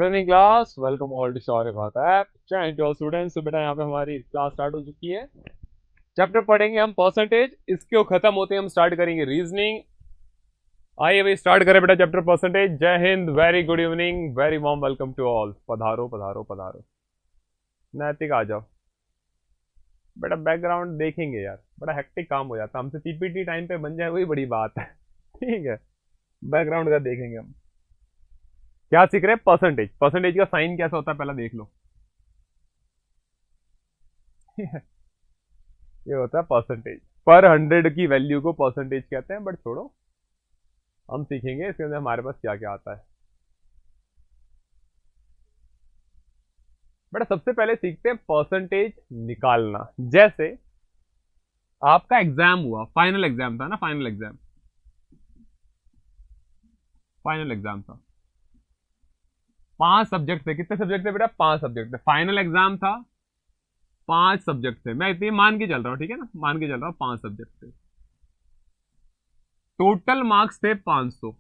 Good evening class, welcome all to Shaurya बात app and to all students. तो बेटा यहाँ पे हमारी क्लास स्टार्ट हो चुकी है। चैप्टर पढ़ेंगे हम परसेंटेज, इसको खत्म होते हम स्टार्ट करेंगे रीजनिंग। आइए भाई स्टार्ट करें बेटा chapter percentage. Jai Hind, very good evening, very warm welcome to all. पधारो पधारो पधारो। नैतिक आ जाओ बेटा। बैकग्राउंड देखेंगे यार, बड़ा हेक्टिक काम हो जाता है हमसे। पीपीटी टाइम पे बन जाए वही बड़ी बात है। ठीक है, बैकग्राउंड का देखेंगे हम। क्या सीख रहे हैं? परसेंटेज। परसेंटेज का साइन कैसा होता है पहला देख लो। ये होता है परसेंटेज। पर 100 की वैल्यू को परसेंटेज कहते हैं। बट छोड़ो, हम सीखेंगे इसके अंदर हमारे पास क्या क्या आता है। बेटा सबसे पहले सीखते हैं परसेंटेज निकालना। जैसे आपका एग्जाम हुआ, फाइनल एग्जाम था ना, फाइनल एग्जाम, फाइनल एग्जाम था। 5 सब्जेक्ट थे। कितने सब्जेक्ट थे बेटा? 5 सब्जेक्ट थे। फाइनल एग्जाम था, 5 सब्जेक्ट थे। मैं इतनी मान के चल रहा हूं, ठीक है ना, मान के चल रहा हूं। 5 सब्जेक्ट थे, टोटल मार्क्स थे 500।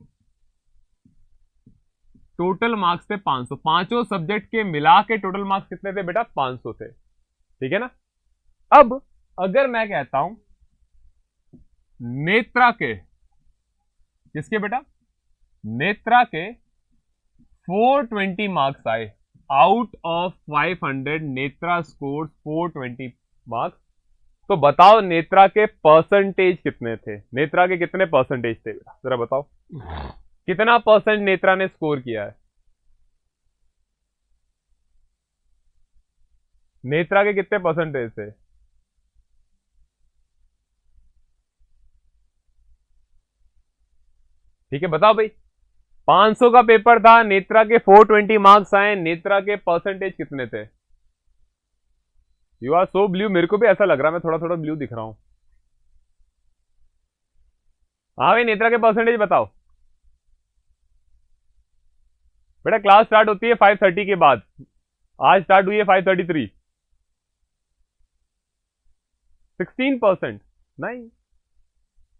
टोटल मार्क्स थे 500। पांचों सब्जेक्ट के मिला के टोटल मार्क्स कितने थे बेटा? 500 थे। ठीक है ना। अब अगर मैं कहता हूं नेत्रा के, किसके बेटा? नेत्रा के 420 मार्क्स आए। Out of 500 Netra score 420 marks. तो बताओ नेत्रा के परसेंटेज कितने थे? नेत्रा के कितने परसेंटेज थे बेटा? जरा बताओ, कितना परसेंट नेत्रा ने स्कोर किया है? नेत्रा के कितने परसेंटेज थे? ठीक है, बताओ भाई। 500 का पेपर था, नेत्रा के 420 मार्क्स आए। नेत्रा के परसेंटेज कितने थे? You are so blue. मेरे को भी ऐसा लग रहा है, मैं थोड़ा थोड़ा ब्लू दिख रहा हूं। हाँ भाई, नेत्रा के परसेंटेज बताओ बेटा। क्लास स्टार्ट होती है 5:30 के बाद। आज स्टार्ट हुई है 5:33। 16%? नहीं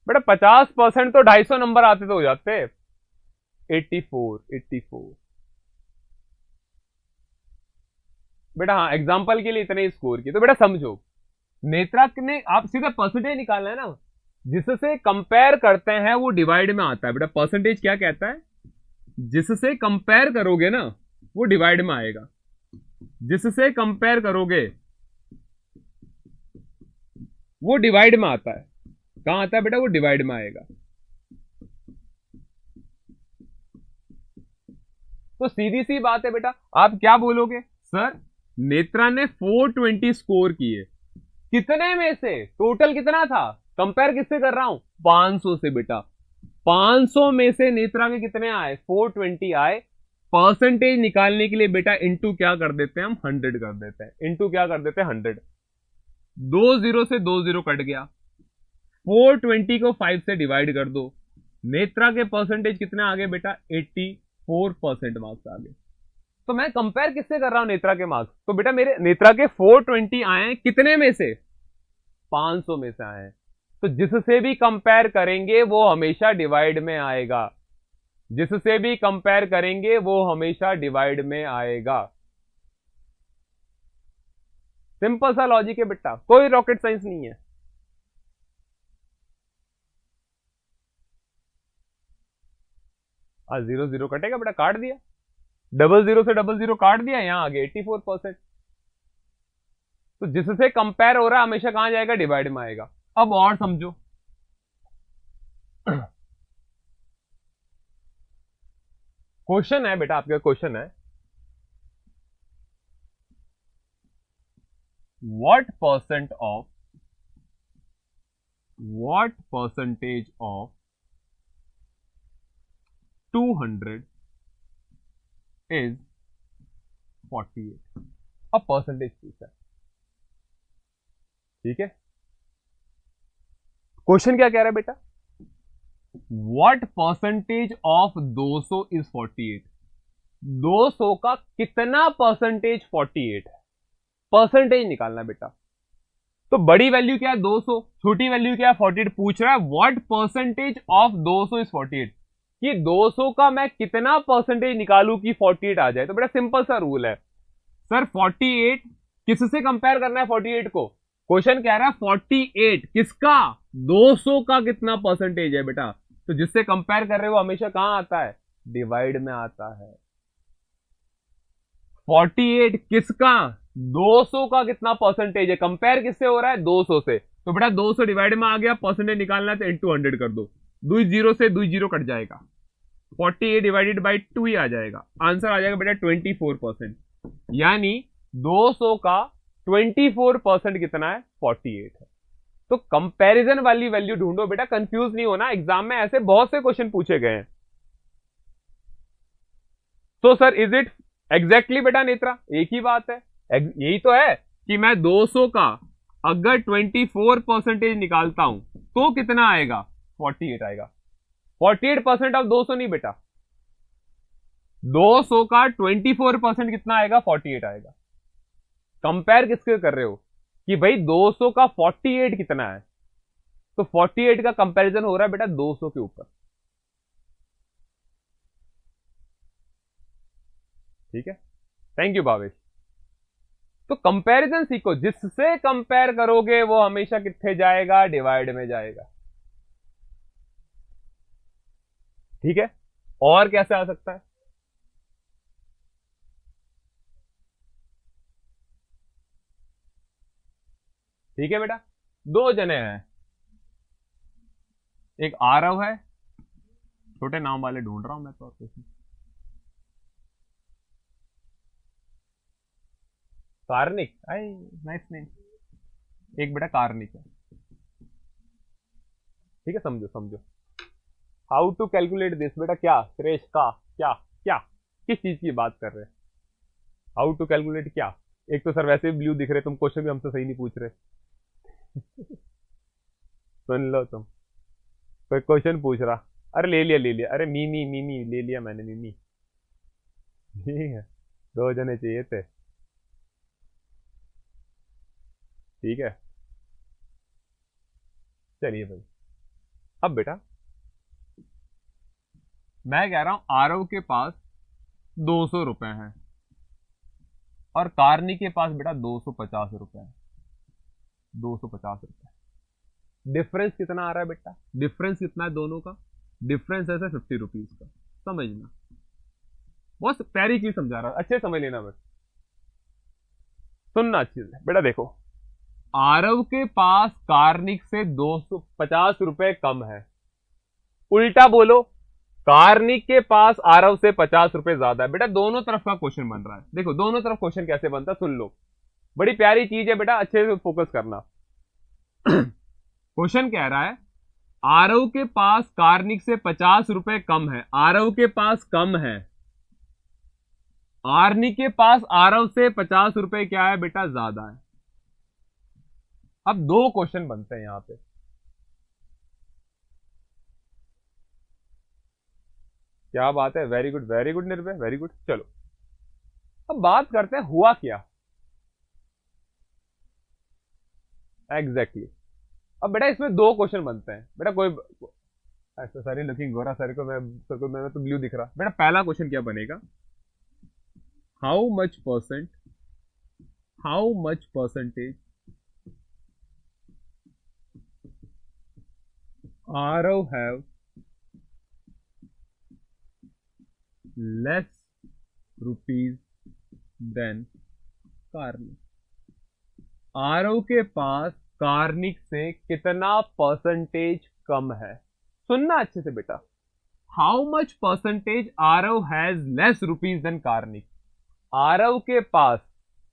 बेटा, 50% तो 250 नंबर आते तो हो जाते। 84 बेटा। हाँ, एग्जाम्पल के लिए इतने ही स्कोर किए। तो बेटा समझो, नेत्रा ने, आप सीधा परसेंटेज निकालना है ना, जिससे कंपेयर करते हैं वो डिवाइड में आता है बेटा। परसेंटेज क्या कहता है? जिससे कंपेयर करोगे ना वो डिवाइड में आएगा। जिससे कंपेयर करोगे वो डिवाइड में आता है। कहां आता है बेटा? वो डिवाइड में आएगा। तो सीधी सी बात है बेटा, आप क्या बोलोगे? सर नेत्रा ने 420 स्कोर किए, कितने में से? टोटल कितना था? कंपेयर किससे कर रहा हूं? 500 से बेटा। 500 में से नेत्रा के कितने आए? 420 आए। परसेंटेज निकालने के लिए बेटा इंटू क्या कर देते हैं हम? 100 कर देते हैं। इंटू क्या कर देते हैं? 100। 2 0 से 2 0 कट गया। 420 को 5 से डिवाइड कर दो। नेत्रा के परसेंटेज कितने आ गए बेटा? 84% मार्क्स आ गए। तो मैं कंपेयर किससे कर रहा हूं? नेत्रा के मार्क्स। तो बेटा मेरे नेत्रा के 420 आए, कितने में से? 500 में से आए। तो जिससे भी कंपेयर करेंगे वो हमेशा डिवाइड में आएगा। जिससे भी कंपेयर करेंगे वो हमेशा डिवाइड में आएगा। सिंपल सा लॉजिक है बेटा, कोई रॉकेट साइंस नहीं है। आज 0 0 कटेगा बेटा, काट दिया। 00 से 00 काट दिया, यहां आ गया 84%। तो जिससे कंपेयर हो रहा है हमेशा कहां जाएगा? डिवाइड में आएगा। अब और समझो, क्वेश्चन है बेटा, आपका क्वेश्चन है, what percentage of 200 is 48? अब परसेंटेज पूछा है। ठीक है, क्वेश्चन क्या कह रहा है बेटा? What percentage of 200 is 48? 200 का कितना परसेंटेज 48 है? परसेंटेज निकालना बेटा। तो बड़ी वैल्यू क्या है? 200। छोटी वैल्यू क्या है? 48। पूछ रहा है व्हाट परसेंटेज ऑफ 200 इज 48। कि 200 का मैं कितना परसेंटेज निकालूं कि 48 आ जाए। तो बड़ा सिंपल सा रूल है सर। 48 किससे कंपेयर करना है? 48 को क्वेश्चन कह रहा है 48 किसका? 200 का कितना परसेंटेज है बेटा। तो जिससे कंपेयर कर रहे हो हमेशा कहां आता है? डिवाइड में आता है। 48 किसका? 200 का कितना परसेंटेज है? कंपेयर किससे हो रहा है? 200 से। तो बेटा 200 डिवाइड में आ गया, परसेंटेज निकालना है तो इंटू 100 कर दो, 2 जीरो से 2 जीरो कट जाएगा, 48 डिवाइडेड बाई 2 ही आ जाएगा। आंसर आ जाएगा बेटा 24%। यानी 200 का 24% कितना है? 48 है। तो कंपैरिजन वाली वैल्यू ढूंढो बेटा, कंफ्यूज नहीं होना। एग्जाम में ऐसे बहुत से क्वेश्चन पूछे गए हैं। तो सर इज इट एग्जैक्टली बेटा नेत्रा? एक ही बात है, यही तो है कि मैं 200 का अगर 24% निकालता हूं तो कितना आएगा? 48 आएगा। 48% ऑफ 200 नहीं बेटा, 200 का 24% कितना आएगा? 48 आएगा। कंपेयर किसके कर रहे हो कि भाई 200 का 48 कितना है? तो 48 का कंपैरिजन हो रहा है बेटा 200 के ऊपर। ठीक है, थैंक यू भावेश। तो कंपैरिजन सीखो, जिससे कंपेयर करोगे वो हमेशा कितने जाएगा? डिवाइड में जाएगा। ठीक है, और कैसे आ सकता है? ठीक है बेटा, दो जने हैं, एक आरव है, छोटे नाम वाले ढूंढ रहा हूं मैं तो आपको। Karnik, I nice name. एक बेटा कार्निक है। ठीक है, समझो समझो। हाउ टू कैलकुलेट दिस बेटा? क्या सुरेश का क्या क्या किस चीज की बात कर रहे हैं? हाउ टू कैलकुलेट क्या? एक तो सर वैसे भी ब्लू दिख रहे, तुम क्वेश्चन भी हमसे सही नहीं पूछ रहे। सुन लो तुम, कोई क्वेश्चन पूछ रहा, अरे ले लिया ले लिया, अरे मीमी मीमी ले लिया मैंने, मीमी। ठीक है, दो जने चाहिए थे। ठीक है, चलिए भाई। अब बेटा मैं कह रहा हूं आरव के पास 200 रुपए हैं और कार्नी के पास बेटा 250 रुपए है। 250 रुपए, डिफरेंस कितना आ रहा है बेटा? डिफरेंस कितना है दोनों का? डिफरेंस है 50 रुपीज का। समझना, बहुत प्यारी चीज समझा रहा है, अच्छे समझ लेना। बस सुनना अच्छी से बेटा। देखो, आरव के पास कार्निक से 250 रुपए कम है। उल्टा बोलो, कार्निक के पास आरव से 50 रुपए ज्यादा है। बेटा दोनों तरफ का क्वेश्चन बन रहा है। देखो दोनों तरफ क्वेश्चन कैसे बनता है, सुन लो, बड़ी प्यारी चीज है बेटा, अच्छे से फोकस करना। क्वेश्चन कह रहा है आरव के पास कार्निक से 50 रुपए कम है। आरव के पास कम है, आर्निक के पास आरव से 50 रुपए क्या है बेटा? ज्यादा है। अब दो क्वेश्चन बनते हैं यहां पे। क्या बात है, वेरी गुड निर्भय, वेरी गुड। चलो अब बात करते हैं हुआ क्या एग्जैक्टली exactly। अब बेटा इसमें दो क्वेश्चन बनते हैं बेटा। कोई ऐसा सारी लुकिंग गोरा, सर को मैं तो ब्लू दिख रहा। बेटा पहला क्वेश्चन क्या बनेगा? How much percentage Aarav have less rupees than Karnik? Aarav के पास कार्निक से कितना परसेंटेज कम है? सुनना अच्छे से बेटा। How much percentage Aarav has less rupees than Karnik? Aarav के पास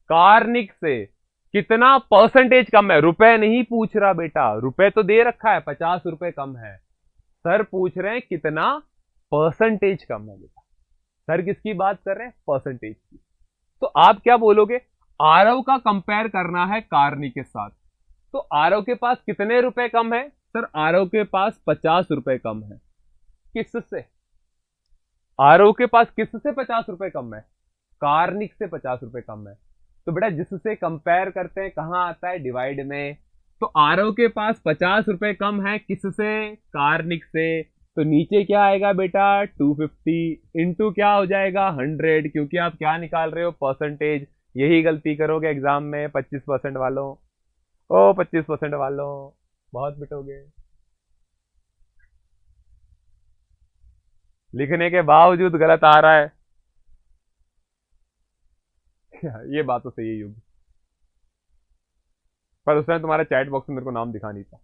कार्निक से कितना परसेंटेज कम है? रुपए नहीं पूछ रहा बेटा, रुपए तो दे रखा है, 50 रुपए कम है। सर पूछ रहे हैं कितना परसेंटेज कम है बेटा। सर किसकी बात कर रहे हैं? परसेंटेज की। तो आप क्या बोलोगे? आरव का कंपेयर करना है कार्निक के साथ। तो आरव के पास कितने रुपए कम है? सर आरव के पास 50 रुपए कम है। किससे? आरव के पास किससे 50 रुपए कम है? कार्निक से 50 रुपए कम है। तो बेटा जिससे कंपेयर करते हैं कहां आता है? डिवाइड में। तो आरव के पास 50 रुपए कम है किससे? कार्निक से। तो नीचे क्या आएगा बेटा 250 इंटू क्या हो जाएगा 100, क्योंकि आप क्या निकाल रहे हो परसेंटेज। यही गलती करोगे एग्जाम में 25% वालों। ओ 25% वालों बहुत पिटोगे। लिखने के बावजूद गलत आ रहा है। ये बात तो सही है युग, पर उसने तुम्हारे चैट बॉक्स में मेरे को नाम दिखा नहीं था।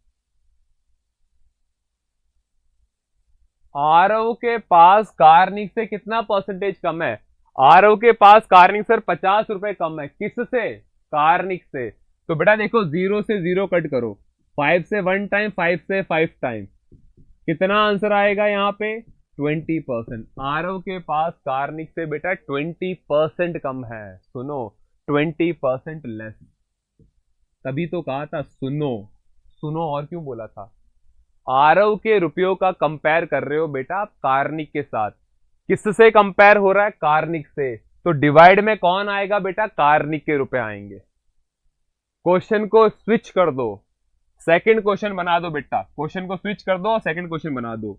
आरव के पास कार्निक से कितना परसेंटेज कम है? आरव के पास कार्निक सर 50 रुपए कम है। किससे? कार्निक से। तो बेटा देखो 0 से 0 कट करो, 5 से 1 टाइम, 5 से 5 टाइम, कितना आंसर आएगा यहाँ पे 20%। आरव के पास कार्निक से बेटा 20% कम है। सुनो 20% लेस। तभी तो कहा था सुनो। सुनो और क्यों बोला था? आरव के रुपयों का कंपेयर कर रहे हो बेटा आप कार्निक के साथ। किससे कंपेयर हो रहा है? कार्निक से। तो डिवाइड में कौन आएगा बेटा? कार्निक के रुपए आएंगे। क्वेश्चन को स्विच कर दो, सेकंड क्वेश्चन बना दो बेटा। क्वेश्चन को स्विच कर दो और सेकंड क्वेश्चन बना दो।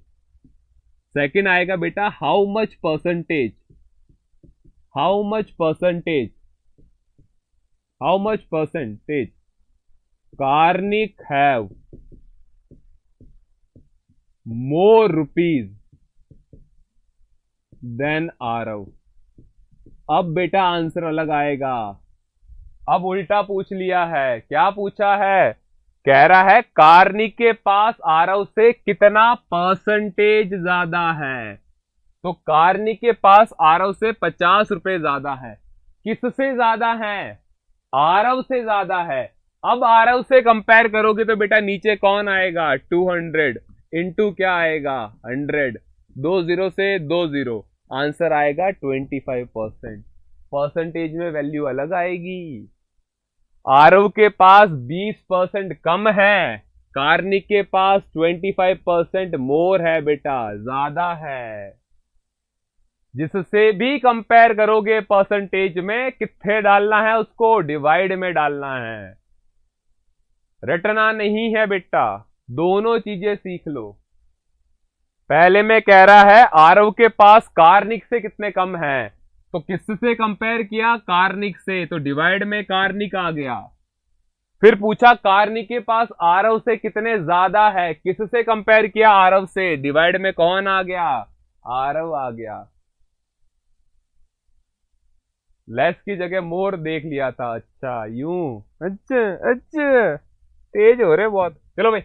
सेकंड आएगा बेटा how much percentage, how much percentage, how much percentage Karnik have more rupees than Aarav. अब बेटा आंसर अलग आएगा। अब उल्टा पूछ लिया है। क्या पूछा है? कह रहा है कार्निक के पास आरव से कितना परसेंटेज ज्यादा है। तो कार्निक के पास आरव से 50 रुपए ज्यादा है। किससे ज्यादा है? आरव से ज्यादा है। अब आरव से कंपेयर करोगे तो बेटा नीचे कौन आएगा 200 इंटू क्या आएगा 100, 2 0 से 2 0, आंसर आएगा 25%। परसेंटेज में वैल्यू अलग आएगी। आरव के पास 20% कम है, कार्निक के पास 25% मोर है बेटा, ज्यादा है। जिससे भी कंपेयर करोगे परसेंटेज में कितने डालना है उसको? डिवाइड में डालना है, रटना नहीं है बेटा। दोनों चीजें सीख लो। पहले में कह रहा है आरव के पास कार्निक से कितने कम है, तो किससे कंपेयर किया? कार्निक से, तो डिवाइड में कार्निक आ गया। फिर पूछा कार्निक के पास आरव से कितने ज्यादा है, किससे कंपेयर किया? आरव से, डिवाइड में कौन आ गया? आरव आ गया। लेस की जगह मोर देख लिया था। अच्छा यूं, अच्छा अच्छा, तेज हो रहे बहुत। चलो भाई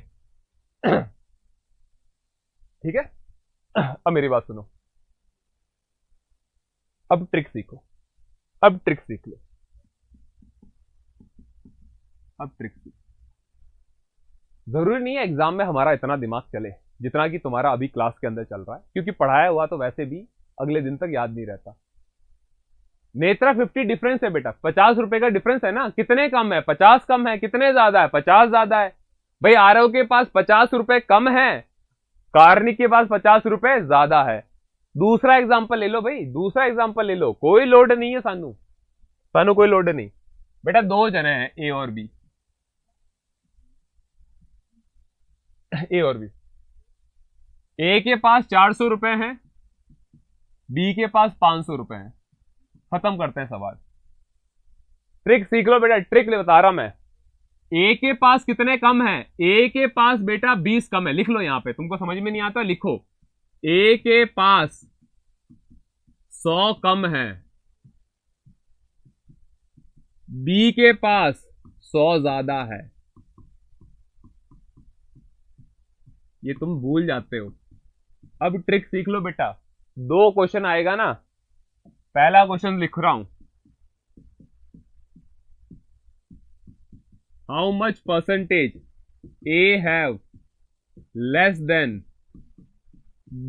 ठीक है। अब मेरी बात सुनो, अब ट्रिक सीखो, अब ट्रिक सीख लो, अब ट्रिक सीखो। जरूरी नहीं है एग्जाम में हमारा इतना दिमाग चले जितना कि तुम्हारा अभी क्लास के अंदर चल रहा है, क्योंकि पढ़ाया हुआ तो वैसे भी अगले दिन तक याद नहीं रहता। नेत्रा 50 डिफरेंस है बेटा, 50 रुपए का डिफरेंस है ना। कितने कम है? 50 कम है। कितने ज्यादा है? 50 ज्यादा है। भाई आरव के पास 50 रुपए कम है, कार्निक के पास 50 रुपए ज्यादा है। दूसरा एग्जांपल ले लो भाई, दूसरा एग्जांपल ले लो। कोई लोड नहीं है सानू, सानू कोई लोड नहीं बेटा। दो जने हैं ए और बी, ए और बी। ए के पास 400 रुपए हैं, बी के पास 500 रुपए हैं। खत्म करते हैं सवाल। ट्रिक सीख लो बेटा, ट्रिक बता रहा मैं। ए के पास कितने कम है? ए के पास बेटा 20 कम है। लिख लो यहां पे, तुमको समझ में नहीं आता लिखो। ए के पास 100 कम है, बी के पास 100 ज्यादा है। ये तुम भूल जाते हो। अब ट्रिक सीख लो बेटा। दो क्वेश्चन आएगा ना, पहला क्वेश्चन लिख रहा हूं, how much percentage A have less than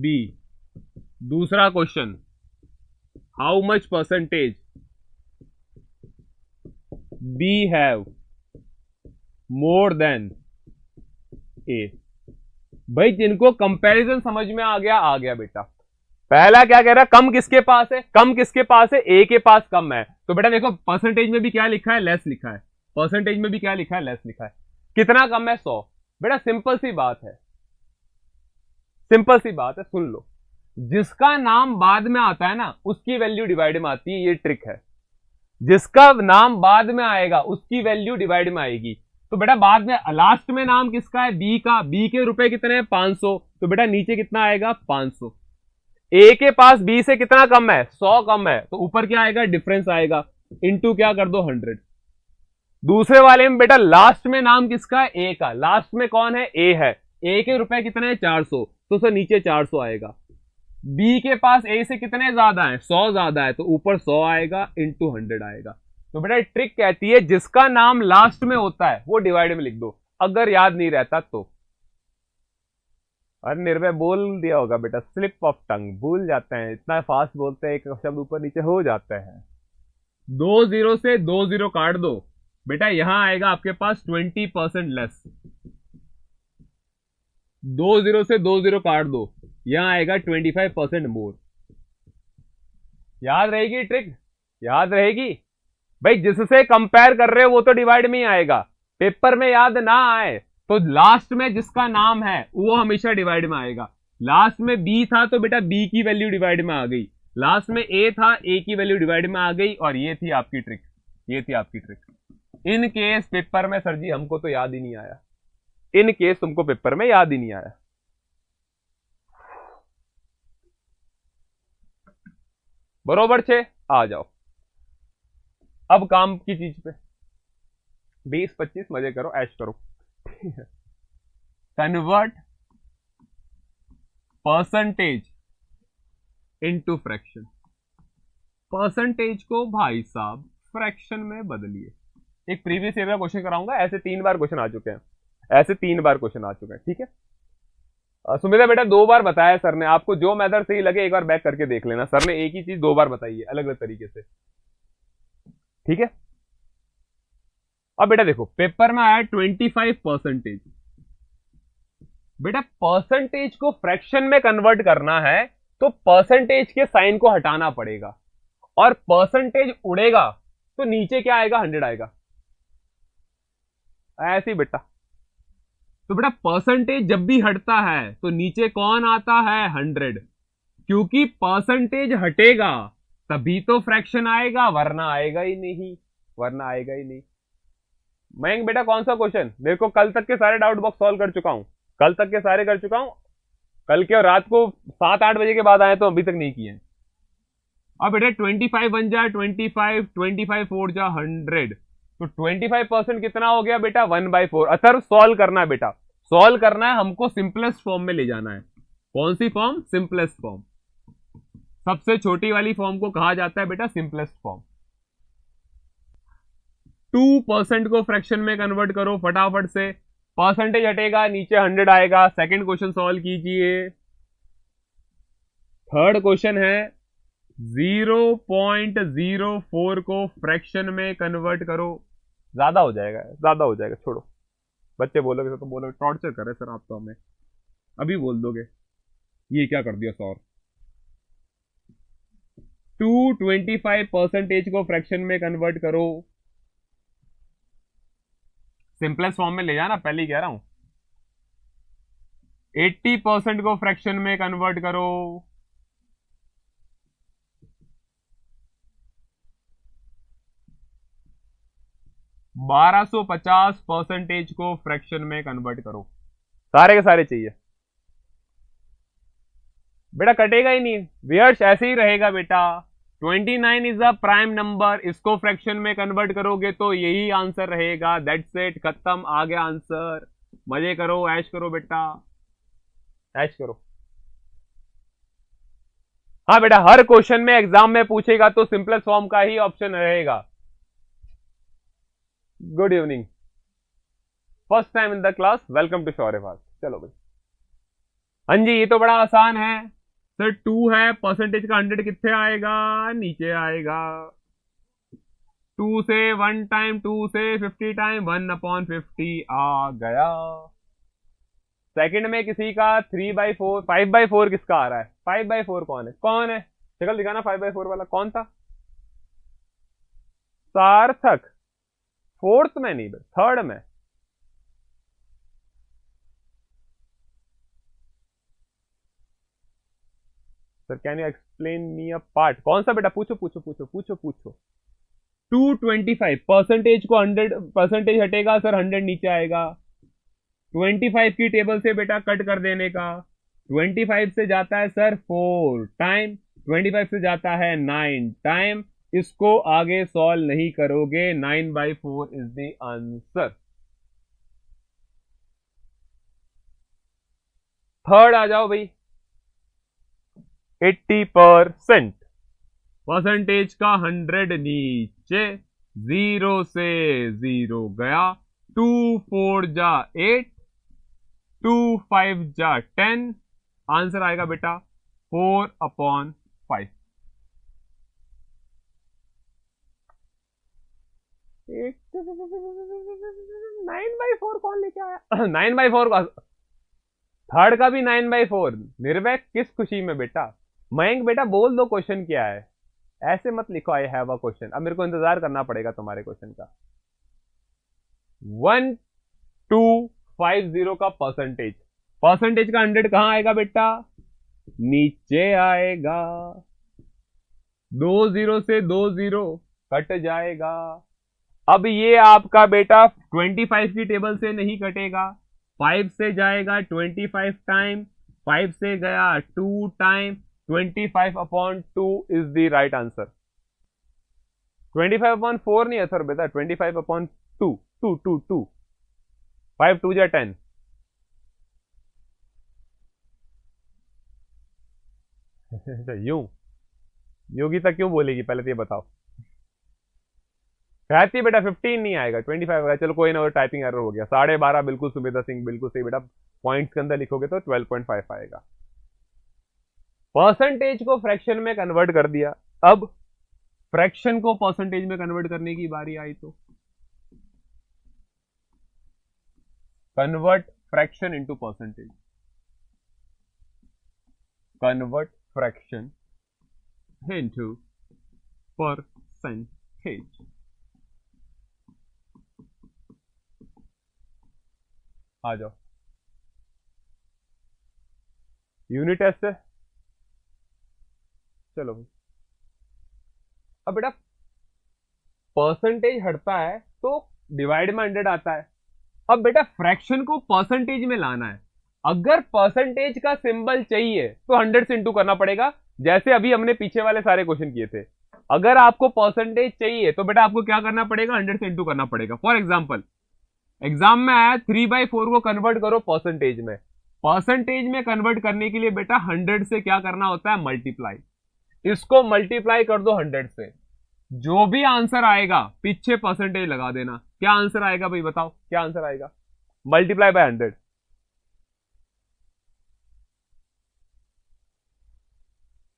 B. दूसरा question, how much percentage B have more than A. भाई जिनको कंपैरिजन समझ में आ गया बेटा। पहला क्या कह रहा है? कम किसके पास है? कम किसके पास है? ए के पास कम है। तो बेटा देखो परसेंटेज में भी क्या लिखा है? लेस लिखा है। परसेंटेज में भी क्या लिखा है? लेस लिखा है। कितना कम है? 100। बेटा सिंपल सी बात है, सिंपल सी बात है, सुन लो। जिसका नाम बाद में आता है ना उसकी वैल्यू डिवाइड में आती है, ये ट्रिक है। जिसका नाम बाद में आएगा उसकी वैल्यू डिवाइड में आएगी। तो बेटा बाद में लास्ट में नाम किसका है, बी का। बी के रुपए कितने हैं, 500। तो बेटा नीचे कितना आएगा, 500। ए के पास बी से कितना कम है, 100 कम है, तो ऊपर क्या आएगा, डिफरेंस आएगा। इनटू क्या कर दो, 100। दूसरे वाले में बेटा लास्ट में नाम किसका है, ए का। लास्ट में कौन है, ए है। ए के रुपए कितने हैं, 400, तो सर नीचे 400 आएगा। बी के पास ए से कितने ज्यादा है, 100 ज्यादा है, तो ऊपर 100 आएगा, इंटू 100 आएगा। तो बेटा ट्रिक कहती है जिसका नाम लास्ट में होता है वो डिवाइड में लिख दो, अगर याद नहीं रहता तो। अरे निर्भय बोल दिया होगा बेटा, स्लिप ऑफ टंग, भूल जाते हैं, इतना फास्ट बोलते हैं, एक शब्द ऊपर नीचे हो जाते हैं। 2 0 से 2 0 काट दो बेटा, यहां आएगा आपके पास 20% लेस। 2 0 से 2 0 काट दो, यहां आएगा 25% मोर। याद रहेगी ट्रिक, याद रहेगी भाई। जिससे कंपेयर कर रहे हो वो तो डिवाइड में ही आएगा। पेपर में याद ना आए तो लास्ट में जिसका नाम है वो हमेशा डिवाइड में आएगा। लास्ट में बी था तो बेटा बी की वैल्यू डिवाइड में आ गई। लास्ट में ए था, ए की वैल्यू डिवाइड में आ गई। और ये थी आपकी ट्रिक, ये थी आपकी ट्रिक। इन केस पेपर में सर जी हमको तो याद ही नहीं आया, इन केस तुमको पेपर में याद ही नहीं आया। बरोबर 6, आ जाओ अब काम की चीज पे। 20-25 मजे करो, ऐश करो। Convert percentage into fraction. Percentage को भाई साहब फ्रैक्शन में बदलिए। एक प्रीवियस ईयर का क्वेश्चन कराऊंगा, ऐसे 3 बार क्वेश्चन आ चुके हैं, ऐसे 3 बार क्वेश्चन आ चुके हैं, ठीक है। सुमिता बेटा 2 बार बताया सर ने, आपको जो मेथड सही लगे एक बार बैक करके देख लेना। सर ने एक ही चीज 2 बार बताई है अलग अलग तरीके से, ठीक है। अब बेटा देखो पेपर में आया 25%। बेटा परसेंटेज को फ्रैक्शन में कन्वर्ट करना है तो परसेंटेज के साइन को हटाना पड़ेगा, और परसेंटेज उड़ेगा तो नीचे क्या आएगा, 100 आएगा। ऐसे ही बेटा। तो बेटा परसेंटेज जब भी हटता है तो नीचे कौन आता है, 100। क्योंकि परसेंटेज हटेगा तभी तो फ्रैक्शन आएगा, वरना आएगा ही नहीं, वरना आएगा ही नहीं। मयंक बेटा कौन सा क्वेश्चन, मेरे को कल तक के सारे डाउट बॉक्स सॉल्व कर चुका हूं, कल तक के सारे कर चुका हूं। कल के और रात को 7-8 बजे के बाद आए तो अभी तक नहीं किए। अब बेटा 25 बन जा 25, 25 4 जा 100, तो 25% कितना हो गया बेटा, 1/4। अतर सॉल्व करना है बेटा, सॉल्व करना है हमको, सिंपलेस्ट फॉर्म में ले जाना है। कौन सी फॉर्म, सिंपलेस्ट फॉर्म। सबसे छोटी वाली फॉर्म को कहा जाता है बेटा सिंपलेस्ट फॉर्म। 2% को फ्रैक्शन में कन्वर्ट करो फटाफट से, परसेंटेज हटेगा नीचे 100 आएगा। सेकंड क्वेश्चन सॉल्व कीजिए। थर्ड क्वेश्चन है 0.04 को फ्रैक्शन में कन्वर्ट करो। ज्यादा हो जाएगा, ज्यादा हो जाएगा, छोड़ो। बच्चे बोलोगे तो बोलोगे टॉर्चर कर रहे सर आप तो हमें, अभी बोल दोगे ये क्या कर दिया सर। 225% को फ्रैक्शन में कन्वर्ट करो, सिंपलेस्ट फॉर्म में ले जाना, पहले ही कह रहा हूं। 80% को फ्रैक्शन में कन्वर्ट करो, 1250% को फ्रैक्शन में कन्वर्ट करो। सारे के सारे चाहिए बेटा, कटेगा ही नहीं, वियर्स ऐसे ही रहेगा बेटा। 29 इज अ प्राइम नंबर, इसको फ्रैक्शन में कन्वर्ट करोगे तो यही आंसर रहेगा। दैट्स इट, खत्म, आ गया आंसर। मजे करो, ऐश करो बेटा, ऐश करो। हाँ बेटा हर क्वेश्चन में एग्जाम में पूछेगा तो सिंपलेस्ट फॉर्म का ही ऑप्शन रहेगा। Good evening, first time in the class, welcome to शौर्यवास। चलो भाई, हाँ जी ये तो बड़ा आसान है सर। 2 है, परसेंटेज का 100 कितने आएगा, नीचे आएगा। 2 से 1 टाइम, 2 से 50 टाइम, 1/50 आ गया। सेकंड में किसी का 3/4, 5/4 किसका आ रहा है, 5/4 कौन है, कौन है, शक्ल दिखाना 5/4 वाला कौन था, सार्थक। फोर्थ में नहीं, थर्ड में। Sir can you explain me a part, कौन सा बेटा, पूछो पूछो पूछो पूछो पूछो। 225 परसेंटेज को 100% हटेगा सर, 100 नीचे आएगा। 25 की टेबल से बेटा कट कर देने का, 25 से जाता है सर 4 टाइम, 25 से जाता है 9 टाइम, इसको आगे सॉल्व नहीं करोगे, 9/4 इज द आंसर। थर्ड आ जाओ भाई, 80% परसेंटेज का 100 नीचे, 0 से 0 गया, 2 4 जा 8, 2 5 जा 10, आंसर आएगा बेटा 4/5। 9/4 कौन लेके आया? 9/4 का थर्ड का भी 9/4, निर्भय किस खुशी में बेटा। मयंक बेटा बोल दो क्वेश्चन क्या है, ऐसे मत लिखो आई हैव अ क्वेश्चन, अब मेरे को इंतजार करना पड़ेगा तुम्हारे क्वेश्चन का। 1250 का परसेंटेज, परसेंटेज का 100 कहां आएगा बेटा, नीचे आएगा, 2 0 से 2 0 कट जाएगा। अब ये आपका बेटा 25 की टेबल से नहीं कटेगा, 5 से जाएगा 25 टाइम, 5 से गया 2 time, 25/2 is the right answer. 25/4 नहीं है सर बेटा, 25/2, 2 2 2, 5 2 जा 10। यूं योगिता क्यों बोलेगी पहले तो ये बताओ। कहती बेटा 15 नहीं आएगा, 25 आएगा, चलो कोई ना, और टाइपिंग एरर हो गया, 12.5 बिल्कुल सुमेधा सिंह बिल्कुल सही बेटा, पॉइंट्स के अंदर लिखोगे तो 12.5 आएगा। परसेंटेज को फ्रैक्शन में कन्वर्ट कर दिया, अब फ्रैक्शन को परसेंटेज में कन्वर्ट करने की बारी आई तो convert fraction into percentage, convert fraction into percentage. आ जाओ, यूनिट टेस्ट है, चलो भाई। अब बेटा परसेंटेज हटता है तो डिवाइड में 100 आता है, अब बेटा फ्रैक्शन को परसेंटेज में लाना है, अगर परसेंटेज का सिंबल चाहिए तो 100 से इंटू करना पड़ेगा, जैसे अभी हमने पीछे वाले सारे क्वेश्चन किए थे। अगर आपको परसेंटेज चाहिए तो बेटा आपको क्या करना पड़ेगा, 100 से इंटू करना पड़ेगा। फॉर एग्जाम्पल एग्जाम में आया 3/4 को कन्वर्ट करो परसेंटेज में, परसेंटेज में कन्वर्ट करने के लिए बेटा 100 से क्या करना होता है, मल्टीप्लाई, इसको मल्टीप्लाई कर दो 100 से, जो भी आंसर आएगा पीछे परसेंटेज लगा देना। क्या आंसर आएगा भाई बताओ, क्या आंसर आएगा, मल्टीप्लाई बाय 100।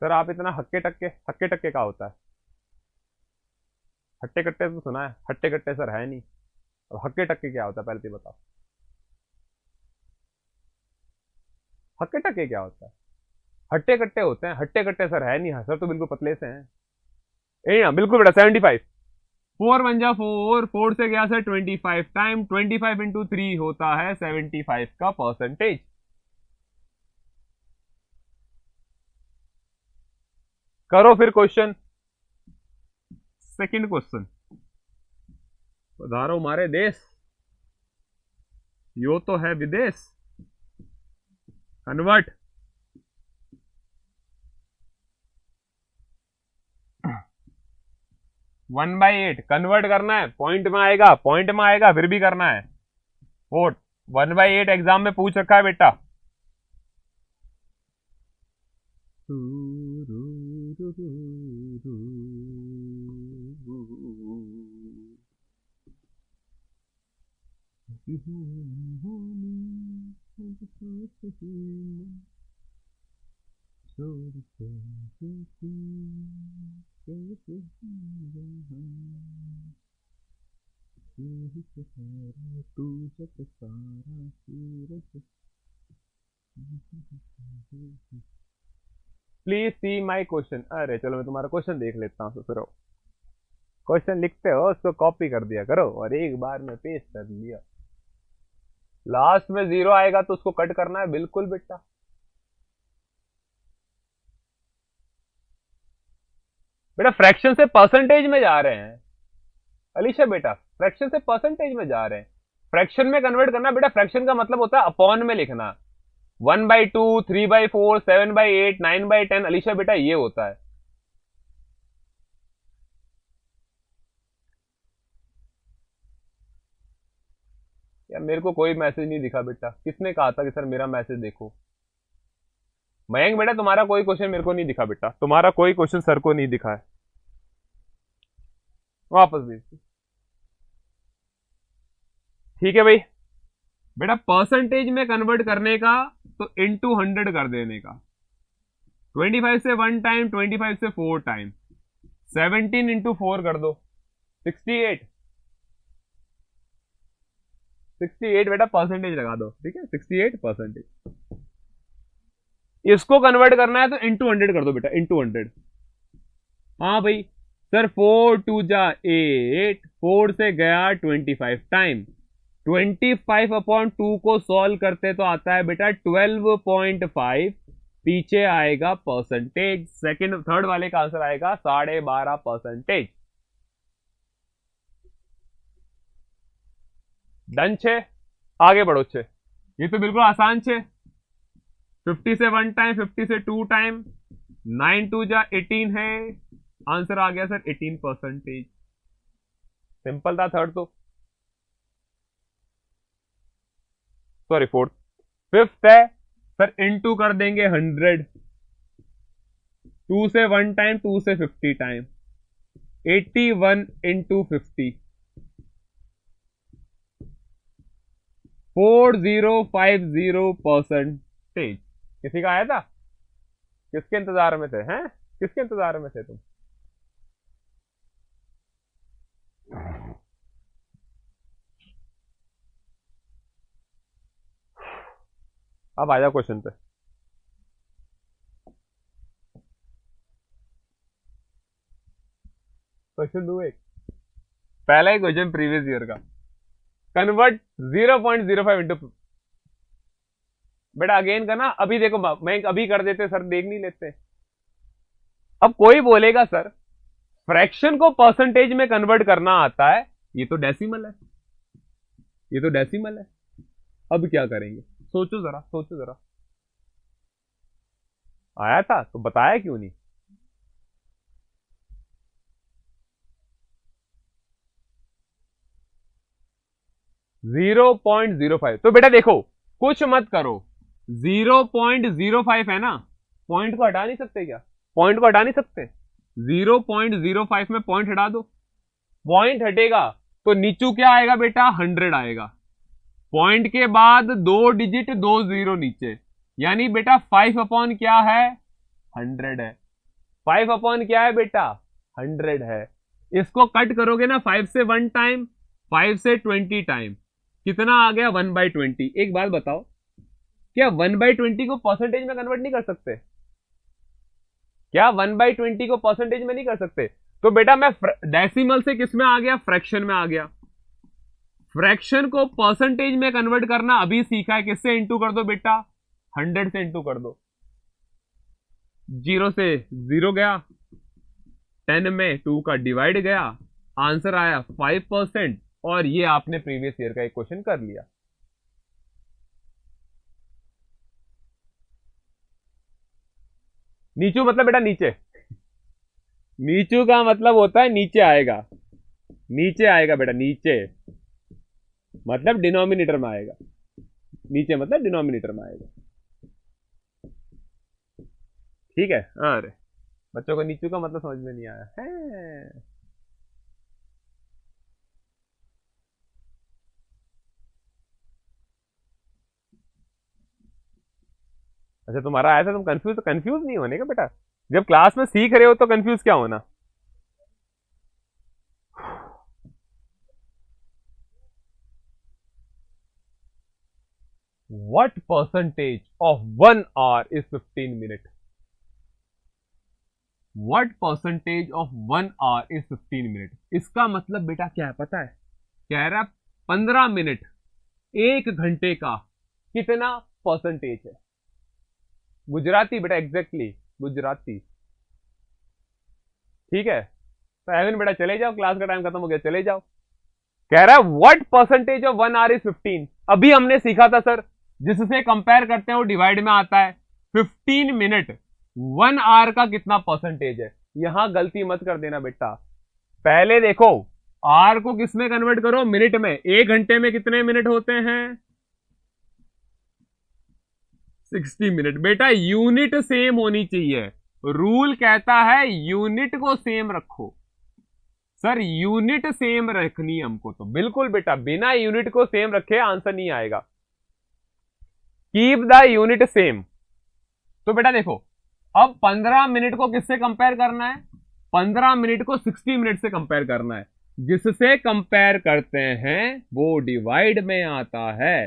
सर आप इतना हक्के टक्के का होता है, हट्टे कट्टे तो सुना है, हट्टे कट्टे सर है नहीं, अब हक्के टक्के क्या होता है पहले तो बताओ, हक्के टक्के क्या होता है, हट्टे कट्टे होते हैं, हट्टे कट्टे सर है नहीं, सर तो बिल्कुल पतले से हैं। ए बिल्कुल बेटा 75, 4 1 जा 4, 4 से गया सर 25 टाइम, 25 इंटू 3 होता है 75 का परसेंटेज। करो फिर क्वेश्चन, सेकंड क्वेश्चन। पधारो हमारे देश, यो तो है विदेश। कन्वर्ट 1/8 कन्वर्ट करना है, पॉइंट में आएगा, पॉइंट में आएगा फिर भी करना है। 4 1/8 एग्जाम में पूछ रखा है बेटा। Please see my question. अरे चलो मैं तुम्हारा क्वेश्चन देख लेता हूँ, फिर क्वेश्चन लिखते हो उसको कॉपी कर दिया करो और एक बार में पेस्ट कर दिया। लास्ट में 0 आएगा तो उसको कट करना है, बिल्कुल बेटा। बेटा फ्रैक्शन से परसेंटेज में जा रहे हैं अलीशा बेटा, फ्रैक्शन से परसेंटेज में जा रहे हैं। फ्रैक्शन में कन्वर्ट करना बेटा, फ्रैक्शन का मतलब होता है अपॉन में लिखना। 1/2, 3/4, 7/8, 9/10 अलीशा बेटा ये होता है। यार मेरे को कोई मैसेज नहीं दिखा बेटा, किसने कहा था कि सर मेरा मैसेज देखो? मयंक बेटा तुम्हारा कोई क्वेश्चन मेरे को नहीं दिखा बेटा, तुम्हारा कोई क्वेश्चन सर को नहीं दिखा है, वापस भेज। ठीक है भाई बेटा, परसेंटेज में कन्वर्ट करने का तो इनटू 100 कर देने का। 25 से 1 टाइम, 25 से 4 टाइम, 17 इंटू 4 कर दो, 68। 68 बेटा परसेंटेज लगा दो, ठीक है 68%। इसको कन्वर्ट करना है तो इंटू 100 कर दो बेटा, इंटू 100। हाँ भाई सर 4 2 जा 8, 4 से गया 25 टाइम, 25/2 को सॉल्व करते तो आता है बेटा 12.5, पीछे आएगा परसेंटेज, सेकंड थर्ड वाले का आंसर आएगा 12.5%। डन छे, आगे बढ़ो छे, ये तो बिल्कुल आसान छे। 50 से 1 टाइम, 50 से 2 टाइम, 9 2 जा 18 है, आंसर आ गया सर 18%। सिंपल था थर्ड तो, सॉरी फोर्थ। फिफ्थ है सर इनटू कर देंगे 100, 2 से 1 टाइम, 2 से 50 टाइम, 81 इंटू 50, 4050%। किसी का आया था? किसके इंतजार में थे? हैं किसके इंतजार में थे तुम? अब आ जाओ क्वेश्चन पे। क्वेश्चन दो एक, पहला ही क्वेश्चन प्रीवियस ईयर का, कन्वर्ट 0.05 इंटू, बेटा अगेन करना, अभी देखो मैं अभी कर देते सर, देख नहीं लेते। अब कोई बोलेगा सर फ्रैक्शन को परसेंटेज में कन्वर्ट करना आता है, ये तो डेसिमल है, ये तो डेसिमल है, अब क्या करेंगे? सोचो जरा, सोचो जरा। आया था तो बताया क्यों नहीं? .05, तो बेटा देखो कुछ मत करो, 0.05 है ना, पॉइंट को हटा नहीं सकते क्या? पॉइंट को हटा नहीं सकते, 0.05 में पॉइंट हटा दो, पॉइंट हटेगा तो नीचू क्या आएगा बेटा? 100 आएगा। पॉइंट के बाद 2 डिजिट 2 जीरो नीचे, यानी बेटा 5 अपॉन क्या है? 100 है। 5 अपॉन क्या है बेटा? 100 है। इसको कट करोगे ना, 5 से 1 टाइम, 5 से 20 टाइम, कितना आ गया? 1/20। एक बात बताओ, क्या 1/20 को परसेंटेज में कन्वर्ट नहीं कर सकते? क्या 1/20 को परसेंटेज में नहीं कर सकते? तो बेटा मैं डेसिमल से किस में आ गया? फ्रैक्शन में आ गया। फ्रैक्शन को परसेंटेज में कन्वर्ट करना अभी सीखा है, किससे इंटू कर दो बेटा? 100 से इंटू कर दो। 0 से 0 गया, 10 में 2 का डिवाइड गया, आंसर आया 5%, और ये आपने प्रीवियस ईयर का एक क्वेश्चन कर लिया। नीचू मतलब बेटा नीचे, नीचू का मतलब होता है नीचे आएगा, नीचे आएगा बेटा, नीचे मतलब डिनोमिनेटर में आएगा, नीचे मतलब डिनोमिनेटर में आएगा, ठीक है। अरे बच्चों को नीचू का मतलब समझ में नहीं आया है? अच्छा तुम्हारा आया था, तुम कंफ्यूज नहीं होने का बेटा, जब क्लास में सीख रहे हो तो कंफ्यूज क्या होना। What percentage of 1 hour is 15 minutes? What percentage of 1 hour is 15 minutes? इसका मतलब बेटा क्या है पता है? कह रहा 15 मिनट 1 घंटे का कितना परसेंटेज है? गुजराती बेटा, एग्जैक्टली गुजराती, ठीक है, तो एविन बेटा चले जाओ, क्लास का टाइम खत्म हो गया, चले जाओ। कह रहा है what percentage of 1 our is 15। अभी हमने सीखा था सर, जिससे कंपेयर करते हैं वो डिवाइड में आता है। 15 मिनट 1 आवर का कितना परसेंटेज है। यहां गलती मत कर देना बेटा, पहले देखो आर को किस में कन्वर्ट करो, मिनट में। 1 घंटे में कितने मिनट होते हैं, 60 मिनट। बेटा यूनिट सेम होनी चाहिए, रूल कहता है यूनिट को सेम रखो। सर यूनिट सेम रखनी है हमको, तो बिल्कुल बेटा बिना यूनिट को सेम रखे आंसर नहीं आएगा। Keep the unit same. तो बेटा देखो, अब 15 मिनट को किससे कंपेयर करना है, 15 मिनट को 60 मिनट से कंपेयर करना है। जिससे कंपेयर करते हैं वो डिवाइड में आता है।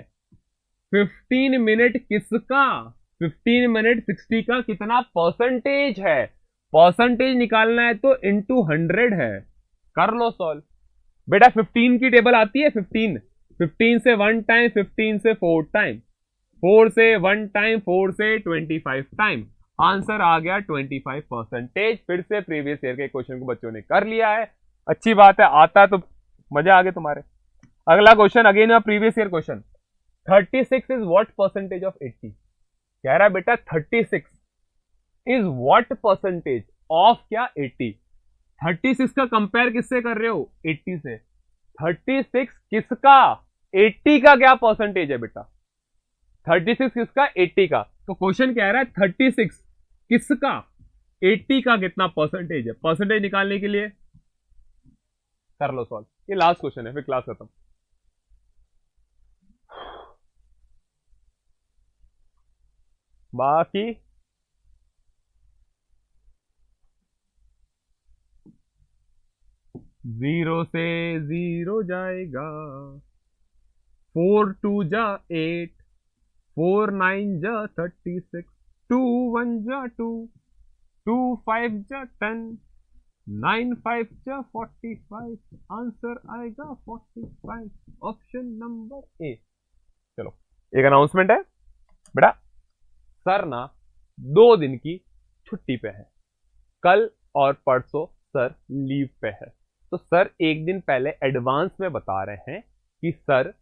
15 मिनट किसका, 15 मिनट 60 का कितना परसेंटेज है, परसेंटेज निकालना है तो इंटू 100 है। कर लो सॉल्व। बेटा 15 की टेबल आती है, 15 से 1 टाइम, 15 से 4 टाइम, 4 से 1 टाइम, 4 से 25 टाइम। आंसर आ गया 25 परसेंटेज। फिर से प्रीवियस ईयर के क्वेश्चन को बच्चों ने कर लिया है, अच्छी बात है, आता है तो मजा आ गया तुम्हारे। अगला question again previous year question. 36 is what percentage of 80। कह रहा है बेटा 36 इज व्हाट परसेंटेज ऑफ क्या, 80। 36 का कंपेयर किससे कर रहे हो, 80 से। 36 किसका, 80 का क्या परसेंटेज है बेटा, 36 किसका, 80 का। तो क्वेश्चन कह रहा है 36 किसका, 80 का कितना परसेंटेज है। परसेंटेज निकालने के लिए कर लो सॉल्व। ये लास्ट क्वेश्चन है, फिर क्लास खत्म। बाकी 0 से 0 जाएगा, 4 2 जा 8, 4 9 जा 36, 2 1 जा 2, 2 5 जा 10, 9 5 जा 45। आंसर आएगा 45, ऑप्शन नंबर ए। चलो एक अनाउंसमेंट है बेटा, सर ना 2 दिन की छुट्टी पे है, कल और परसों सर लीव पे है। तो सर एक दिन पहले एडवांस में बता रहे हैं कि सर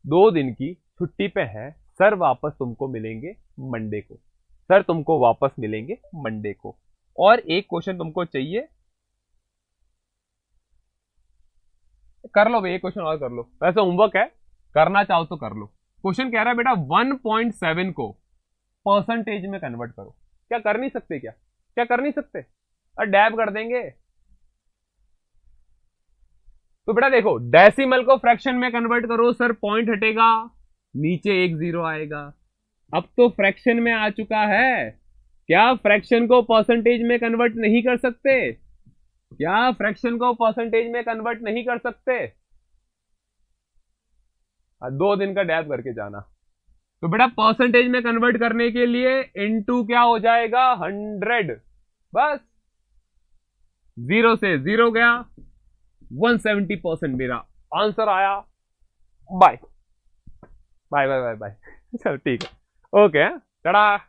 2 दिन की छुट्टी पे है, सर वापस तुमको मिलेंगे मंडे को, सर तुमको वापस मिलेंगे मंडे को। और एक क्वेश्चन तुमको चाहिए, कर लो भाई, एक क्वेश्चन और कर लो, वैसे होमवर्क है, करना चाहो तो कर लो। क्वेश्चन कह रहा है बेटा 1.7 को परसेंटेज में कन्वर्ट करो। क्या कर नहीं सकते, क्या कर नहीं सकते, और डैब कर देंगे। तो बेटा देखो डेसिमल को फ्रैक्शन में कन्वर्ट करो, सर पॉइंट हटेगा, नीचे 1 0 आएगा। अब तो फ्रैक्शन में आ चुका है, क्या फ्रैक्शन को परसेंटेज में कन्वर्ट नहीं कर सकते, क्या फ्रैक्शन को परसेंटेज में कन्वर्ट नहीं कर सकते। 2 दिन का डैब करके जाना। तो बेटा परसेंटेज में कन्वर्ट करने के लिए इनटू क्या हो जाएगा, 100। बस 0 से 0 गया, 170% मेरा आंसर आया। Bye bye bye bye bye. चलो ठीक है, okay, tata.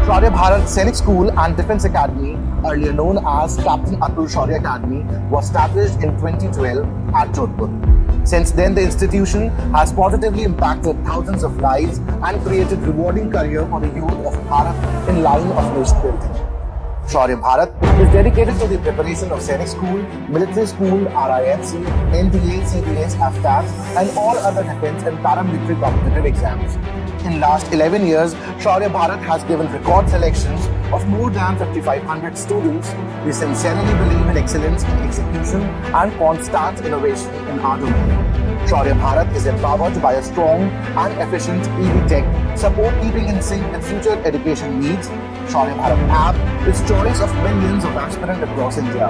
Shaurya Bharat Sainik School and Defence Academy, earlier known as Captain Atul Shaurya Academy, was established in 2012 at Jodhpur. Since then, the institution has positively impacted thousands of lives and created rewarding career for the youth of Bharat in line of nation building. Shaurya Bharat is dedicated to the preparation of Sainik School, Military School, RIFC, NDA, CDS, AFTAS, and all other defence and paramilitary competitive exams. In last 11 years, Shaurya Bharat has given record selections of more than 5,500 students. We sincerely believe in excellence in execution and constant innovation in our domain. Shaurya Bharat is empowered by a strong and efficient EV tech support, keeping in sync with future education needs. Shaurya Bharat app is choice of millions of aspirants across India.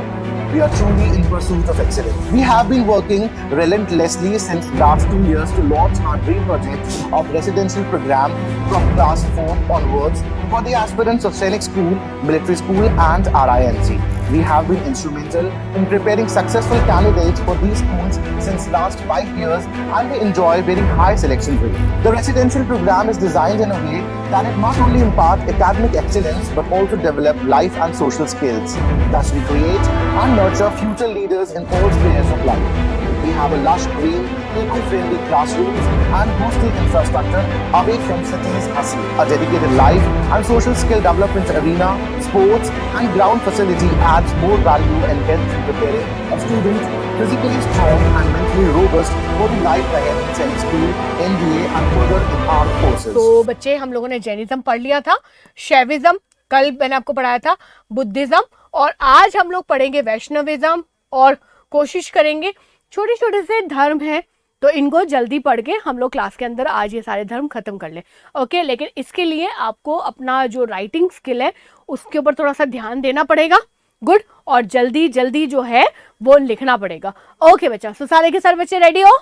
We are truly in pursuit of excellence. We have been working relentlessly since last 2 years to launch our dream project of residential program from class 4 onwards for the aspirants of Sainik School, Military School and RINC. We have been instrumental in preparing successful candidates for these schools since last 5 years and we enjoy very high selection rate. The residential program is designed in a way that it not only impart academic excellence but also develop life and social skills. Thus we create and nurture future leaders in all spheres of life. We have a lush green, eco-friendly classrooms and hostel infrastructure away from cities' hustle. A dedicated life and social skill development arena, sports and ground facility adds more value and helps in preparing a student physically strong and mentally robust for the life ahead in Sainik School, NDA and further in armed forces. तो बच्चे हम लोगों ने Jainism पढ़ लिया था, शैविज्म कल मैंने आपको पढ़ाया था, बुद्धिज्म, और आज हम लोग पढ़ेंगे वैष्णविज्म और कोशिश करेंगे छोटे छोटे से धर्म हैं तो इनको जल्दी पढ़ के हम लोग क्लास के अंदर आज ये सारे धर्म खत्म कर लें. ओके, लेकिन इसके लिए आपको अपना जो राइटिंग स्किल है उसके ऊपर थोड़ा सा ध्यान देना पड़ेगा. गुड, और जल्दी जल्दी जो है वो लिखना पड़ेगा. ओके बच्चा, तो सारे के सारे बच्चे रेडी हो?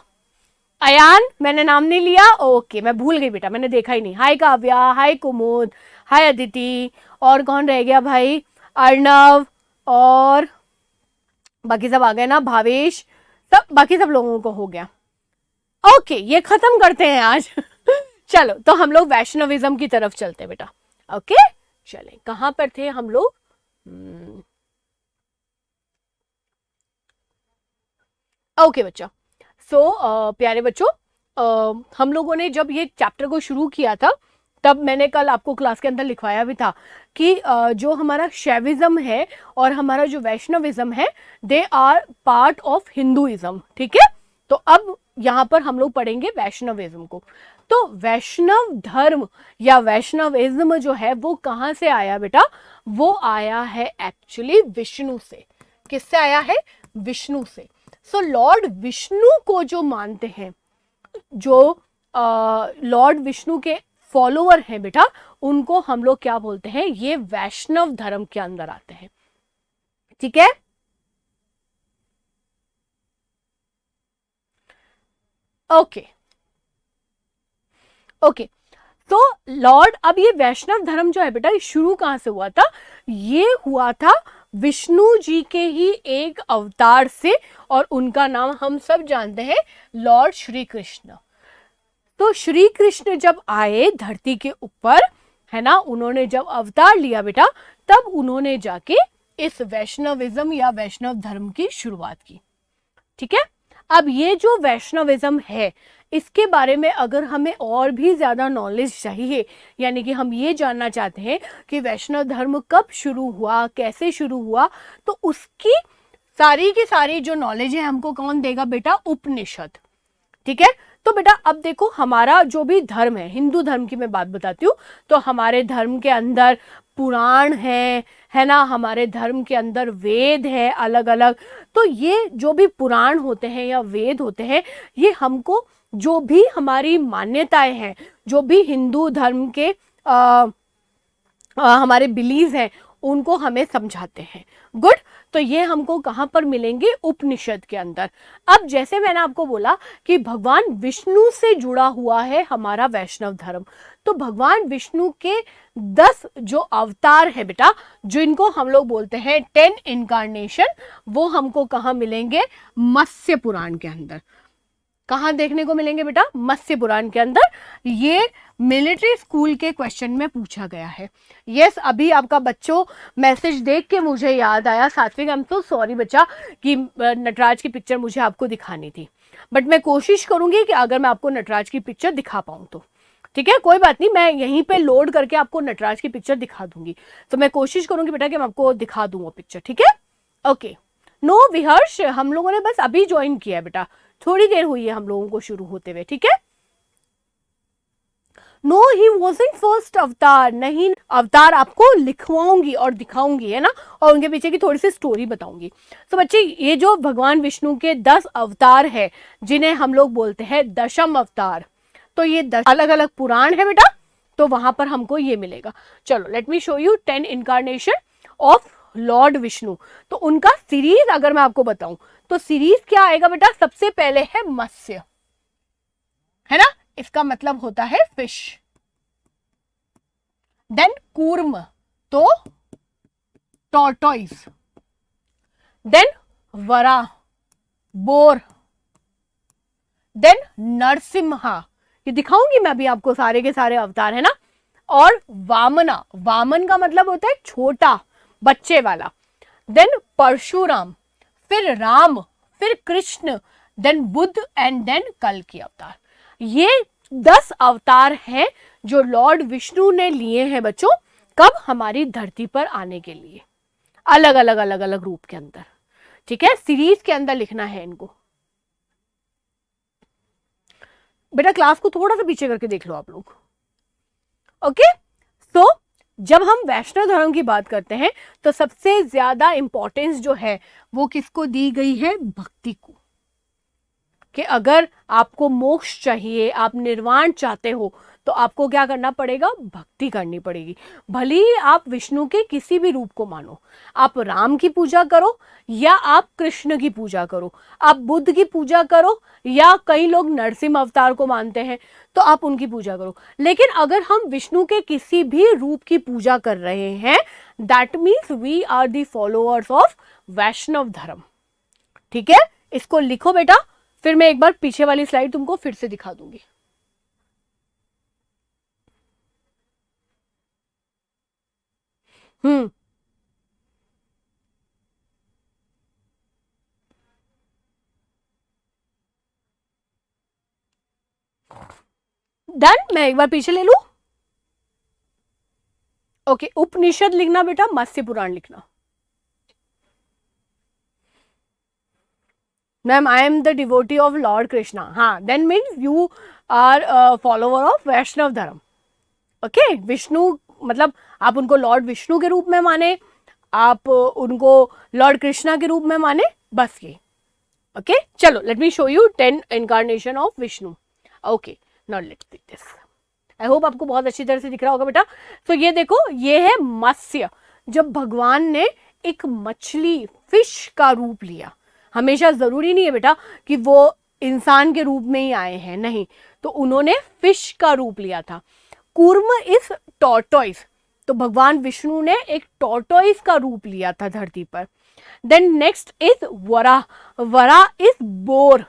अयान, मैंने नाम नहीं लिया. ओके, मैं भूल गई बेटा, मैंने देखा ही नहीं. हाय काव्या, हाय कुमुद, हाय अदिति, और कौन रह गया भाई? अर्णव, और बाकी सब आ गए ना? भावेश, सब बाकी सब लोगों को हो गया. ओके, ये खत्म करते हैं आज. चलो, तो हम लोग वैष्णविज्म की तरफ चलते हैं बेटा. ओके, चले, कहां पर थे हम लोग? ओके बच्चा, सो प्यारे बच्चों, हम लोगों ने जब ये चैप्टर को शुरू किया था तब मैंने कल आपको क्लास के अंदर लिखवाया भी था कि जो हमारा शैविज्म है और हमारा जो वैष्णविज्म है they are part of Hinduism. ठीक है, तो अब यहाँ पर हम लोग पढ़ेंगे वैष्णविज्म को. तो वैष्णव धर्म या वैष्णविज्म जो है वो कहाँ से आया बेटा? वो आया है एक्चुअली विष्णु से. किससे आया है? विष्णु से. सो लॉर्ड विष्णु को जो मानते हैं, जो लॉर्ड विष्णु के फॉलोअर हैं बेटा, उनको हम लोग क्या बोलते हैं? ये वैष्णव धर्म के अंदर आते हैं. ठीक है, ओके ओके. तो लॉर्ड, अब ये वैष्णव धर्म जो है बेटा, ये शुरू कहां से हुआ था? ये हुआ था विष्णु जी के ही एक अवतार से, और उनका नाम हम सब जानते हैं, लॉर्ड श्री कृष्ण. तो श्री कृष्ण जब आए धरती के ऊपर, है ना, उन्होंने जब अवतार लिया बेटा, तब उन्होंने जाके इस वैष्णविज्म या वैष्णव धर्म की शुरुआत की. ठीक है, अब ये जो वैष्णविज्म है इसके बारे में अगर हमें और भी ज़्यादा नॉलेज चाहिए, यानी कि हम ये जानना चाहते हैं कि वैष्णव धर्म कब शुरू हुआ, कैसे शुरू हुआ, तो उसकी सारी की सारी जो नॉलेज है हमको कौन देगा बेटा? उपनिषद. ठीक है, तो बेटा अब देखो, हमारा जो भी धर्म है, हिंदू धर्म की मैं बात बताती हूँ, तो हमारे धर्म के अंदर पुराण है ना, हमारे धर्म के अंदर वेद है अलग अलग. तो ये जो भी पुराण होते हैं या वेद होते हैं, ये हमको जो भी हमारी मान्यताएं हैं, जो भी हिंदू धर्म के हमारे बिलीव हैं, उनको हमें समझाते हैं. गुड, तो ये हमको कहाँ पर मिलेंगे? उपनिषद के अंदर. अब जैसे मैंने आपको बोला कि भगवान विष्णु से जुड़ा हुआ है हमारा वैष्णव धर्म, तो भगवान विष्णु के 10 जो अवतार है बेटा, जिनको हम लोग बोलते हैं 10 इनकारनेशन, वो हमको कहाँ मिलेंगे? मत्स्य पुराण के अंदर. कहाँ देखने को मिलेंगे बेटा? मत्स्य पुराण के अंदर. ये मिलिट्री स्कूल के क्वेश्चन में पूछा गया है. यस, अभी आपका बच्चों मैसेज देख के मुझे याद आया, सात्विक, आई एम सो सॉरी बच्चा, कि नटराज की पिक्चर मुझे आपको दिखानी थी, बट मैं कोशिश करूंगी कि अगर मैं आपको नटराज की पिक्चर दिखा पाऊँ तो. ठीक है, कोई बात नहीं, मैं यहीं पे लोड करके आपको नटराज की पिक्चर दिखा दूंगी. तो मैं कोशिश करूंगी बेटा कि मैं आपको दिखा दूँ वो पिक्चर. ठीक है, ओके. नो विहर्ष, हम लोगों ने बस अभी ज्वाइन किया है बेटा, थोड़ी देर हुई है हम लोगों को शुरू होते हुए. ठीक है, नो ही वॉजंट फर्स्ट अवतार. नहीं, अवतार आपको लिखवाऊंगी और दिखाऊंगी, है ना, और उनके पीछे की थोड़ी सी स्टोरी बताऊंगी. तो बच्चे, ये जो भगवान विष्णु के 10 अवतार है, जिन्हें हम लोग बोलते हैं दशम अवतार, तो ये 10 अलग अलग पुराण है बेटा. तो वहां पर हमको ये मिलेगा। चलो let me show you 10 incarnation of Lord Vishnu. तो उनका सीरीज अगर मैं आपको बताऊं तो सीरीज क्या आएगा बेटा, सबसे पहले है मत्स्य, है ना, इसका मतलब होता है फिश। देन कूर्म, तो टॉर्टोइस। देन वरा, बोर। देन नरसिम्हा, ये दिखाऊंगी मैं अभी आपको सारे के सारे अवतार, है ना। और वामना, वामन का मतलब होता है छोटा, बच्चे वाला। देन परशुराम, फिर राम, फिर Krishna, then Buddha and then कल की अवतार। ये 10 अवतार हैं जो लॉर्ड विष्णु ने लिए हैं बच्चों, कब, हमारी धरती पर आने के लिए, अलग अलग अलग अलग रूप के अंदर। ठीक है, सीरीज के अंदर लिखना है इनको। बेटा क्लास को थोड़ा सा पीछे करके देख लो आप लोग। ओके, तो जब हम वैष्णव धर्म की बात करते हैं तो सबसे ज्यादा इंपॉर्टेंस जो है वो किसको दी गई है, भक्ति को। कि अगर आपको मोक्ष चाहिए, आप निर्वाण चाहते हो, तो आपको क्या करना पड़ेगा, भक्ति करनी पड़ेगी। भले ही आप विष्णु के किसी भी रूप को मानो, आप राम की पूजा करो या आप कृष्ण की पूजा करो, आप बुद्ध की पूजा करो या कई लोग नरसिंह अवतार को मानते हैं तो आप उनकी पूजा करो। लेकिन अगर हम विष्णु के किसी भी रूप की पूजा कर रहे हैं, that means we are the followers of Vaishnav धर्म। ठीक है, इसको लिखो बेटा, फिर मैं एक बार पीछे वाली स्लाइड तुमको फिर से दिखा दूंगी। डन, मैं एक बार पीछे ले लू। ओके, उपनिषद लिखना बेटा, मत्स्य पुराण लिखना। Ma'am I am the devotee of lord Krishna, हाँ, then means you are follower of Vaishnav धर्म। ओके, विष्णु मतलब आप उनको लॉर्ड विष्णु के रूप में माने, आप उनको लॉर्ड कृष्णा के रूप में माने, बस ये। ओके, चलो let me show you 10 incarnation of Vishnu. Okay, now let's see this. I hope आपको बहुत अच्छी तरह से दिख रहा होगा बेटा। तो ये देखो, ये है मत्स्य, जब भगवान ने एक मछली, फिश का रूप लिया। हमेशा जरूरी नहीं है बेटा कि वो इंसान के रूप में ही आए हैं, नहीं, तो उन्होंने फिश का रूप लिया था। कूर्म इज टॉर्टोइस, तो भगवान विष्णु ने एक टॉर्टोइस का रूप लिया था धरती पर। देन नेक्स्ट इज वरा, वरा इज बोर,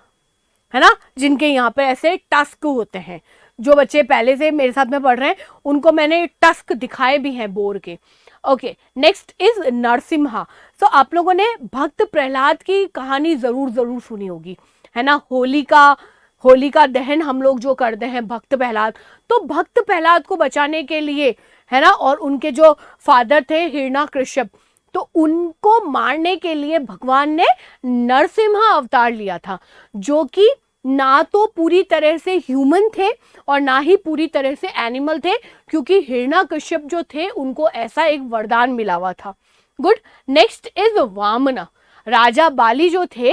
है ना, जिनके यहाँ पे ऐसे टस्क होते हैं। जो बच्चे पहले से मेरे साथ में पढ़ रहे हैं उनको मैंने टस्क दिखाए भी हैं बोर के। Okay, next is Narasimha. तो आप लोगों ने भक्त प्रहलाद की कहानी जरूर जरूर सुनी होगी, है ना। होलिका दहन हम लोग जो करते हैं भक्त प्रहलाद, तो भक्त प्रहलाद को बचाने के लिए, है ना, और उनके जो फादर थे हिरण्यकश्यप, तो उनको मारने के लिए भगवान ने नरसिम्हा अवतार लिया था, जो कि ना तो पूरी तरह से ह्यूमन थे और ना ही पूरी तरह से एनिमल थे, क्योंकि हिरण्यकश्यप जो थे उनको ऐसा एक वरदान मिला हुआ था। गुड, नेक्स्ट इज वामना, राजा बाली जो थे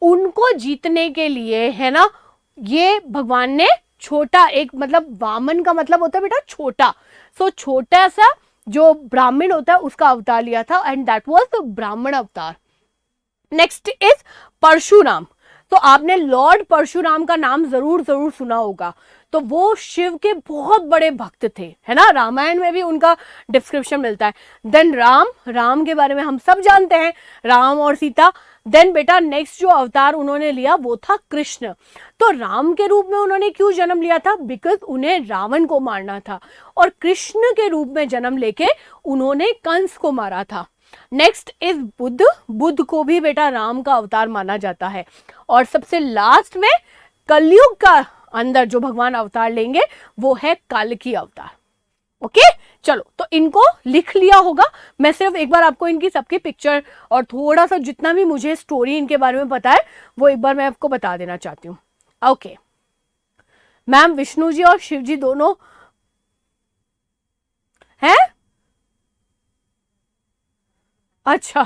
उनको जीतने के लिए, है ना, ये भगवान ने छोटा एक, मतलब वामन का मतलब होता है बेटा छोटा, सो छोटा सा जो ब्राह्मण होता है उसका अवतार लिया था, and that was the Brahmin avatar. Next is Parashuram. तो आपने लॉर्ड परशुराम का नाम जरूर जरूर सुना होगा, तो वो शिव के बहुत बड़े भक्त थे, है ना, रामायण में भी उनका डिस्क्रिप्शन मिलता है। देन राम के बारे में हम सब जानते हैं, राम और सीता। देन बेटा नेक्स्ट जो अवतार उन्होंने लिया वो था कृष्ण। तो राम के रूप में उन्होंने क्यों जन्म लिया था, बिकॉज उन्हें रावण को मारना था, और कृष्ण के रूप में जन्म लेके उन्होंने कंस को मारा था। नेक्स्ट इज बुद्ध को भी बेटा राम का अवतार माना जाता है। और सबसे लास्ट में कलयुग का अंदर जो भगवान अवतार लेंगे वो है कालकी अवतार। ओके, चलो, तो इनको लिख लिया होगा। मैं सिर्फ एक बार आपको इनकी सबकी पिक्चर और थोड़ा सा जितना भी मुझे स्टोरी इनके बारे में पता है वो एक बार मैं आपको बता देना चाहती हूँ। ओके मैम, विष्णु जी और शिव जी दोनों हैं? अच्छा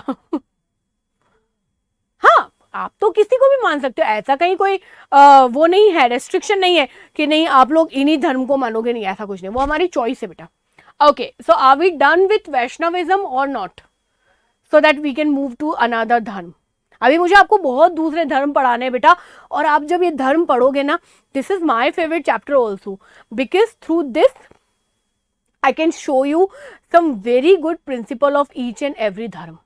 हाँ, आप तो किसी को भी मान सकते हो, ऐसा कहीं कोई वो नहीं है, रेस्ट्रिक्शन नहीं है कि नहीं आप लोग इन्हीं धर्म को मानोगे, नहीं, ऐसा कुछ नहीं, वो हमारी चॉइस है बेटा। Okay, so are we done with Vaishnavism और not, so that we can move to another धर्म। अभी मुझे आपको बहुत दूसरे धर्म पढ़ाने हैं बेटा, और आप जब ये धर्म पढ़ोगे ना, this is my favourite chapter also, because through this I can show you some very good principle of each and every dharma.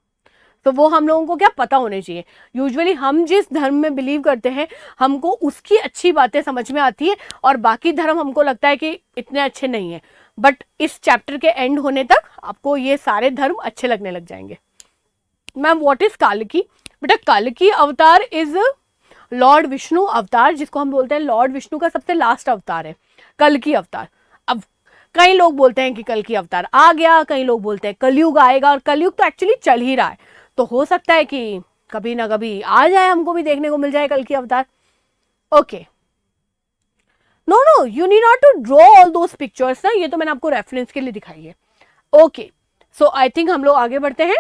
तो वो हम लोगों को क्या पता होने चाहिए। यूजुअली हम जिस धर्म में बिलीव करते हैं हमको उसकी अच्छी बातें समझ में आती है, और बाकी धर्म हमको लगता है कि इतने अच्छे नहीं है, बट इस चैप्टर के एंड होने तक आपको ये सारे धर्म अच्छे लगने लग जाएंगे। मैम व्हाट इज काल्की? बेटा काल्की अवतार इज लॉर्ड विष्णु अवतार, जिसको हम बोलते हैं लॉर्ड विष्णु का सबसे लास्ट अवतार है कल्कि अवतार। अब कई लोग बोलते हैं कि कल्कि अवतार आ गया, कई लोग बोलते हैं कलयुग आएगा, और कलयुग तो एक्चुअली चल ही रहा है, तो हो सकता है कि कभी ना कभी आ जाए, हमको भी देखने को मिल जाए कल्कि अवतार। Okay, no you need not to draw all those pictures ना, ये तो मैंने आपको रेफरेंस के लिए दिखाई है। ओके, सो आई थिंक हम लोग आगे बढ़ते हैं,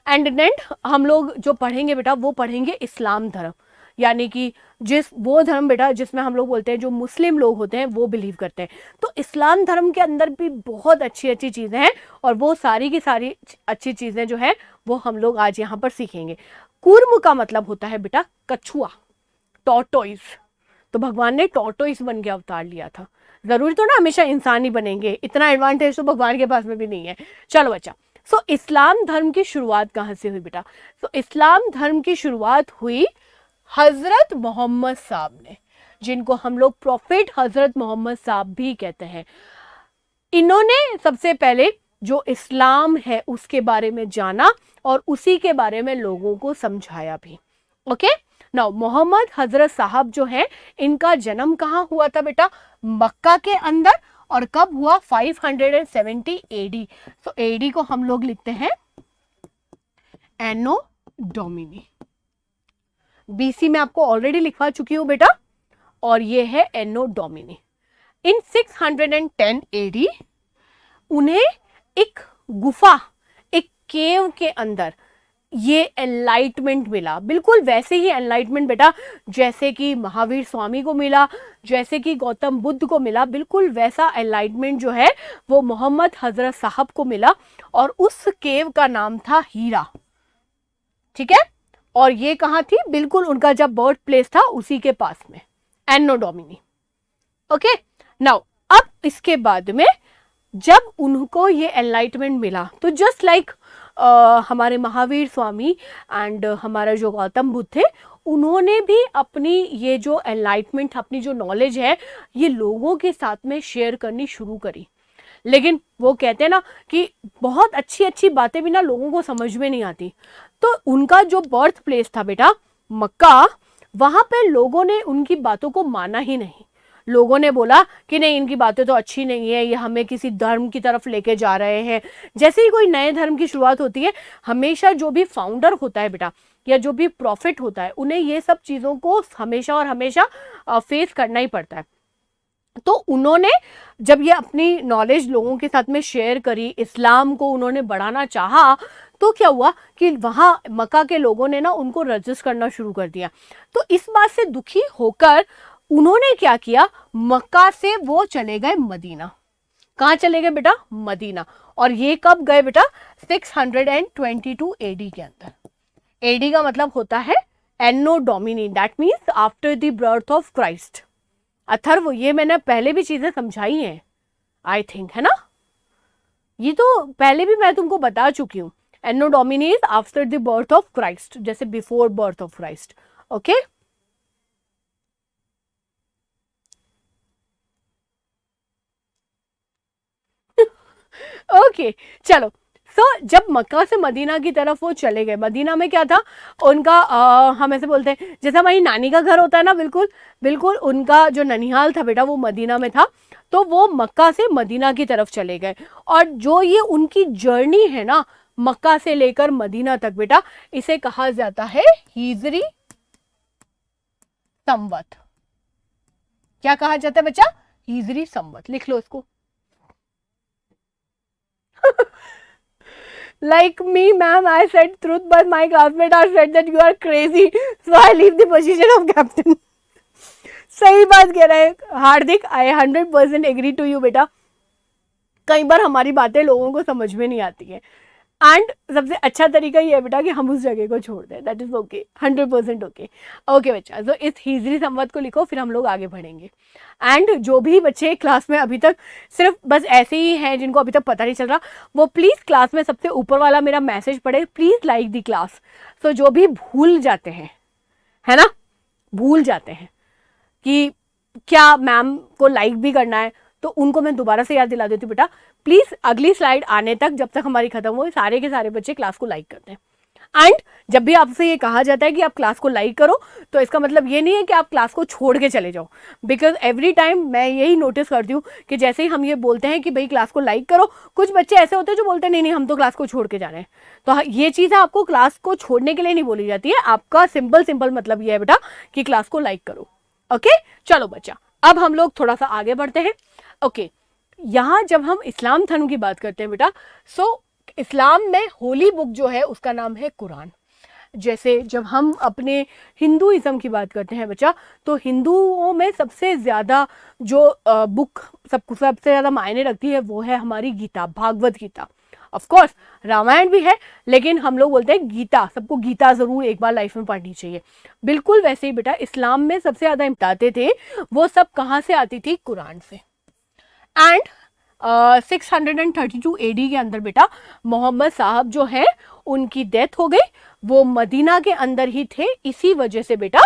एंड नेट हम लोग जो पढ़ेंगे बेटा वो पढ़ेंगे इस्लाम धर्म, यानी कि वो धर्म बेटा जिसमें हम लोग बोलते हैं जो मुस्लिम लोग होते हैं वो बिलीव करते हैं। तो इस्लाम धर्म के अंदर भी बहुत अच्छी अच्छी चीज़ें हैं, और वो सारी की सारी अच्छी चीज़ें जो है वो हम लोग आज यहाँ पर सीखेंगे। कूर्म का मतलब होता है बेटा कछुआ, टॉर्टोइस। तो भगवान ने टॉर्टोइस बन के अवतार लिया था। जरूरी तो ना हमेशा इंसान ही बनेंगे, इतना एडवांटेज तो भगवान के पास में भी नहीं है। चलो बच्चा, सो इस्लाम धर्म की शुरुआत कहाँ से हुई बेटा? सो इस्लाम धर्म की शुरुआत हुई हजरत मोहम्मद साहब ने, जिनको हम लोग प्रॉफिट हजरत मोहम्मद साहब भी कहते हैं। इन्होंने सबसे पहले जो इस्लाम है उसके बारे में जाना और उसी के बारे में लोगों को समझाया भी। ओके, नाउ मोहम्मद हजरत साहब जो है इनका जन्म कहाँ हुआ था बेटा? मक्का के अंदर। और कब हुआ? 570 एडी। तो एडी को हम लोग लिखते हैं एनो डोमिनी। बीसी में आपको ऑलरेडी लिखवा चुकी हूं बेटा, और ये है एनो डोमिनी। इन 610 एडी उन्हें एक गुफा, एक केव के अंदर ये एनलाइटमेंट मिला। बिल्कुल वैसे ही एनलाइटमेंट बेटा जैसे कि महावीर स्वामी को मिला, जैसे कि गौतम बुद्ध को मिला, बिल्कुल वैसा एनलाइटमेंट जो है वो मोहम्मद हजरत साहब को मिला, और उस केव का नाम था हीरा। ठीक है, और ये कहाँ थी? बिल्कुल उनका जब बर्थ प्लेस था उसी के पास में, एनो डोमिनी। ओके, नाउ अब इसके बाद में जब उनको ये एनलाइटमेंट मिला तो जस्ट लाइक हमारे महावीर स्वामी एंड हमारा जो गौतम बुद्ध थे, उन्होंने भी अपनी ये जो एनलाइटमेंट, अपनी जो नॉलेज है ये लोगों के साथ में शेयर करनी शुरू करी। लेकिन वो कहते हैं ना कि बहुत अच्छी अच्छी बातें भी ना लोगों को समझ में नहीं आती। तो उनका जो बर्थ प्लेस था बेटा मक्का, वहां पे लोगों ने उनकी बातों को माना ही नहीं। लोगों ने बोला कि नहीं इनकी बातें तो अच्छी नहीं है, ये हमें किसी धर्म की तरफ लेके जा रहे हैं। जैसे ही कोई नए धर्म की शुरुआत होती है, हमेशा जो भी फाउंडर होता है बेटा या जो भी प्रॉफिट होता है, उन्हें ये सब चीज़ों को हमेशा और हमेशा फेस करना ही पड़ता है। तो उन्होंने जब ये अपनी नॉलेज लोगों के साथ में शेयर करी, इस्लाम को उन्होंने बढ़ाना चाहा, तो क्या हुआ कि वहाँ मक्का के लोगों ने ना उनको रजिस्ट करना शुरू कर दिया। तो इस बात से दुखी होकर उन्होंने क्या किया, मक्का से वो चले गए मदीना। कहाँ चले गए बेटा? मदीना। और ये कब गए बेटा? 622 एडी के अंदर। एडी का मतलब होता है anno domini, that means after the birth of Christ. Atharva, ये मैंने पहले भी चीजें समझाई हैं आई थिंक, है ना? ये तो पहले भी मैं तुमको बता चुकी हूँ। Anno domini is after the birth of Christ, जैसे before birth of Christ. Okay, okay, चलो। जब मक्का से मदीना की तरफ वो चले गए, मदीना में क्या था उनका, हम ऐसे बोलते हैं जैसे हमारी नानी का घर होता है ना, बिल्कुल बिल्कुल उनका जो ननिहाल था बेटा वो मदीना में था। तो वो मक्का से मदीना की तरफ चले गए, और जो ये उनकी जर्नी है ना मक्का से लेकर मदीना तक बेटा, इसे कहा जाता है हिजरी संवत। क्या कहा जाता है बच्चा? हिजरी संवत। लिख लो इसको। Like me, ma'am, I said truth, but my classmate are said that you are crazy, so I leave the position of captain. सही बात कह रहे हैं हार्दिक, आई 100% एग्री टू यू बेटा. कई बार हमारी बातें लोगों को समझ में नहीं आती हैं, एंड सबसे अच्छा तरीका ये है बेटा कि हम उस जगह को छोड़ दें. That is okay, 100% okay. Okay बच्चा, तो इस हिजरी संवत को लिखो, फिर हम लोग आगे बढ़ेंगे. एंड जो भी बच्चे क्लास में अभी तक सिर्फ बस ऐसे ही हैं जिनको अभी तक पता नहीं चल रहा, वो प्लीज़ क्लास में सबसे ऊपर वाला मेरा मैसेज पढ़े, प्लीज़ लाइक दी क्लास. तो जो भी भूल जाते हैं, है ना, भूल जाते हैं कि क्या मैम को लाइक भी करना है, तो उनको मैं दोबारा से याद दिला देती हूँ बेटा, प्लीज़ अगली स्लाइड आने तक जब तक हमारी खत्म हो सारे के सारे बच्चे क्लास को लाइक करते हैं. एंड जब भी आपसे ये कहा जाता है कि आप क्लास को लाइक करो, तो इसका मतलब ये नहीं है कि आप क्लास को छोड़ के चले जाओ. बिकॉज एवरी टाइम मैं यही नोटिस करती हूँ कि जैसे ही हम ये बोलते हैं कि भाई क्लास को लाइक करो, कुछ बच्चे ऐसे होते हैं जो बोलते हैं नहीं नहीं हम तो क्लास को छोड़ के जा रहे हैं. तो ये चीज़ आपको क्लास को छोड़ने के लिए नहीं बोली जाती है, आपका सिंपल मतलब ये है बेटा कि क्लास को लाइक करो. ओके चलो बच्चा, अब हम लोग थोड़ा सा आगे बढ़ते हैं. ओके, यहाँ जब हम इस्लाम धर्म की बात करते हैं बेटा, सो इस्लाम में होली बुक जो है उसका नाम है कुरान. जैसे जब हम अपने हिंदुइज्म की बात करते हैं बच्चा, तो हिंदुओं में सबसे ज़्यादा जो बुक सबसे ज़्यादा मायने रखती है वो है हमारी गीता, भागवत गीता. ऑफ कोर्स रामायण भी है, लेकिन हम लोग बोलते हैं गीता, सबको गीता ज़रूर एक बार लाइफ में पढ़नी चाहिए. बिल्कुल वैसे ही बेटा इस्लाम में सबसे ज़्यादा बताते थे वो सब कहाँ से आती थी, कुरान से. एंड 632 AD के अंदर बेटा मोहम्मद साहब जो है उनकी डेथ हो गई. वो मदीना के अंदर ही थे, इसी वजह से बेटा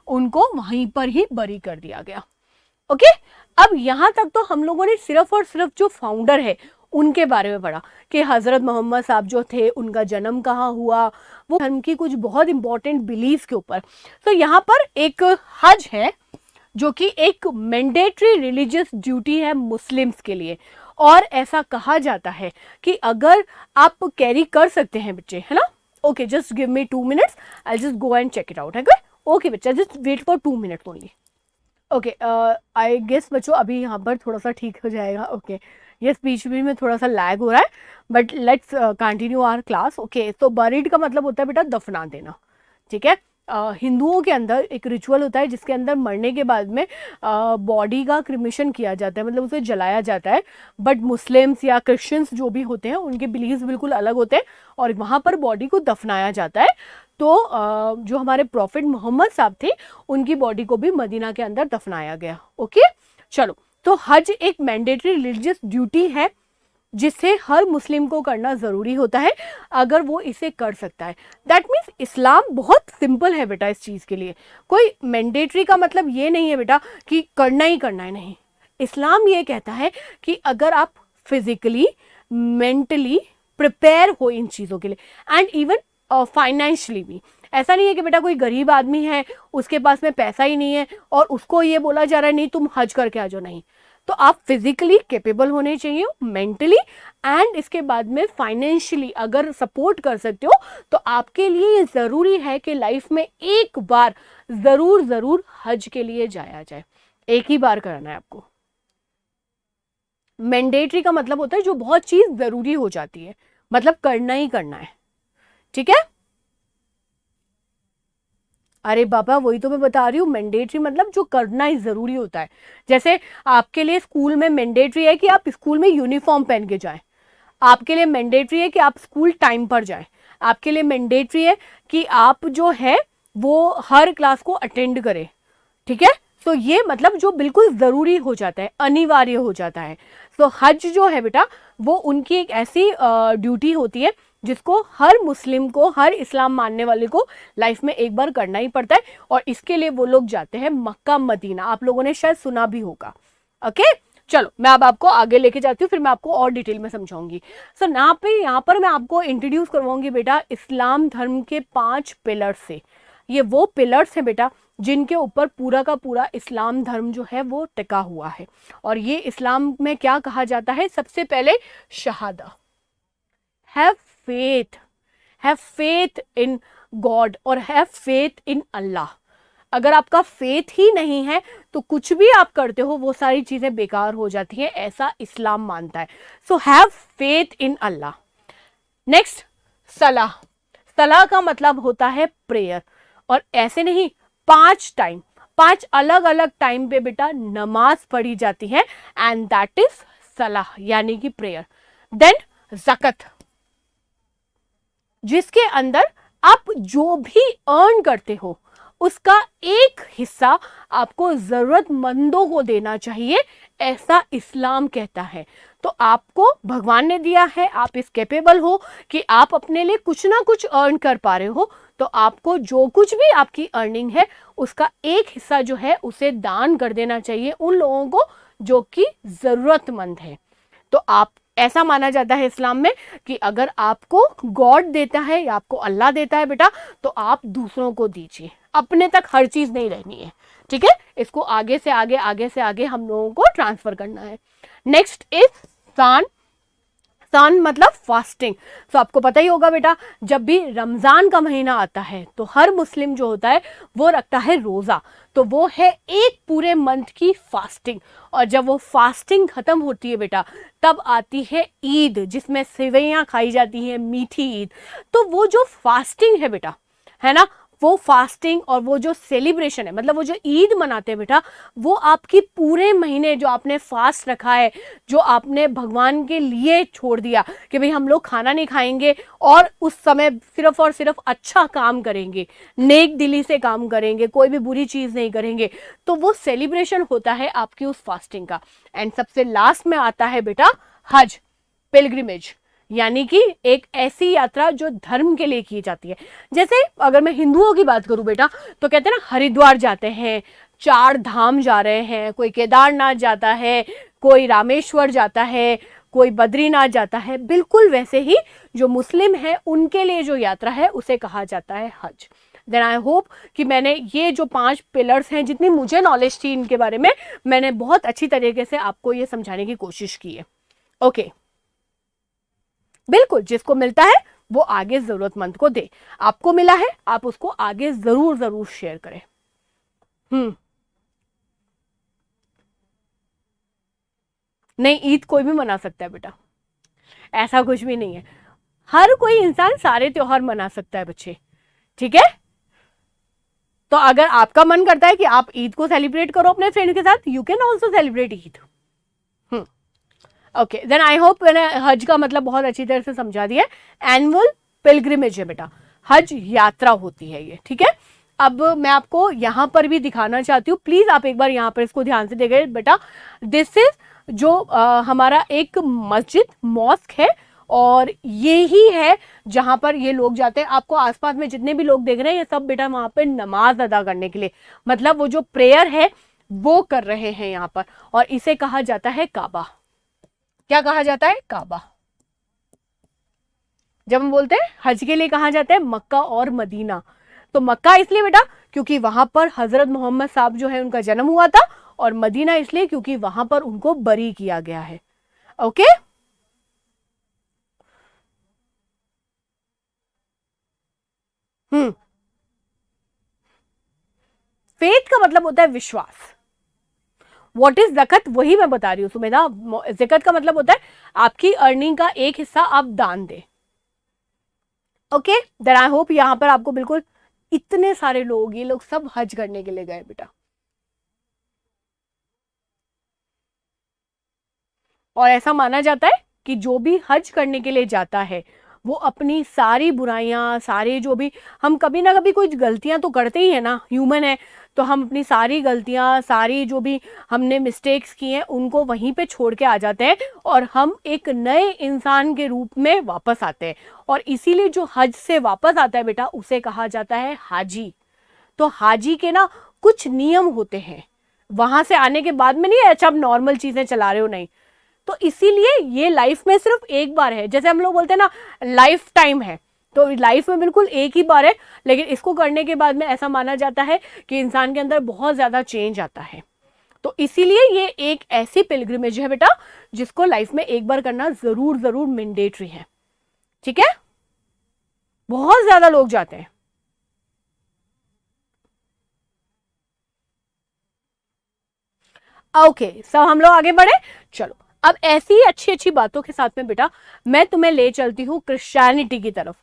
उनको वहीं पर ही बरी कर दिया गया. ओके, अब यहाँ तक तो हम लोगों ने सिर्फ और सिर्फ जो फाउंडर है उनके बारे में पढ़ा कि हज़रत मोहम्मद साहब जो थे उनका जन्म कहाँ हुआ, वो धर्म की कुछ बहुत इंपॉर्टेंट बिलीफ के ऊपर. तो यहाँ पर एक हज है जो कि एक मैंडेटरी रिलीजियस ड्यूटी है मुस्लिम्स के लिए, और ऐसा कहा जाता है कि अगर आप कैरी कर सकते हैं बच्चे, है ना. Okay, just give me 2 minutes, I just go and check it out. है क्या? ओके बच्चा, just wait for 2 minutes only. Okay, I guess बच्चों अभी यहाँ पर थोड़ा सा ठीक हो जाएगा. ओके, ये स्पीच में थोड़ा सा लैग हो रहा है, but let's continue our class. Okay, तो बरीड का मतलब होता है बेटा दफना देना. ठीक है, हिंदुओं के अंदर एक रिचुअल होता है जिसके अंदर मरने के बाद में बॉडी का क्रिमेशन किया जाता है, मतलब उसे जलाया जाता है. बट मुस्लिम्स या क्रिश्चियंस जो भी होते हैं उनके बिलीव्स बिल्कुल अलग होते हैं, और वहाँ पर बॉडी को दफनाया जाता है. तो जो हमारे प्रॉफिट मोहम्मद साहब थे उनकी बॉडी को भी मदीना के अंदर दफनाया गया. ओके चलो, तो हज एक मैंडेटरी रिलीजियस ड्यूटी है जिसे हर मुस्लिम को करना ज़रूरी होता है अगर वो इसे कर सकता है. दैट मीन्स इस्लाम बहुत सिंपल है बेटा इस चीज़ के लिए. कोई मैंडेटरी का मतलब ये नहीं है बेटा कि करना ही करना है, नहीं. इस्लाम ये कहता है कि अगर आप फिजिकली मेंटली प्रिपेयर हो इन चीज़ों के लिए, एंड इवन फाइनेंशियली भी. ऐसा नहीं है कि बेटा कोई गरीब आदमी है उसके पास में पैसा ही नहीं है और उसको ये बोला जा रहा है नहीं तुम हज करके आ जाओ, नहीं. तो आप फिजिकली कैपेबल होने चाहिए, मेंटली, एंड इसके बाद में फाइनेंशियली अगर सपोर्ट कर सकते हो तो आपके लिए ये ज़रूरी है कि लाइफ में एक बार ज़रूर हज के लिए जाया जाए. एक ही बार करना है आपको. मैंडेटरी का मतलब होता है जो बहुत चीज़ ज़रूरी हो जाती है, मतलब करना ही करना है. ठीक है, अरे बाबा वही तो मैं बता रही हूँ, मैंडेटरी मतलब जो करना ही ज़रूरी होता है. जैसे आपके लिए स्कूल में मैंडेटरी है कि आप स्कूल में यूनिफॉर्म पहन के जाएं, आपके लिए मैंडेटरी है कि आप स्कूल टाइम पर जाएं, आपके लिए मैंडेटरी है कि आप जो है वो हर क्लास को अटेंड करें. ठीक है, तो ये मतलब जो बिल्कुल ज़रूरी हो जाता है, अनिवार्य हो जाता है. तो हज जो है बेटा वो उनकी एक ऐसी ड्यूटी होती है जिसको हर मुस्लिम को, हर इस्लाम मानने वाले को लाइफ में एक बार करना ही पड़ता है. और इसके लिए वो लोग जाते हैं मक्का मदीना. आप लोगों ने शायद सुना भी होगा. ओके चलो, मैं अब आपको आगे लेके जाती हूँ, फिर मैं आपको और डिटेल में समझाऊंगी. सो यहाँ पर मैं आपको इंट्रोड्यूस करवाऊंगी बेटा इस्लाम धर्म के 5 पिलर्स से. ये वो पिलर्स हैं बेटा जिनके ऊपर पूरा का पूरा इस्लाम धर्म जो है वो टिका हुआ है. और ये इस्लाम में क्या कहा जाता है, सबसे पहले Shahada, have faith in God और हैव फेथ इन अल्लाह. अगर आपका फेथ ही नहीं है तो कुछ भी आप करते हो वो सारी चीज़ें बेकार हो जाती हैं, ऐसा इस्लाम मानता है. So have faith in Allah. Next सलाह। सलाह का मतलब होता है प्रेयर, और ऐसे नहीं, 5 टाइम, 5 अलग अलग टाइम पे बेटा नमाज पढ़ी जाती है, एंड दैट इज सलाह यानी कि प्रेयर। देन ज़कत, जिसके अंदर आप जो भी अर्न करते हो उसका एक हिस्सा आपको जरूरतमंदों को देना चाहिए, ऐसा इस्लाम कहता है। तो आपको भगवान ने दिया है, आप इस कैपेबल हो कि आप अपने लिए कुछ ना कुछ अर्न कर पा रहे हो, तो आपको जो कुछ भी आपकी अर्निंग है उसका एक हिस्सा जो है उसे दान कर देना चाहिए उन लोगों को जो कि जरूरतमंद है। तो आप, ऐसा माना जाता है इस्लाम में कि अगर आपको गॉड देता है या आपको अल्लाह देता है बेटा, तो आप दूसरों को दीजिए, अपने तक हर चीज नहीं रहनी है, ठीक है। इसको आगे से आगे, आगे से आगे हम लोगों को ट्रांसफर करना है। नेक्स्ट इज सान। सान मतलब फास्टिंग। तो आपको पता ही होगा बेटा, जब भी रमजान का महीना आता है तो हर मुस्लिम जो होता है वो रखता है रोजा, तो वो है एक पूरे मंथ की फास्टिंग। और जब वो फास्टिंग खत्म होती है बेटा, तब आती है ईद, जिसमें सेवइयां खाई जाती हैं, मीठी ईद। तो वो जो फास्टिंग है बेटा, है ना, वो फास्टिंग और वो जो सेलिब्रेशन है, मतलब वो जो ईद मनाते हैं बेटा, वो आपकी पूरे महीने जो आपने फास्ट रखा है, जो आपने भगवान के लिए छोड़ दिया कि भाई हम लोग खाना नहीं खाएंगे और उस समय सिर्फ और सिर्फ अच्छा काम करेंगे, नेक दिली से काम करेंगे, कोई भी बुरी चीज नहीं करेंगे, तो वो सेलिब्रेशन होता है आपकी उस फास्टिंग का। एंड सबसे लास्ट में आता है बेटा हज, पिलग्रिमेज, यानी कि एक ऐसी यात्रा जो धर्म के लिए की जाती है। जैसे अगर मैं हिंदुओं की बात करूं बेटा, तो कहते हैं ना हरिद्वार जाते हैं, 4 धाम जा रहे हैं, कोई केदारनाथ जाता है, कोई रामेश्वर जाता है, कोई बद्रीनाथ जाता है। बिल्कुल वैसे ही जो मुस्लिम है उनके लिए जो यात्रा है उसे कहा जाता है हज। देन आई होप कि मैंने ये जो 5 पिलर्स हैं, जितनी मुझे नॉलेज थी इनके बारे में, मैंने बहुत अच्छी तरीके से आपको ये समझाने की कोशिश की है। ओके, बिल्कुल, जिसको मिलता है वो आगे जरूरतमंद को दे। आपको मिला है, आप उसको आगे जरूर जरूर शेयर करें। नहीं, ईद कोई भी मना सकता है बेटा, ऐसा कुछ भी नहीं है। हर कोई इंसान सारे त्योहार मना सकता है बच्चे, ठीक है। तो अगर आपका मन करता है कि आप ईद को सेलिब्रेट करो अपने फ्रेंड के साथ, you can also celebrate Eid. Okay, then I hope मैंने हज का मतलब बहुत अच्छी तरह से समझा दिया। एनुअल पिलग्रिमेज है बेटा, हज यात्रा होती है ये, ठीक है। अब मैं आपको यहां पर भी दिखाना चाहती हूँ, प्लीज आप एक बार यहाँ पर इसको ध्यान से देखिए बेटा। दिस इज जो हमारा एक मस्जिद, मॉस्क है, और ये ही है जहां पर ये लोग जाते हैं। आपको आसपास में जितने भी लोग देख रहे हैं, ये सब बेटा वहां पे नमाज अदा करने के लिए, मतलब वो जो प्रेयर है वो कर रहे हैं यहाँ पर, और इसे कहा जाता है काबा। क्या कहा जाता है? काबा। जब हम बोलते हैं हज के लिए कहा जाता है मक्का और मदीना, तो मक्का इसलिए बेटा क्योंकि वहां पर हजरत मोहम्मद साहब जो है उनका जन्म हुआ था, और मदीना इसलिए क्योंकि वहां पर उनको बरी किया गया है। ओके, फेथ का मतलब होता है विश्वास। व्हाट इज ज़कत, वही मैं बता रही हूँ सुमेधा। ज़कत का मतलब होता है आपकी अर्निंग का एक हिस्सा आप दान दे। ओके, देन आई होप यहां पर आपको बिल्कुल, इतने सारे लोग, ये लोग सब हज करने के लिए गए बेटा, और ऐसा माना जाता है कि जो भी हज करने के लिए जाता है वो अपनी सारी बुराइयां, सारे जो भी, हम कभी ना कभी कुछ गलतियां तो करते ही है ना, ह्यूमन है, तो हम अपनी सारी गलतियां, सारी जो भी हमने मिस्टेक्स की हैं उनको वहीं पे छोड़ के आ जाते हैं, और हम एक नए इंसान के रूप में वापस आते हैं। और इसीलिए जो हज से वापस आता है बेटा उसे कहा जाता है हाजी। तो हाजी के ना कुछ नियम होते हैं, वहां से आने के बाद में नहीं है अच्छा अब नॉर्मल चीजें चला रहे हो, नहीं। तो इसीलिए ये लाइफ में सिर्फ एक बार है, जैसे हम लोग बोलते हैं ना लाइफ टाइम है, तो लाइफ में बिल्कुल एक ही बार है, लेकिन इसको करने के बाद में ऐसा माना जाता है कि इंसान के अंदर बहुत ज्यादा चेंज आता है। तो इसीलिए ये एक ऐसी पिलग्रिमेज है बेटा जिसको लाइफ में एक बार करना जरूर जरूर मैंडेटरी है, ठीक है। बहुत ज्यादा लोग जाते हैं। ओके, सब हम लोग आगे बढ़े, चलो अब ऐसी ही अच्छी अच्छी बातों के साथ में बेटा मैं तुम्हें ले चलती हूँ क्रिश्चियनिटी की तरफ।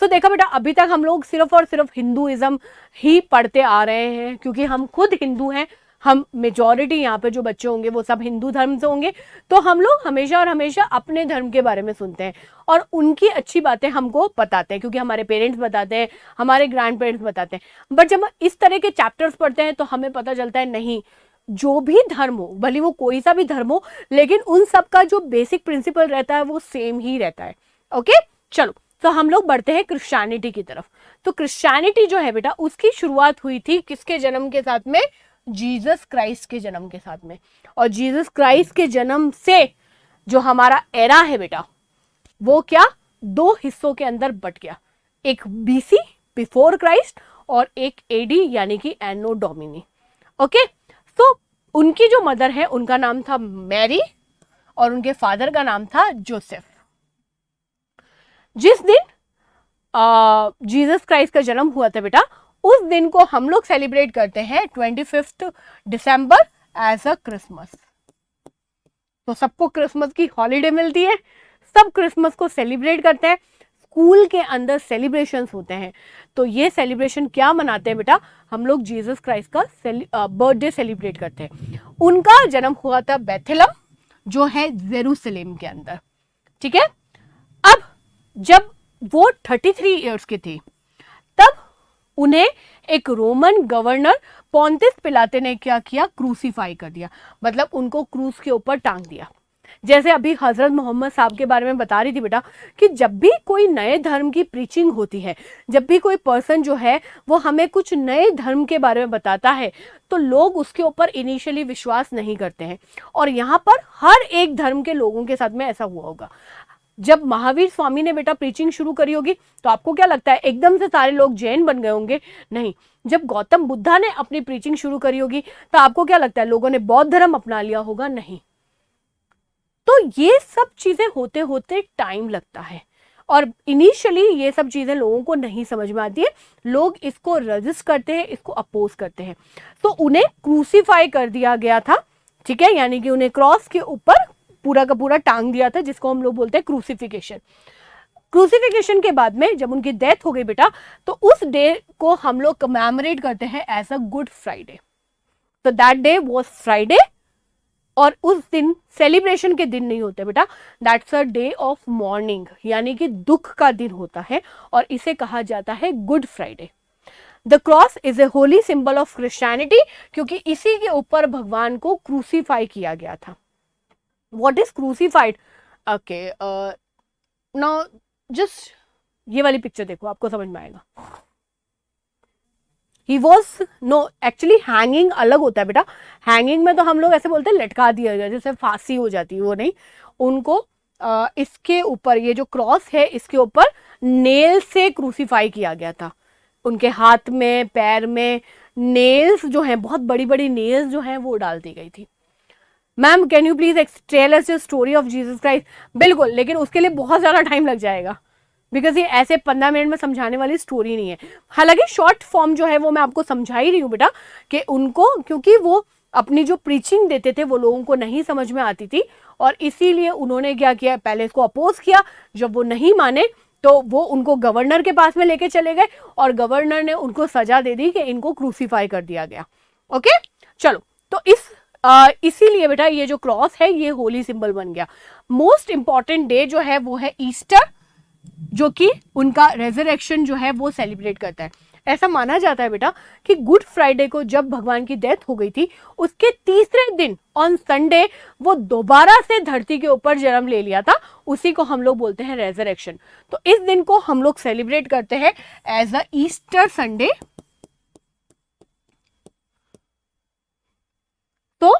तो देखा बेटा, अभी तक हम लोग सिर्फ और सिर्फ हिंदुइज्म ही पढ़ते आ रहे हैं, क्योंकि हम खुद हिंदू हैं, हम मेजॉरिटी यहाँ पे जो बच्चे होंगे वो सब हिंदू धर्म से होंगे, तो हम लोग हमेशा और हमेशा अपने धर्म के बारे में सुनते हैं और उनकी अच्छी बातें हमको बताते हैं, क्योंकि हमारे पेरेंट्स बताते हैं, हमारे ग्रैंड पेरेंट्स बताते हैं। बट जब इस तरह के चैप्टर्स पढ़ते हैं तो हमें पता चलता है नहीं, जो भी धर्म हो, भले वो कोई सा भी धर्म हो, लेकिन उन सब का जो बेसिक प्रिंसिपल रहता है वो सेम ही रहता है। ओके, चलो तो हम लोग बढ़ते हैं क्रिश्चियनिटी की तरफ। तो क्रिश्चियनिटी जो है बेटा, उसकी शुरुआत हुई थी किसके जन्म के साथ में? जीसस क्राइस्ट के जन्म के साथ में। और जीसस क्राइस्ट के जन्म से जो हमारा एरा है बेटा, वो क्या दो हिस्सों के अंदर बट गया, एक बीसी बिफोर क्राइस्ट और एक एडी यानी कि एनो डोमिनी। ओके, तो उनकी जो मदर है उनका नाम था मैरी और उनके फादर का नाम था जोसेफ। जिस दिन जीसस क्राइस्ट का जन्म हुआ था बेटा, उस दिन को हम लोग सेलिब्रेट करते हैं 25 दिसंबर एज अ क्रिसमस। तो सबको क्रिसमस की हॉलीडे मिलती है, सब क्रिसमस को सेलिब्रेट करते हैं, स्कूल के अंदर सेलिब्रेशंस होते हैं। तो ये सेलिब्रेशन क्या मनाते हैं बेटा, हम लोग जीसस क्राइस्ट का बर्थडे सेलिब्रेट करते हैं। उनका जन्म हुआ था बेथलेहम जो है जेरूसलेम के अंदर। ठीक है, अब जब वो 33 इयर्स के थे तब उन्हें एक रोमन गवर्नर पोंतियस पिलाते ने क्या किया, क्रूसीफाई कर दिया, मतलब उनको क्रूस के ऊपर टांग दिया। जैसे अभी हजरत मोहम्मद साहब के बारे में बता रही थी बेटा कि जब भी कोई नए धर्म की प्रीचिंग होती है, जब भी कोई पर्सन जो है वो हमें कुछ नए धर्म के बारे में बताता है, तो लोग उसके ऊपर इनिशियली विश्वास नहीं करते हैं। और यहाँ पर हर एक धर्म के लोगों के साथ में ऐसा हुआ होगा। जब महावीर स्वामी ने बेटा प्रीचिंग शुरू करी होगी तो आपको क्या लगता है एकदम से सारे लोग जैन बन गए होंगे? नहीं। जब गौतम बुद्धा ने अपनी प्रीचिंग शुरू करी होगी तो आपको क्या लगता है लोगों ने बौद्ध धर्म अपना लिया होगा? नहीं। तो ये सब चीजें होते होते टाइम लगता है और इनिशियली ये सब चीजें लोगों को नहीं समझ में आती है, लोग इसको रेजिस्ट करते हैं, इसको अपोज करते हैं। तो उन्हें क्रूसीफाई कर दिया गया था। ठीक है, यानी कि उन्हें क्रॉस के ऊपर पूरा का पूरा टांग दिया था, जिसको हम लोग बोलते हैं क्रूसिफिकेशन। क्रूसिफिकेशन के बाद में जब उनकी डेथ हो गई बेटा, तो उस डे को हम लोग कमेमोरेट करते हैं एज अ गुड फ्राइडे। तो दैट डे वाज फ्राइडे और उस दिन सेलिब्रेशन के दिन नहीं होते बेटा, that's a day of morning, यानी कि दुख का दिन होता है और इसे कहा जाता है good Friday. The cross is a Holi symbol of Christianity, क्योंकि इसी के ऊपर भगवान को क्रूसीफाई किया गया था। What is crucified? Okay, now just ये वाली पिक्चर देखो, आपको समझ में आएगा। He was no actually hanging अलग होता है बेटा। हैंगिंग में तो हम लोग ऐसे बोलते हैं लटका दिया गया, जैसे फांसी हो जाती है, वो नहीं। उनको इसके ऊपर ये जो क्रॉस है इसके ऊपर नेल से क्रूसीफाई किया गया था। उनके हाथ में पैर में नेल्स जो हैं, बहुत बड़ी बड़ी नेल्स जो हैं वो डाल दी गई थी। Ma'am can you please tell us the story of Jesus Christ? बिल्कुल, लेकिन उसके लिए बहुत ज़्यादा टाइम लग जाएगा, बिकॉज ये ऐसे 15 मिनट में समझाने वाली स्टोरी नहीं है। हालांकि शॉर्ट फॉर्म जो है वो मैं आपको समझा ही रही हूँ बेटा, कि उनको क्योंकि वो अपनी जो प्रीचिंग देते थे वो लोगों को नहीं समझ में आती थी और इसीलिए उन्होंने क्या किया, पहले इसको अपोज किया। जब वो नहीं माने तो वो उनको गवर्नर के पास में लेके चले गए और गवर्नर ने उनको सजा दे दी कि इनको क्रूसीफाई कर दिया गया। ओके, चलो, तो इसीलिए बेटा ये जो क्रॉस है ये होली सिंबल बन गया। मोस्ट इंपॉर्टेंट डे जो है वो है ईस्टर, जो कि उनका रेजरेक्शन जो है वो सेलिब्रेट करता है। ऐसा माना जाता है बेटा कि गुड फ्राइडे को जब भगवान की डेथ हो गई थी, उसके तीसरे दिन ऑन संडे वो दोबारा से धरती के ऊपर जन्म ले लिया था। उसी को हम लोग बोलते हैं रेजरेक्शन। तो इस दिन को हम लोग सेलिब्रेट करते हैं एज अ ईस्टर संडे। तो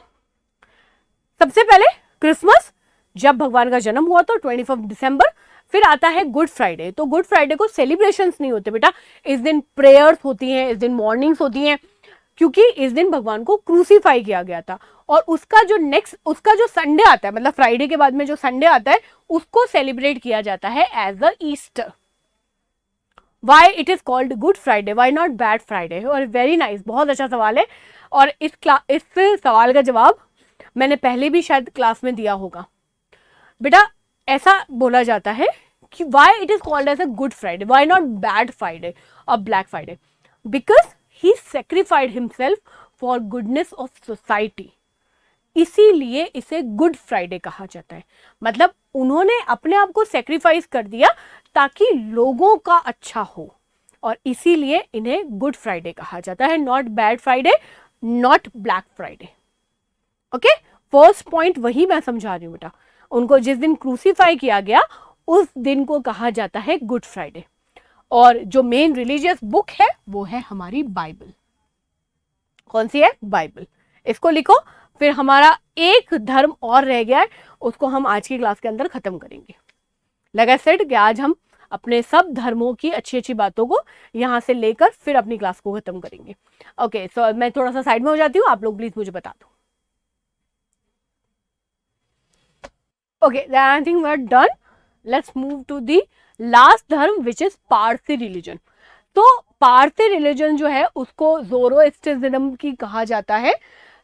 सबसे पहले क्रिसमस, जब भगवान का जन्म हुआ तो 25 दिसंबर, फिर आता है गुड फ्राइडे। तो गुड फ्राइडे को सेलिब्रेशंस नहीं होते बेटा, इस दिन प्रेयर्स होती हैं, इस दिन मॉर्निंग्स होती हैं, क्योंकि इस दिन भगवान को क्रूसीफाई किया गया था। और उसका जो संडे आता है, मतलब फ्राइडे के बाद में जो संडे आता है, उसको सेलिब्रेट किया जाता है as a Easter. Why it is called Good Friday, why not bad Friday? और वेरी नाइस, बहुत अच्छा सवाल है। और इस सवाल का जवाब मैंने पहले भी शायद क्लास में दिया होगा। बेटा ऐसा बोला जाता है कि why it is called as a good Friday, why not bad Friday और black Friday, because he sacrificed himself for goodness of society, इसीलिए इसे गुड फ्राइडे कहा जाता है। मतलब उन्होंने अपने आप को सेक्रीफाइस कर दिया ताकि लोगों का अच्छा हो, और इसीलिए इन्हें गुड फ्राइडे कहा जाता है, not bad Friday, not black Friday. Okay, first point वही मैं समझा रही हूँ बेटा। उनको जिस दिन क्रूसीफाई किया गया उस दिन को कहा जाता है गुड फ्राइडे। और जो मेन रिलीजियस बुक है वो है हमारी बाइबल। कौन सी है? बाइबल। इसको लिखो, फिर हमारा एक धर्म और रह गया है, उसको हम आज की क्लास के अंदर खत्म करेंगे। लगा सेट कि आज हम अपने सब धर्मों की अच्छी अच्छी बातों को यहां से लेकर फिर अपनी क्लास को खत्म करेंगे। ओके, सो मैं थोड़ा सा साइड में हो जाती हूँ, आप लोग प्लीज मुझे बता दो। Okay, I think we are done. Let's move to the last dharma which is Parsi religion. तो पारसी रिलीजन जो है उसको ज़ोरोएस्ट्रिज्म की कहा जाता है।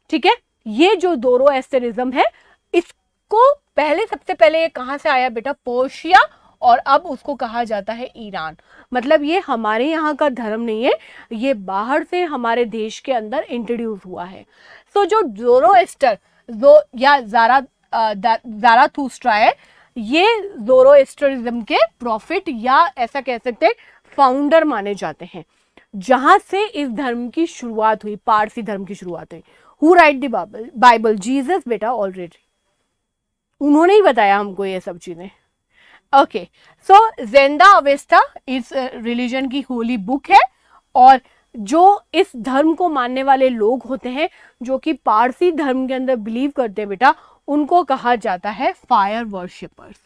ठीक है, ये जो ज़ोरोएस्ट्रिज्म है इसको पहले सबसे पहले ये कहाँ से आया बेटा? पर्शिया, और अब उसको कहा जाता है ईरान। मतलब ये हमारे यहाँ का धर्म नहीं है, ये बाहर से हमारे देश के अंदर इंट्रोड्यूस हुआ है। सो जो ज़ोरोएस्टर या ज़ाराथुस्ट्रा है, ये ज़ोरोएस्ट्रिज्म के प्रॉफिट या ऐसा कह सकते हैं फाउंडर माने जाते हैं, जहां से इस धर्म की शुरुआत हुई, पारसी धर्म की शुरुआत हुई। Who right the Bible? Jesus बेटा, ऑलरेडी उन्होंने ही बताया हमको ये सब चीजें। ओके, सो ज़ेंदा अवेस्टा इस रिलीजन की होली बुक है, और जो इस धर्म को मानने वाले लोग होते हैं जो कि पारसी धर्म के अंदर बिलीव करते हैं बेटा, उनको कहा जाता है फायर वर्शिपर्स।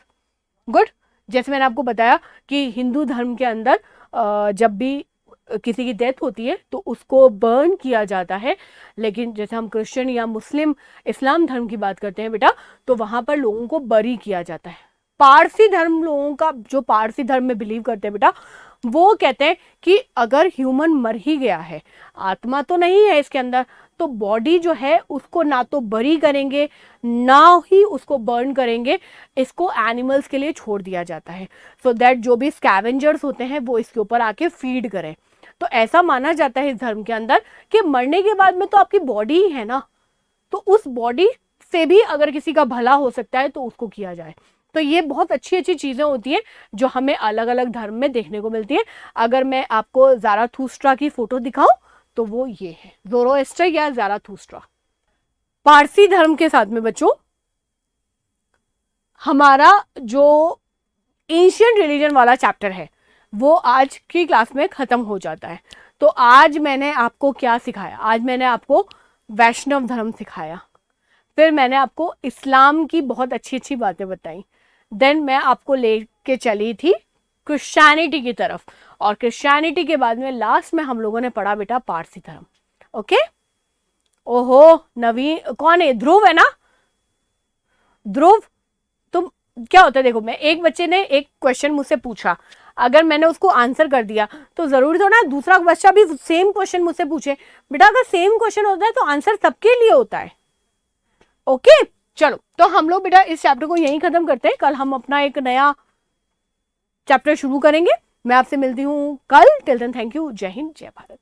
गुड। जैसे मैंने आपको बताया कि हिंदू धर्म के अंदर जब भी किसी की डेथ होती है तो उसको बर्न किया जाता है, लेकिन जैसे हम क्रिश्चियन या मुस्लिम इस्लाम धर्म की बात करते हैं बेटा, तो वहां पर लोगों को बरी किया जाता है। पारसी धर्म लोगों का, जो पारसी धर्म में बिलीव करते हैं बेटा, वो कहते हैं कि अगर ह्यूमन मर ही गया है, आत्मा तो नहीं है इसके अंदर, तो बॉडी जो है उसको ना तो बरी करेंगे ना ही उसको बर्न करेंगे, इसको एनिमल्स के लिए छोड़ दिया जाता है, सो दैट जो भी स्कैवेंजर्स होते हैं वो इसके ऊपर आके फीड करें। तो ऐसा माना जाता है इस धर्म के अंदर कि मरने के बाद में तो आपकी बॉडी ही है ना, तो उस बॉडी से भी अगर किसी का भला हो सकता है तो उसको किया जाए। तो ये बहुत अच्छी अच्छी चीज़ें होती हैं जो हमें अलग अलग धर्म में देखने को मिलती है। अगर मैं आपको ज़ाराथुस्ट्रा की फोटो दिखाऊं तो वो ये है, ज़ोरोएस्टर या ज़ाराथुस्ट्रा। पारसी धर्म के साथ में बच्चों हमारा जो एंशिएंट रिलीजन वाला चैप्टर है वो आज की क्लास में खत्म हो जाता है। तो आज मैंने आपको क्या सिखाया? आज मैंने आपको वैष्णव धर्म सिखाया, फिर मैंने आपको इस्लाम की बहुत अच्छी अच्छी बातें बताई, देन मैं आपको लेके चली थी क्रिश्चियनिटी की तरफ, और क्रिश्चियनिटी के बाद में लास्ट में हम लोगों ने पढ़ा बेटा पारसी धर्म। ओके, ओहो नवीन कौन है? ध्रुव है ना? ध्रुव, तुम क्या होता है, देखो मैं, एक बच्चे ने एक क्वेश्चन मुझसे पूछा, अगर मैंने उसको आंसर कर दिया तो जरूरी थोड़ा ना दूसरा बच्चा भी सेम क्वेश्चन मुझसे पूछे। बेटा अगर सेम क्वेश्चन होता है तो आंसर सबके लिए होता है। ओके, चलो तो हम लोग बेटा इस चैप्टर को यहीं खत्म करते हैं, कल हम अपना एक नया चैप्टर शुरू करेंगे। मैं आपसे मिलती हूँ कल। टिल देन थैंक यू, जय हिंद, जय Bharat.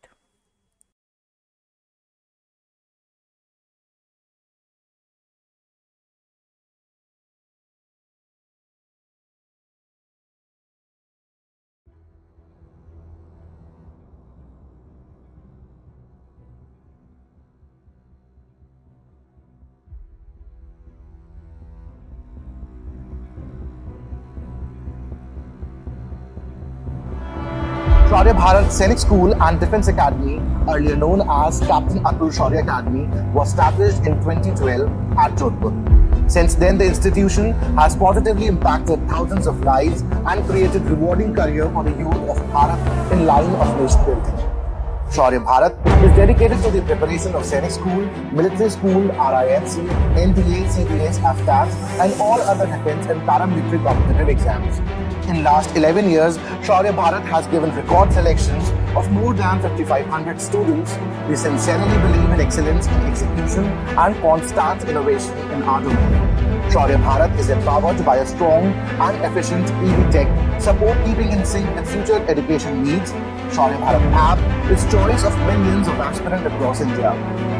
Shaurya Bharat Sainik School and Defence Academy, earlier known as Captain Atul Shaurya Academy, was established in 2012 at Jodhpur. Since then, the institution has positively impacted thousands of lives and created rewarding career for the youth of Bharat in line of nation building. Shaurya Bharat is dedicated to the preparation of Sainik School, Military School, RIFC, NDA, CDS, AFTAS, and all other defence and paramilitary competitive exams. In last 11 years, Shaurya Bharat has given record selections of more than 5,500 students. We sincerely believe in excellence in execution and constant innovation in our domain. Shaurya Bharat is empowered by a strong and efficient EV tech support keeping in sync with future education needs. Shaurya Bharat app is choice of millions of aspirants across India.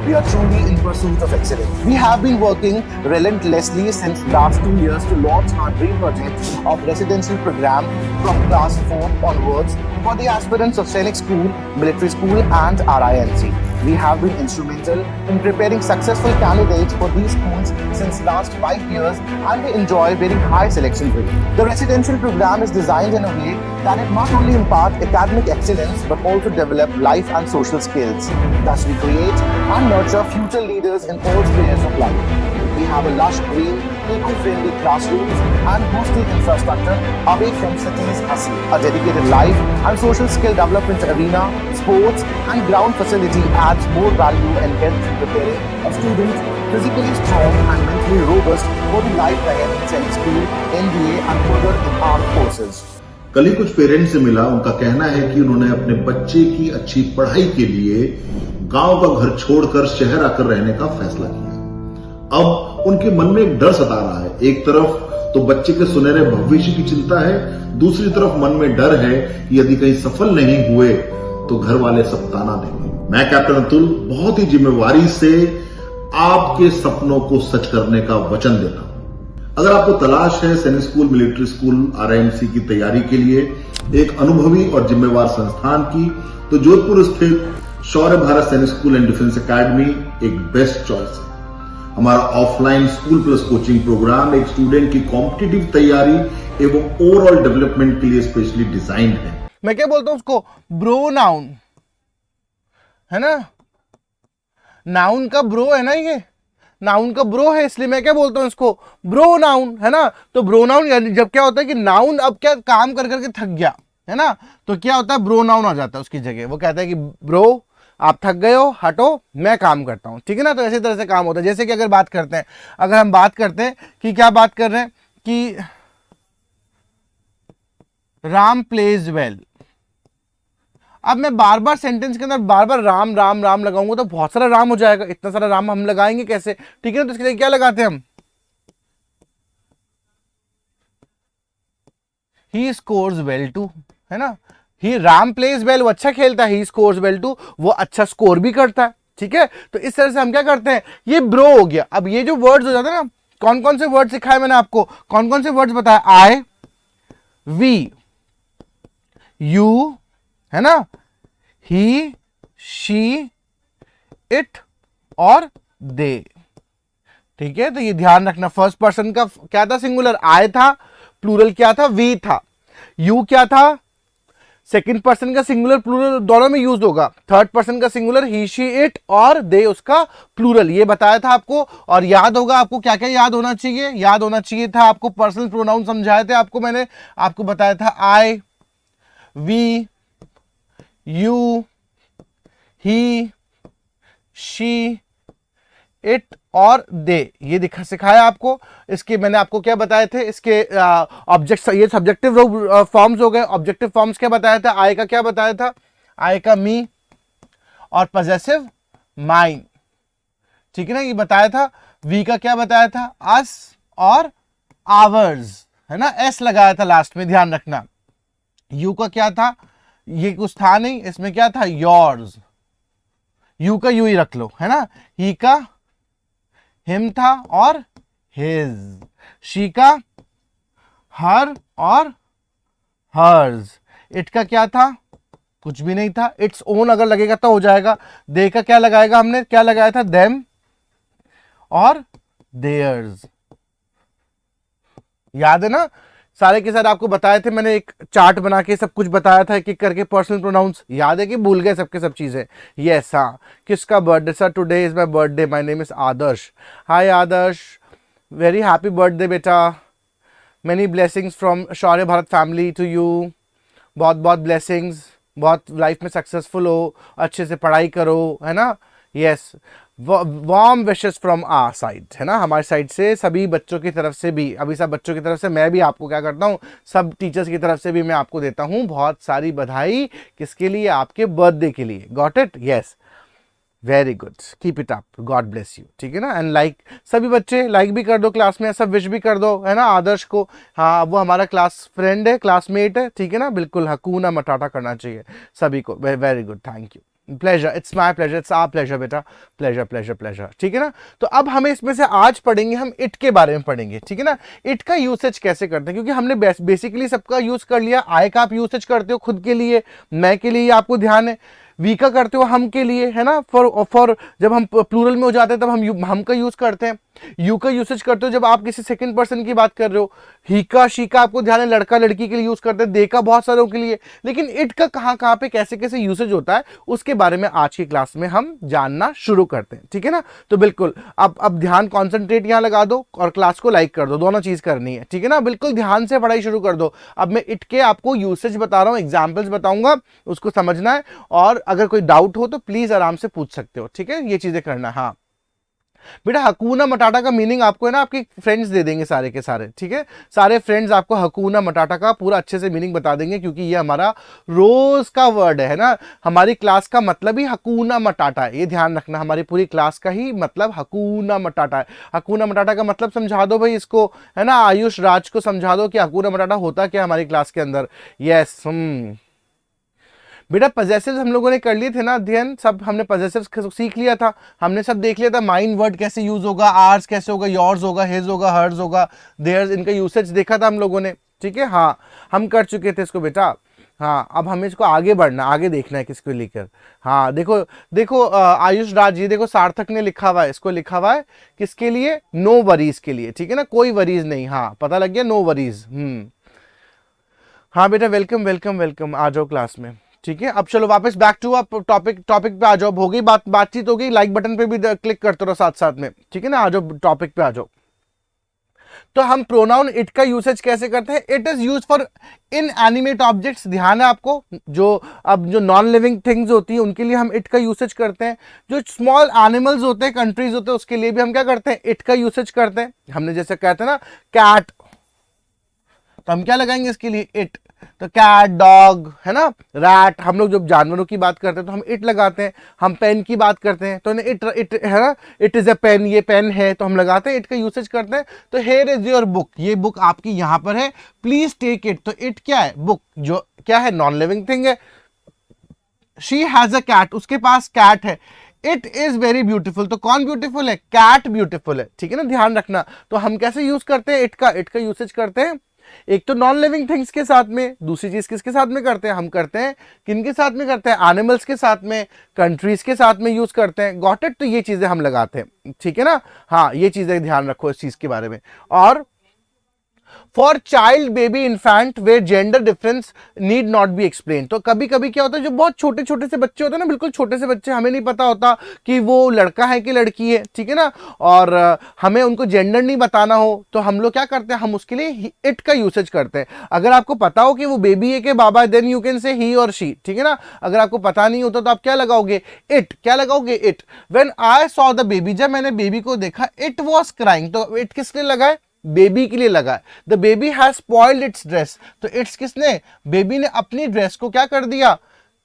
We are truly in pursuit of excellence. We have been working relentlessly since last 2 years to launch our dream project of residential program from class 4 onwards for the aspirants of Sainik School, Military School and RINC. We have been instrumental in preparing successful candidates for these schools since last 5 years and we enjoy very high selection rate. The residential program is designed in a way that it not only impart academic excellence but also develop life and social skills. Thus we create and nurture future leaders in all spheres of life. We have a lush green, eco-friendly classrooms and boosted infrastructure away from cities hustle. A dedicated life and social skill development arena, sports and ground facility adds more value and helps in preparing a student physically strong and mentally robust for the life ahead in Sainik School, NBA and further in armed forces. कल ही कुछ parents से मिला, उनका कहना है कि उन्होंने अपने बच्चे की अच्छी पढ़ाई के लिए गांव का घर छोड़कर शहर आकर रहने का फैसला किया। अब उनके मन में एक डर सता रहा है। एक तरफ तो बच्चे के सुनहरे भविष्य की चिंता है, दूसरी तरफ मन में डर है कि यदि कहीं सफल नहीं हुए तो घर वाले सब ताना देंगे। मैं कैप्टन अतुल बहुत ही जिम्मेवारी से आपके सपनों को सच करने का वचन देता हूं। अगर आपको तलाश है सैनिक स्कूल, मिलिट्री स्कूल, RIMC की तैयारी के लिए एक अनुभवी और जिम्मेवार संस्थान की, तो जोधपुर स्थित Shaurya Bharat Sainik school and defence academy एक बेस्ट चॉइस है। हमारा offline school plus coaching program एक स्टूडेंट की कॉम्पिटिटिव तैयारी एवं ओवरऑल डेवलपमेंट के लिए स्पेशली डिजाइंड है। मैं क्या बोलता हूं उसको, ब्रो नाउन है ना, नाउन का ब्रो है ना, ये नाउन का ब्रो है, इसलिए मैं क्या बोलता हूं इसको ब्रो नाउन, है ना। तो ब्रो नाउन जब क्या होता है कि नाउन अब क्या काम कर करके थक गया है ना, तो क्या होता है ब्रो नाउन आ जाता है उसकी जगह। वो कहता है कि ब्रो आप थक गए हो, हटो मैं काम करता हूं, ठीक है ना। तो इसी तरह से काम होता है। जैसे कि अगर बात करते हैं, अगर हम बात करते हैं कि क्या बात कर रहे हैं कि राम प्लेज वेल, अब मैं बार बार सेंटेंस के अंदर बार बार राम राम राम लगाऊंगा तो बहुत सारा राम हो जाएगा। इतना सारा राम हम लगाएंगे कैसे, ठीक है ना। तो इसके लिए क्या लगाते हैं हम, ही स्कोर्स वेल टू, है ना। ही राम प्लेज वेल, वो अच्छा खेलता है, ही स्कोर्स वेल टू, वो अच्छा स्कोर भी करता है, ठीक है। तो इस तरह से हम क्या करते हैं, ये ब्रो हो गया। अब ये जो वर्ड्स हो जाते हैं ना, कौन कौन से वर्ड सिखाए मैंने आपको, कौन कौन से वर्ड्स बताए, आई, वी, यू, है ना, ही, शी, इट और दे, ठीक है। तो ये ध्यान रखना, फर्स्ट पर्सन का क्या था, सिंगुलर आई था, प्लूरल क्या था, वी था। यू क्या था, सेकंड पर्सन का सिंगुलर प्लूरल दोनों में यूज होगा। थर्ड पर्सन का सिंगुलर ही, शी, इट और दे उसका प्लूरल, ये बताया था आपको। और याद होगा आपको क्या क्या याद होना चाहिए, याद होना चाहिए था आपको पर्सनल प्रोनाउन समझाए थे आपको, मैंने आपको बताया था I, we, you, he, she, it और दे, ये सिखाया आपको। इसके मैंने आपको क्या बताए थे, इसके ऑब्जेक्ट, ये सब्जेक्टिव फॉर्म्स हो गए। ऑब्जेक्टिव फॉर्म्स क्या बताया था, आई का क्या बताया था, आई का मी और पजेसिव माइन, ठीक है ना, ये बताया था। वी का क्या बताया था, अस और आवर्स, है ना, एस लगाया था लास्ट में, ध्यान रखना। यू का क्या था, ये कुछ था नहीं, इसमें क्या था, योर्स, यू का यू ही रख लो, है ना। ही का हिम था और हिज, शी का हर और हर्स, इट का क्या था, कुछ भी नहीं था, इट्स ओन अगर लगेगा तो हो जाएगा। दे का क्या लगाएगा, हमने क्या लगाया था, देम और देयर्स, याद है ना। सारे के साथ आपको बताए थे मैंने, एक चार्ट बना के सब कुछ बताया था एक एक करके पर्सनल प्रोनाउंस, याद है कि भूल गए सबके सब चीजें। यस, हाँ, किसका birthday, sir today is my birthday, my name is Adarsh. Hi Adarsh, very happy birthday बेटा, many blessings from Shaurya Bharat family to you, बहुत बहुत ब्लेसिंग्स, बहुत लाइफ में सक्सेसफुल हो, अच्छे से पढ़ाई करो, है ना। Yes, warm wishes from our side, है ना, हमारी साइड से सभी बच्चों की तरफ से भी, अभी सब बच्चों की तरफ से मैं भी आपको क्या करता हूँ, सब टीचर्स की तरफ से भी मैं आपको देता हूँ बहुत सारी बधाई, किसके लिए, आपके बर्थडे के लिए। Got it, yes. Very good, keep it up, God bless you, ठीक है ना। एंड लाइक सभी बच्चे लाइक भी कर दो क्लास में, सब विश भी कर दो, है ना। आदर्श को, हाँ वो हमारा क्लास फ्रेंड है, क्लासमेट है, ठीक है ना। बिल्कुल हकूना मटाटा करना चाहिए सभी को। Very good, thank you, pleasure, it's my pleasure, it's our pleasure बेटा, प्लेजर प्लेजर प्लेजर, ठीक है ना। तो अब हमें इसमें से आज पढ़ेंगे, हम इट के बारे में पढ़ेंगे, ठीक है ना। इट का यूसेज कैसे करते हैं, क्योंकि हमने बेसिकली सबका यूज कर लिया। आई का आप यूसेज करते हो खुद के लिए, मैं के लिए, आपको ध्यान है। वी का करते हो हम के लिए, है ना। फॉर जब हम प्लूरल में हो जाते हैं तब हम का यूज करते हैं। यू का यूसेज करते हो जब आप किसी सेकंड पर्सन की बात कर रहे हो। ही का, शी का आपको ध्यान है, लड़का लड़की के लिए यूज करते हैं। दे का बहुत सारों के लिए। लेकिन इट का कहाँ पे कैसे कैसे यूसेज होता है उसके बारे में आज की क्लास में हम जानना शुरू करते हैं, ठीक है ना। तो बिल्कुल अब ध्यान कॉन्सेंट्रेट यहाँ लगा दो और क्लास को लाइक कर दो, दोनों चीज करनी है, ठीक है ना। बिल्कुल ध्यान से पढ़ाई शुरू कर दो। अब मैं इट के आपको यूसेज बता रहा हूँ, एग्जाम्पल्स बताऊंगा, उसको समझना है। और अगर कोई डाउट हो तो प्लीज आराम से पूछ सकते हो, ठीक है। ये चीजें करना है। हाँ बेटा, हकूना मटाटा का मीनिंग आपको है ना आपके फ्रेंड्स दे देंगे सारे के सारे, ठीक है। सारे फ्रेंड्स आपको हकूना मटाटा का पूरा अच्छे से मीनिंग बता देंगे, क्योंकि ये हमारा रोज का वर्ड है ना। हमारी क्लास का मतलब ही हकूना मटाटा है, ये ध्यान रखना। हमारी पूरी क्लास का ही मतलब हकूना मटाटा है। हकूना मटाटा का मतलब समझा दो भाई इसको, है ना। आयुष राज को समझा दो कि हकूना मटाटा होता क्या हमारी क्लास के अंदर। यस, बेटा पजेसिव्स हम लोगों ने कर लिए थे ना अध्ययन, सब हमने पजेसिव्स सीख लिया था, हमने सब देख लिया था। माइन वर्ड कैसे यूज होगा, आर्स कैसे होगा, योर्स होगा, हिज होगा, हर्स होगा, देयर्स, इनका यूसेज देखा था हम लोगों ने, ठीक है। हाँ हम कर चुके थे इसको बेटा। हाँ अब हमें इसको आगे बढ़ना, आगे देखना है किसको लेकर। हाँ देखो देखो आयुष राज जी, देखो सार्थक ने लिखा हुआ है, इसको लिखा हुआ है किसके लिए, नो वरीज के लिए, ठीक है ना। कोई वरीज नहीं, हाँ पता लग गया, नो वरीज। हाँ बेटा वेलकम वेलकम वेलकम, आ जाओ क्लास में, ठीक है। अब चलो वापस बैक टू आप टॉपिक पे आ जाओ। हो गई बातचीत हो गई, लाइक बटन पे भी क्लिक करते रहो साथ साथ में, ठीक है ना। आ जाओ टॉपिक पे आ जाओ। तो हम प्रोनाउन इट का यूसेज कैसे करते हैं, it is use for inanimate objects. ध्यान है आपको, जो नॉन लिविंग थिंग्स होती है उनके लिए हम इट का यूसेज करते हैं। जो स्मॉल एनिमल्स होते हैं, कंट्रीज होते हैं, उसके लिए भी हम क्या करते हैं, इट का यूसेज करते हैं। हमने जैसे कहते हैं ना कैट, तो हम क्या लगाएंगे इसके लिए, इट। तो कैट, डॉग, है ना, रैट, हम लोग जब जानवरों की बात करते हैं तो हम इट लगाते हैं। हम पेन की बात करते हैं तो इट है ना, इट इज अ पेन, ये पेन है, तो हम लगाते हैं, इट का यूसेज करते हैं। तो हेयर इज योर बुक, ये बुक आपकी यहां पर है, प्लीज टेक इट। तो इट क्या है, बुक, जो क्या है, नॉन लिविंग थिंग है। शी हैज अ कैट, उसके पास कैट है। इट इज वेरी ब्यूटीफुल, तो कौन ब्यूटीफुल है, कैट ब्यूटीफुल है, ठीक है ना। ध्यान रखना। तो हम कैसे यूज करते हैं इट का यूसेज करते हैं, एक तो नॉन लिविंग थिंग्स के साथ में, दूसरी चीज किसके साथ में करते हैं, हम करते हैं किनके साथ में करते हैं, एनिमल्स के साथ में, कंट्रीज के साथ में यूज करते हैं। गॉट इट, तो ये चीजें हम लगाते हैं, ठीक है ना। हाँ ये चीजें ध्यान रखो इस चीज के बारे में। और for child, baby, infant where gender difference need not be explain. तो कभी कभी क्या होता है, जो बहुत छोटे छोटे से बच्चे होते हैं ना, बिल्कुल छोटे से बच्चे, हमें नहीं पता होता कि वो लड़का है कि लड़की है, ठीक है ना। और हमें उनको जेंडर नहीं बताना हो तो हम लोग क्या करते हैं, हम उसके लिए इट का यूसेज करते हैं। अगर आपको पता हो कि वो बेबी है कि बाबा, देन यू कैन से ही और शी, ठीक है ना। अगर आपको पता नहीं होता तो आप क्या लगाओगे, इट। क्या लगाओगे, it. When I saw the baby, जब मैंने बेबी को देखा, इट वॉज क्राइंग, तो इट किस लिए लगा है, बेबी के लिए लगा है। The baby has spoiled it's dress, तो इट्स किसने, बेबी ने अपनी ड्रेस को क्या कर दिया,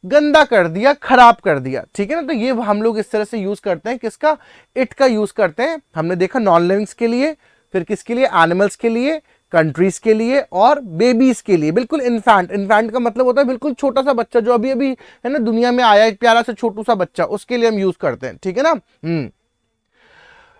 गंदा कर दिया, खराब कर दिया, ठीक है ना। तो ये हम लोग इस तरह से यूज करते हैं, किसका, इट का यूज करते हैं। हमने देखा नॉन लिविंग्स के लिए, फिर किसके लिए, एनिमल्स के लिए, कंट्रीज के लिए और बेबीज के लिए। बिल्कुल इन्फेंट का मतलब होता है बिल्कुल छोटा सा बच्चा, जो अभी अभी है ना दुनिया में आया, एक प्यारा सा छोटू सा बच्चा, उसके लिए हम यूज करते हैं, ठीक है ना।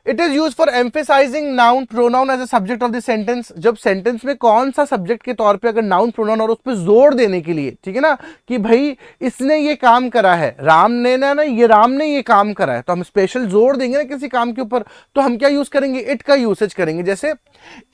It is use for emphasizing noun pronoun as a subject of the sentence. जब सेंटेंस में कौन सा सब्जेक्ट के तौर पे अगर नाउन प्रोनाउन और उस पर जोर देने के लिए, ठीक है ना, कि भाई इसने ये काम करा है, राम ने ना ये राम ने ये काम करा है, तो हम स्पेशल जोर देंगे ना किसी काम के ऊपर, तो हम क्या यूज करेंगे, इट का यूसेज करेंगे। जैसे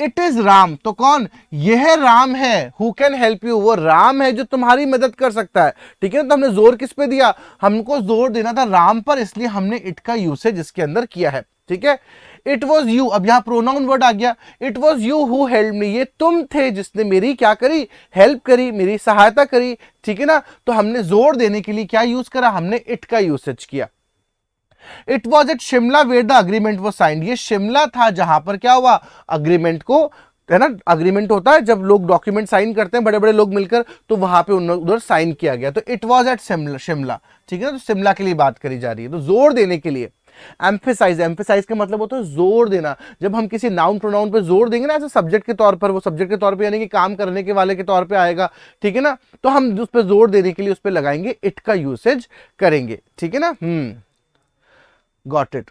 इट इज राम, तो कौन, यह राम है, हु कैन हेल्प यू, वो राम है जो तुम्हारी मदद कर सकता है, ठीक है ना। तो हमने जोर किस पे दिया, हमको जोर देना था राम पर, इसलिए हमने इट का यूसेज इसके अंदर किया है, ठीक है। इट वॉज यू, अब यहां प्रोनाउन वर्ड आ गया, it was you who help me, ये तुम थे जिसने मेरी क्या करी, हेल्प करी, मेरी सहायता करी, ठीक है ना। तो हमने जोर देने के लिए क्या यूज करा, हमने इट का यूसेज किया। It was at Shimla where the agreement was signed, ये शिमला था जहां पर क्या हुआ, अग्रीमेंट को है ना अग्रीमेंट होता है जब लोग डॉक्यूमेंट साइन करते हैं बड़े बड़े लोग मिलकर, तो वहां पे उधर साइन किया गया, तो इट वाज एट शिमला, ठीक है ना। तो शिमला के लिए बात करी जा रही है, तो जोर देने के लिए। एम्फेसाइज, एम्फेसाइज का मतलब होता है जोर देना। जब हम किसी नाउन प्रोनाउन पे जोर देंगे ना, ऐसे सब्जेक्ट के तौर पर, वो सब्जेक्ट के तौर पे यानी कि काम करने के वाले के तौर पे आएगा, ठीक है ना, तो हम उस पर जोर देने के लिए उस पर लगाएंगे, इट का यूसेज करेंगे, ठीक है ना। Got it.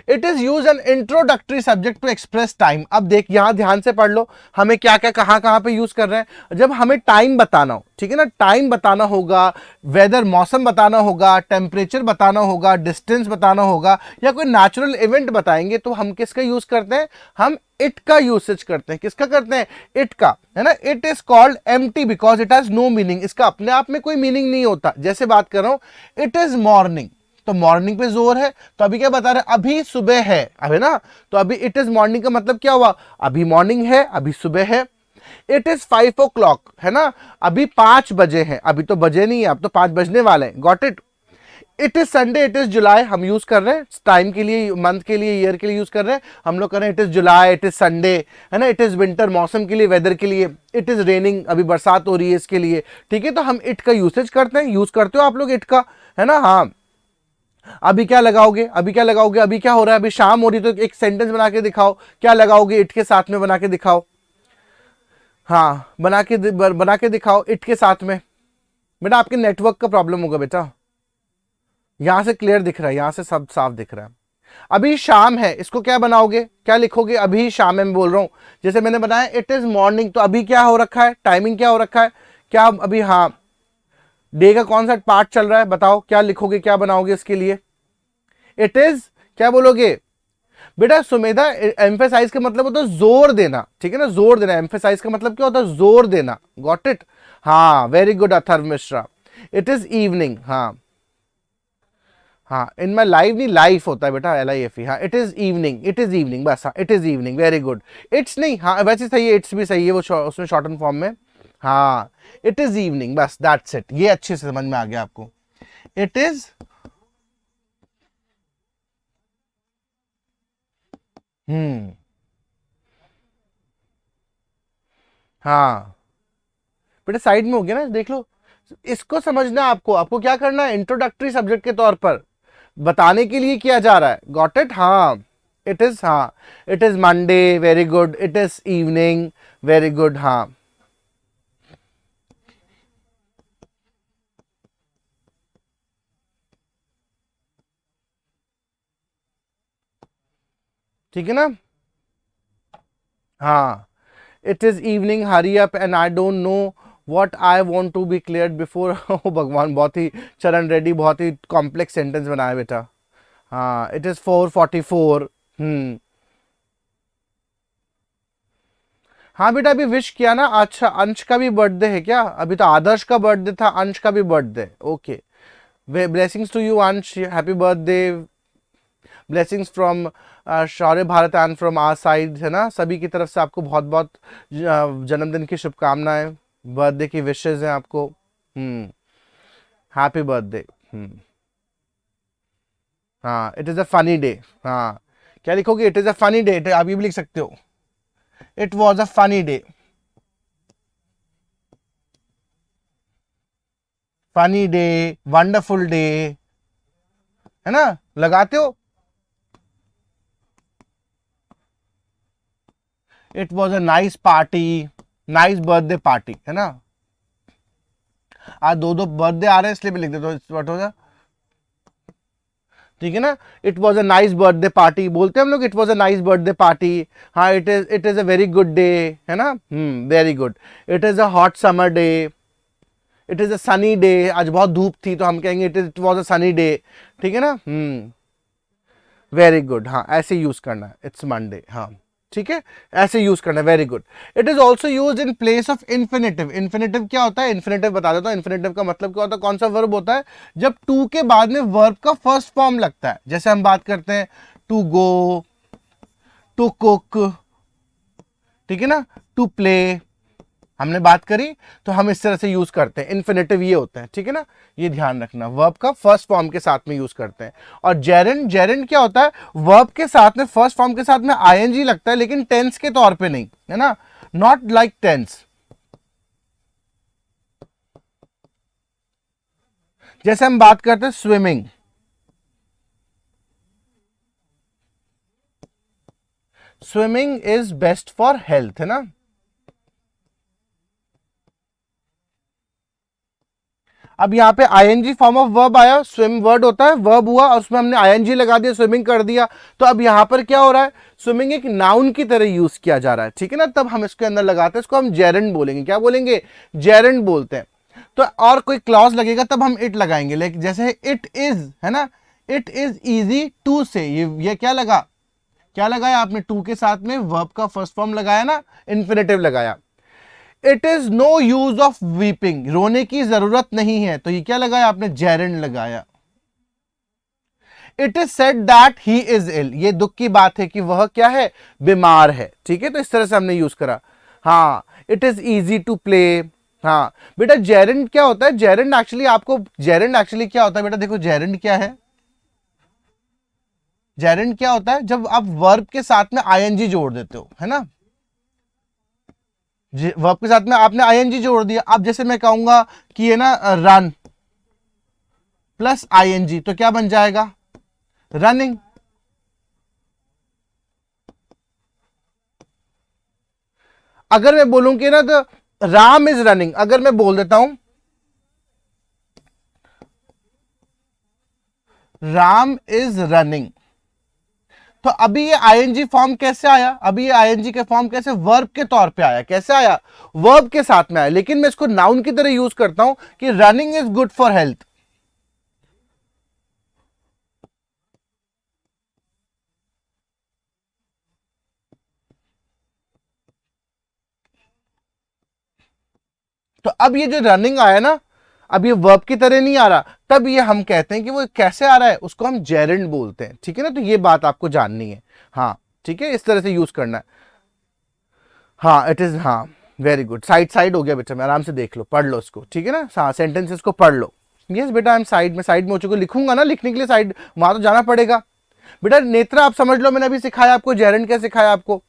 It is use an introductory subject to express time. अब देख यहां ध्यान से पढ़ लो, हमें क्या क्या कहां पे यूज कर रहे हैं। जब हमें टाइम बताना हो, ठीक है ना, टाइम बताना होगा, वेदर मौसम बताना होगा, टेम्परेचर बताना होगा, डिस्टेंस बताना होगा, या कोई नेचुरल इवेंट बताएंगे, तो हम किसका यूज करते हैं, हम इट का यूसेज करते हैं। किसका करते हैं, इट का, है ना। It is called empty because it has no meaning. इसका अपने आप में कोई मीनिंग नहीं होता। जैसे बात कर रहा हूं, इट इज मॉर्निंग, तो मॉर्निंग पे जोर है, तो अभी क्या बता रहे हैं, अभी सुबह है, अभी ना, तो अभी इट इज मॉर्निंग का मतलब क्या हुआ, अभी मॉर्निंग है, अभी सुबह है। इट इज 5 o'clock, है ना, अभी 5 बजे हैं, अभी तो बजे नहीं है, अब तो 5 बजने वाले हैं। Got it. It is Sunday, it is July, हम यूज कर रहे हैं टाइम के लिए, मंथ के लिए, ईयर के लिए यूज कर रहे हैं, हम लोग कर रहे हैं it is July, it is Sunday, है ना। इट इज विंटर, मौसम के लिए, वेदर के लिए। इट इज रेनिंग, अभी बरसात हो रही है, इसके लिए, ठीक है। तो हम इट का यूसेज करते हैं। यूज करते हो आप लोग इट का, है ना। हाँ, अभी क्या लगाओगे, अभी क्या लगाओगे, अभी क्या हो रहा है, अभी शाम हो रही, तो एक सेंटेंस बना के दिखाओ, क्या लगाओगे, इट के साथ में बना के दिखाओ। हाँ, बना के दिखाओ इट के साथ में। बेटा आपके नेटवर्क का प्रॉब्लम होगा बेटा, यहां से क्लियर दिख रहा है, यहां से सब साफ दिख रहा है। अभी शाम है, इसको क्या बनाओगे, क्या लिखोगे, अभी शाम है, मैं बोल रहा हूं। जैसे मैंने बताया इट इज मॉर्निंग, तो अभी क्या हो रखा है, टाइमिंग क्या हो रखा है, क्या अभी, हाँ, डे का कौन सा पार्ट चल रहा है, बताओ क्या लिखोगे, क्या बनाओगे इसके लिए। इट इज, क्या बोलोगे बेटा सुमेधा, एम्फेसाइज का मतलब होता है जोर देना, ठीक है ना, जोर देना। एम्फेसाइज का मतलब क्या होता है, जोर देना। Got it. हाँ, very good Atharva Mishra. It is evening, हाँ हाँ, इन माई लाइफ नहीं, लाइफ होता है बेटा, LIFE। हाँ, it is evening, it is evening, बस। हाँ, it is evening, very good. It's नहीं, हाँ वैसे सही है, इट्स भी सही है, वो उसमें शॉर्टन फॉर्म में। हाँ, इट इज इवनिंग, बस दैट्स इट। ये अच्छे से समझ में आ गया आपको। इट इज, हाँ बेटा साइड में हो गया ना, देख लो। इसको समझना है आपको। आपको क्या करना है, इंट्रोडक्टरी सब्जेक्ट के तौर पर बताने के लिए किया जा रहा है। Got it. हाँ, इट इज, हाँ, it is Monday, very good. It is evening, very good. हाँ, ठीक है ना। हाँ, it is evening, hurry up and I don't know what I want to be clear before. भगवान, बहुत ही, चरण रेड्डी बहुत ही कॉम्प्लेक्स सेंटेंस बनाया बेटा। हाँ, इट इज 4:44। हाँ बेटा, अभी विश किया ना। अच्छा, अंश का भी बर्थडे है क्या, अभी तो आदर्श का बर्थडे था, अंश का भी birthday. Okay, blessings to you Ansh, happy birthday. Blessings from Shaurya Bharat and from our side, है ना। सभी की तरफ से आपको बहुत बहुत जन्मदिन की शुभकामनाएं, बर्थडे की विशेष हैं आपको। Happy birthday. हाँ, it is a funny day. हाँ, क्या लिखोगे, it is a funny day, आप ये भी लिख सकते हो, it was a funny day. Funny day, wonderful day, है ना, लगाते हो। It was a nice party, nice birthday party, है ना। आज दो दो बर्थडे आ रहे हैं इसलिए भी लिख देते हो, ठीक है ना। It was a nice birthday party बोलते हैं हम लोग, it was a nice birthday party. हाँ, it is a very good day, है ना। Very good. It is a hot summer day, it is a sunny day. आज बहुत धूप थी तो हम कहेंगे it was a sunny day, ठीक है ना। Very good. हाँ, ऐसे यूज करना है, इट्स मंडे। हाँ, ठीक है, ऐसे यूज करना है, very good. It is also use in place of infinitive. Infinitive क्या होता है, इन्फिनेटिव बता देता हूं। इन्फिनेटिव का मतलब क्या होता है, कौन सा वर्ब होता है, जब टू के बाद में वर्ब का फर्स्ट फॉर्म लगता है। जैसे हम बात करते हैं टू गो, टू कुक, ठीक है ना, टू प्ले, हमने बात करी, तो हम इस तरह से यूज करते हैं। इन्फिनेटिव ये होते हैं, ठीक है ना, ये ध्यान रखना, वर्ब का फर्स्ट फॉर्म के साथ में यूज करते हैं। और जेरेंड, जेरेंड क्या होता है, वर्ब के साथ में फर्स्ट फॉर्म के साथ में आईएनजी लगता है, लेकिन टेंस के तौर पे नहीं, है ना, नॉट लाइक टेंस। जैसे हम बात करते हैं swimming, swimming is best for health, है ना। अब यहां पे आईएनजी फॉर्म ऑफ वर्ब आया, स्विम वर्ड होता है, वर्ब हुआ और उसमें हमने आईएनजी लगा दिया, स्विमिंग कर दिया, तो अब यहां पर क्या हो रहा है, स्विमिंग एक नाउन की तरह यूज किया जा रहा है, ठीक है ना। तब हम इसके अंदर लगाते हैं, इसको हम जेरेंड बोलेंगे। क्या बोलेंगे, जेरेंड बोलते हैं। तो और कोई क्लॉज लगेगा तब हम इट लगाएंगे, लेकिन जैसे इट इज, है ना, इट इज इजी टू से, ये क्या लगा, क्या लगाया आपने, टू के साथ में वर्ब का फर्स्ट फॉर्म लगाया ना, इन्फिनेटिव लगाया। It is no use of weeping, रोने की जरूरत नहीं है, तो ये क्या लगाया आपने, जेरेंड लगाया। It is said that he is ill, ये दुख की बात है कि वह क्या है, बीमार है, ठीक है, तो इस तरह से हमने यूज करा। हाँ, it is easy to play. हाँ बेटा, जेरेंड क्या होता है, जेरेंड एक्चुअली आपको, जेरेंड एक्चुअली क्या होता है बेटा, देखो जेरेंड क्या है, जेरेंड क्या होता है, जब आप वर्ब के साथ में आईएनजी जोड़ देते हो, है ना, वर्ब के साथ में आपने आईएनजी जोड़ दिया। अब जैसे मैं कहूंगा कि ये ना रन प्लस आईएनजी, तो क्या बन जाएगा, रनिंग। अगर मैं बोलूं कि ना, तो राम इज रनिंग, अगर मैं बोल देता हूं राम इज रनिंग, तो अभी ये आईएनजी फॉर्म कैसे आया, अभी ये आईएनजी के फॉर्म कैसे, वर्ब के तौर पे आया, कैसे आया, वर्ब के साथ में आया, लेकिन मैं इसको नाउन की तरह यूज करता हूं कि running is good for health. तो अब ये जो रनिंग आया ना, अब ये वर्ब की तरह नहीं आ रहा, तब ये हम कहते हैं कि वो कैसे आ रहा है, उसको हम जेरेंड बोलते हैं, ठीक है ना। तो ये बात आपको जाननी है, हाँ ठीक है, इस तरह से यूज करना है। हाँ इट इज, हाँ वेरी गुड, साइड साइड हो गया बेटा, मैं आराम से देख लो, पढ़ लो इसको, ठीक है ना, हाँ सेंटेंसेस को पढ़ लो। यस बेटा, हम साइड में हो चुके, लिखूंगा ना, लिखने के लिए साइड वहां तो जाना पड़ेगा बेटा। नेत्रा आप समझ लो, मैंने अभी सिखाया आपको जेरेंड, क्या सिखाया आपको,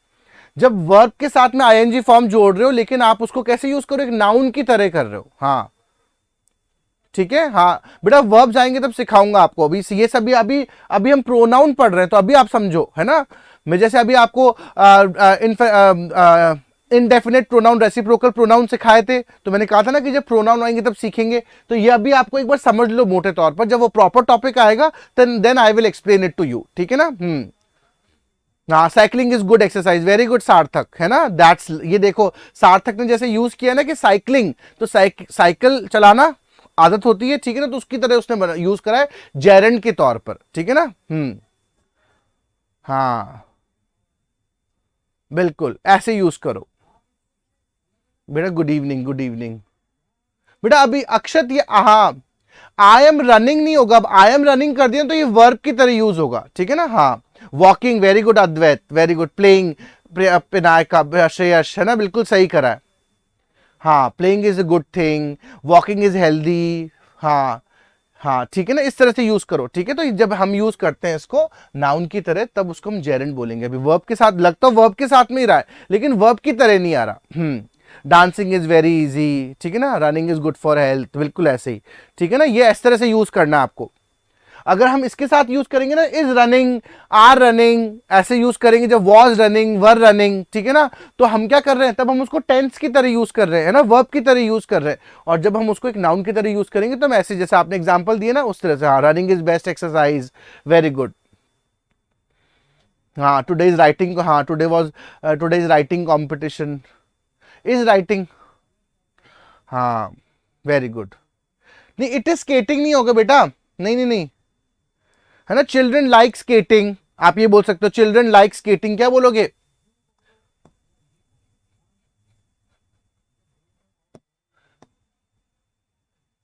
जब वर्ब के साथ में आईएनजी फॉर्म जोड़ रहे हो, लेकिन आप उसको कैसे यूज करो, एक नाउन की तरह कर रहे हो, हाँ ठीक है। हाँ बेटा, वर्ब जाएंगे तब सिखाऊंगा आपको, अभी ये सभी अभी हम प्रोनाउन पढ़ रहे हैं, तो अभी आप समझो, है ना। मैं जैसे अभी आपको इनडेफिनेट प्रोनाउन, रेसिप्रोकल प्रोनाउन सिखाए थे, तो मैंने कहा था ना कि जब प्रोनाउन आएंगे तब सीखेंगे, तो ये अभी आपको एक बार समझ लो मोटे तौर पर, जब वो प्रॉपर टॉपिक आएगा then I will explain it to you, ठीक है ना। हाँ, cycling is good exercise, very good Sarthak, है ना, दैट्स, ये देखो सार्थक ने जैसे यूज किया ना कि साइकिलिंग, तो साइकिल चलाना आदत होती है, ठीक है ना, तो उसकी तरह उसने यूज करा है जेरेंड के तौर पर, ठीक है ना। हाँ बिल्कुल ऐसे यूज करो बेटा। गुड इवनिंग, गुड इवनिंग बेटा। अभी अक्षत, ये हाँ, आई एम रनिंग नहीं होगा, अब आई एम रनिंग कर दिया तो ये वर्ब की तरह यूज होगा, ठीक है ना। हाँ, वॉकिंग, वेरी गुड अद्वैत, वेरी गुड। प्लेइंग, पिनायका, श्रेयस, है ना, बिल्कुल सही करा है। हाँ, playing is a good thing, walking is healthy, हाँ हाँ ठीक है ना, इस तरह से यूज करो, ठीक है। तो जब हम यूज करते हैं इसको नाउन की तरह, तब उसको हम जेरेंड बोलेंगे। अभी वर्ब के साथ लगता, वर्ब के साथ में ही रहा है, लेकिन वर्ब की तरह नहीं आ रहा। डांसिंग इज वेरी इजी, ठीक है ना, running is good for health, बिल्कुल ऐसे ही, ठीक है ना। ये इस तरह से यूज करना है आपको। अगर हम इसके साथ यूज करेंगे ना, इज रनिंग, आर रनिंग, ऐसे यूज करेंगे, जब वॉज रनिंग, वर रनिंग, ठीक है ना, तो हम क्या कर रहे हैं, तब हम उसको टेंस की तरह यूज कर रहे हैं, है ना, वर्ब की तरह यूज कर रहे हैं। और जब हम उसको एक नाउन की तरह यूज करेंगे, तो हम ऐसे, जैसे आपने एग्जांपल दिए ना, उस तरह से, हाँ, running is best exercise, very good. हाँ, टुडे इज राइटिंग, हाँ, today is writing competition, is writing, हाँ वेरी गुड। नहीं, इट इज स्केटिंग नहीं होगा बेटा, नहीं नहीं नहीं, है ना। चिल्ड्रन लाइक स्केटिंग, आप ये बोल सकते हो, चिल्ड्रन लाइक स्केटिंग, क्या बोलोगे,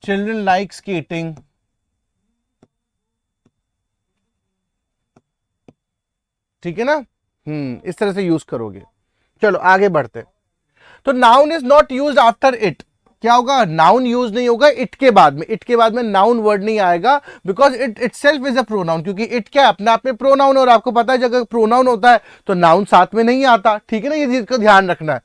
चिल्ड्रन लाइक स्केटिंग, ठीक है ना। इस तरह से यूज करोगे। चलो आगे बढ़ते हैं। तो noun is not used after it. क्या होगा, नाउन यूज नहीं होगा इट के बाद में, इट के बाद में नाउन वर्ड नहीं आएगा, because it itself is a pronoun, क्योंकि इट क्या अपने आप में प्रोनाउन, और आपको पता है जब प्रोनाउन होता है तो नाउन साथ में नहीं आता, ठीक है ना, ये चीज का ध्यान रखना है।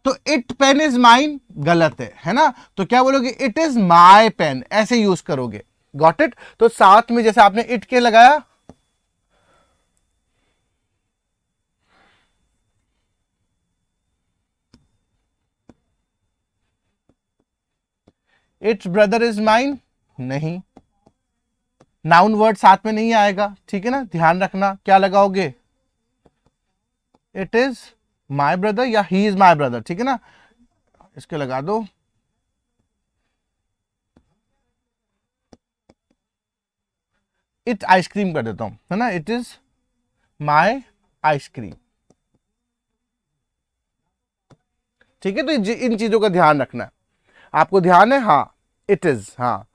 तो इट पेन इज माइन गलत है ना, तो क्या बोलोगे, इट इज माई पेन, ऐसे यूज करोगे, गॉट इट। तो साथ में जैसे आपने इट के लगाया, इट्स ब्रदर इज माइन, नहीं, नाउन वर्ड साथ में नहीं आएगा, ठीक है ना, ध्यान रखना। क्या लगाओगे, इट इज माई ब्रदर या ही इज माई ब्रदर, ठीक है ना, इसके लगा दो। इट आइसक्रीम कर देता हूं, है ना, इट इज माई आइसक्रीम, ठीक है। तो इन चीजों का ध्यान रखना है, आपको ध्यान है, हाँ, इट इज, हाँ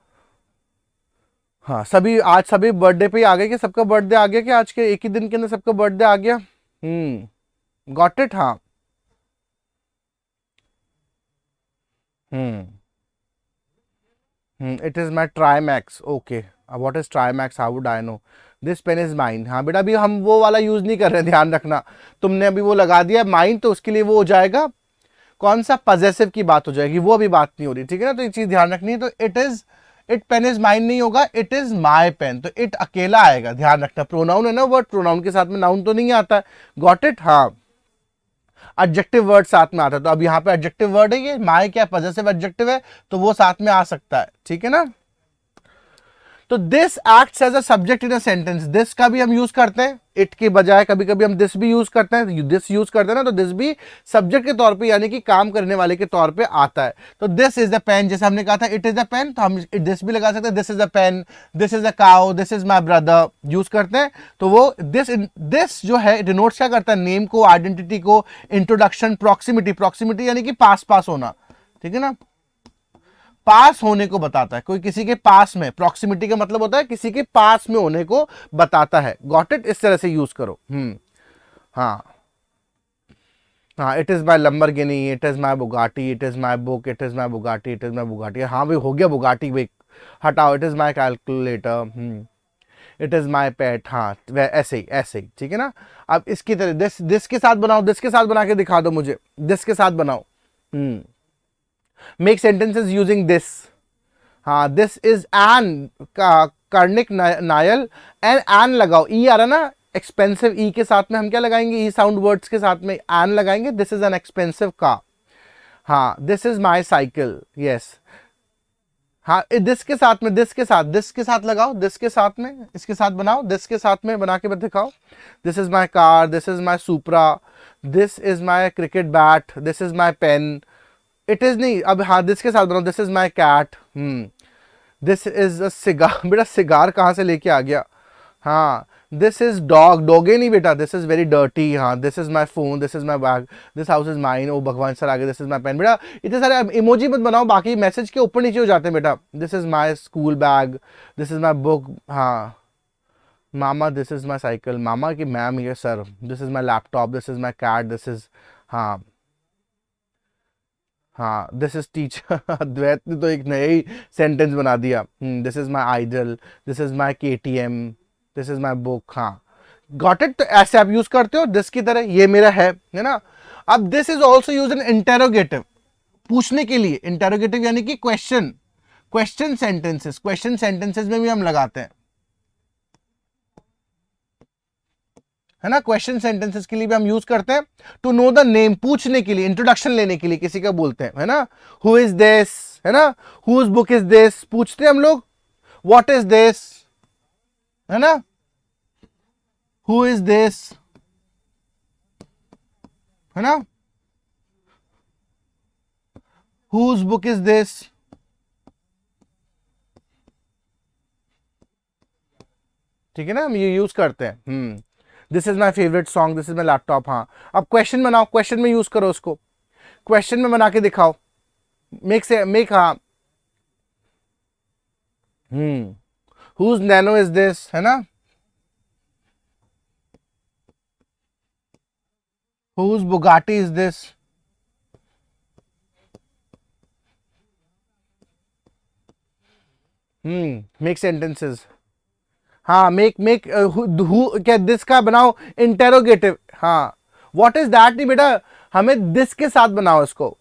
हाँ, सभी आज सभी बर्थडे पे ही आ गए कि सबका बर्थडे आ गया, कि आज के एक ही दिन के अंदर सबका बर्थडे आ गया, गॉट इट, हाँ, it is my Trimax, okay, what is Trimax, how would I know, this pen is mine. हाँ बेटा, अभी हम वो वाला यूज नहीं कर रहे, ध्यान रखना, तुमने अभी वो लगा दिया माइन, तो उसके लिए वो हो जाएगा, कौन सा, पजेसिव की बात हो जाएगी, वो अभी बात नहीं हो रही, ठीक है ना, तो ये चीज ध्यान रखनी है। तो इट पेन इज माइन नहीं होगा, इट इज माई पेन, तो इट अकेला आएगा, ध्यान रखना, प्रोनाउन है ना वर्ड, प्रोनाउन के साथ में नाउन तो नहीं आता है, गॉट इट, हाँ। एडजेक्टिव वर्ड साथ में आता है, तो अब यहाँ पे एडजेक्टिव वर्ड है ये, माई क्या पजेसिव एडजेक्टिव है, तो वो साथ में आ सकता है, ठीक है ना। तो this acts as a subject in a sentence, this का भी हम यूज करते हैं, इट के बजाय कभी कभी हम दिस भी यूज करते हैं, दिस यूज करते हैं ना, तो दिस भी सब्जेक्ट के तौर पे यानी कि काम करने वाले के तौर पे आता है। तो दिस इज द पेन, जैसे हमने कहा था इट इज द पेन, तो हम दिस भी लगा सकते हैं, this is the pen, this is the cow, this is my brother, use करते हैं। तो वो दिस जो है डिनोट्स क्या करता है, नेम को, आइडेंटिटी को, इंट्रोडक्शन, प्रॉक्सिमिटी, प्रॉक्सिमिटी यानी कि पास होना, ठीक है ना, पास होने को बताता है, कोई किसी के पास में, प्रॉक्सिमिटी का मतलब होता है किसी के पास में होने को बताता है, गॉट इट, इस तरह से यूज करो। हाँ हाँ, it is my Lamborghini, it is my Bugatti, it is my book, it is my Bugatti, it is my Bugatti, हाँ भाई हो गया बुगाटी भाई, हटाओ, it is my calculator, it is my pet, हाँ ऐसे ही, ठीक है ना। अब इसकी तरह दिस के साथ बनाओ, दिस के साथ बना के दिखा दो मुझे, दिस के साथ बनाओ, मेक सेंटेंसेस यूजिंग दिस, हाँ, this is an Karnik nail, an लगाओ, ई आ रहा ना, एक्सपेंसिव, ई के साथ में हम क्या लगाएंगे, ई साउंड वर्ड्स के साथ में एन लगाएंगे, दिस इज एन एक्सपेंसिव का, हाँ, this is my cycle, yes, हाँ, दिस के साथ में, दिस के साथ लगाओ, दिस के साथ में, इसके साथ बनाओ, दिस के साथ में बना के दिखाओ, this is my car, this is my Supra, this is my cricket bat, this is my pen, it is नहीं, अब हाँ दिस के साथ बनाओ, this is my cat, this is a cigar, बेटा सिगार कहाँ से लेके आ गया, हाँ, दिस इज डॉग, डॉगे नहीं बेटा, दिस इज वेरी डर्टी, हाँ, this is my phone, this is my bag, this house is mine, ओ भगवान सर आगे, दिस इज माई पेन, बेटा इतने सारे इमोजी मत बनाओ, बाकी मैसेज के ऊपर नीचे हो जाते हैं बेटा, this is my school bag, this is my book, हाँ, मामा, दिस इज माई साइकिल, मामा की मैम ये sir, this is my laptop, this is my cat, this is, हाँ हाँ, दिस इज टीचर, अद्वैत ने तो एक नया ही सेंटेंस बना दिया, this is my idol, this is my KTM, this is my book, हाँ, गॉट इट। तो ऐसे आप यूज करते हो दिस की तरह, ये मेरा है ना। अब this is also use in interrogative, पूछने के लिए, इंटेरोगेटिव यानी कि क्वेश्चन सेंटेंसेस में भी हम लगाते हैं, है ना, क्वेश्चन सेंटेंसेस के लिए भी हम यूज करते हैं, टू नो द नेम, पूछने के लिए, इंट्रोडक्शन लेने के लिए किसी का बोलते हैं, है ना, हु इज दिस, है ना, हुज बुक इज दिस, पूछते हैं हम लोग, व्हाट इज दिस, है ना, हु इज दिस, है ना, हुज बुक इज दिस, ठीक है ना, हम ये यूज करते हैं, this is my favourite song, this is my laptop, हाँ। अब क्वेश्चन बनाओ, क्वेश्चन में यूज करो उसको, क्वेश्चन में बना के दिखाओ, मेक हाँ, हुज नैनो इज दिस, है ना, whose Bugatti is this, make sentences, हाँ मेक क्या दिस का बनाओ इंटेरोगेटिव, हाँ व्हाट इज दैट नहीं बेटा, हमें दिस के साथ बनाओ इसको,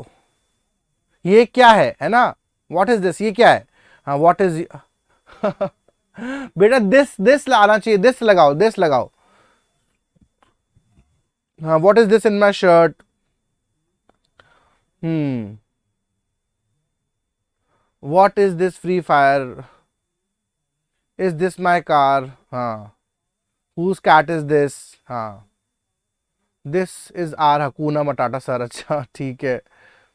ये क्या है ना, व्हाट इज दिस, ये क्या है, हाँ व्हाट इज बेटा दिस आना चाहिए, दिस लगाओ, हाँ what is this in my shirt, what is this free fire, is this my car, हाँ हुज कैट इज दिस, हाँ दिस इज आर हकूना मटाटा सर, अच्छा ठीक है,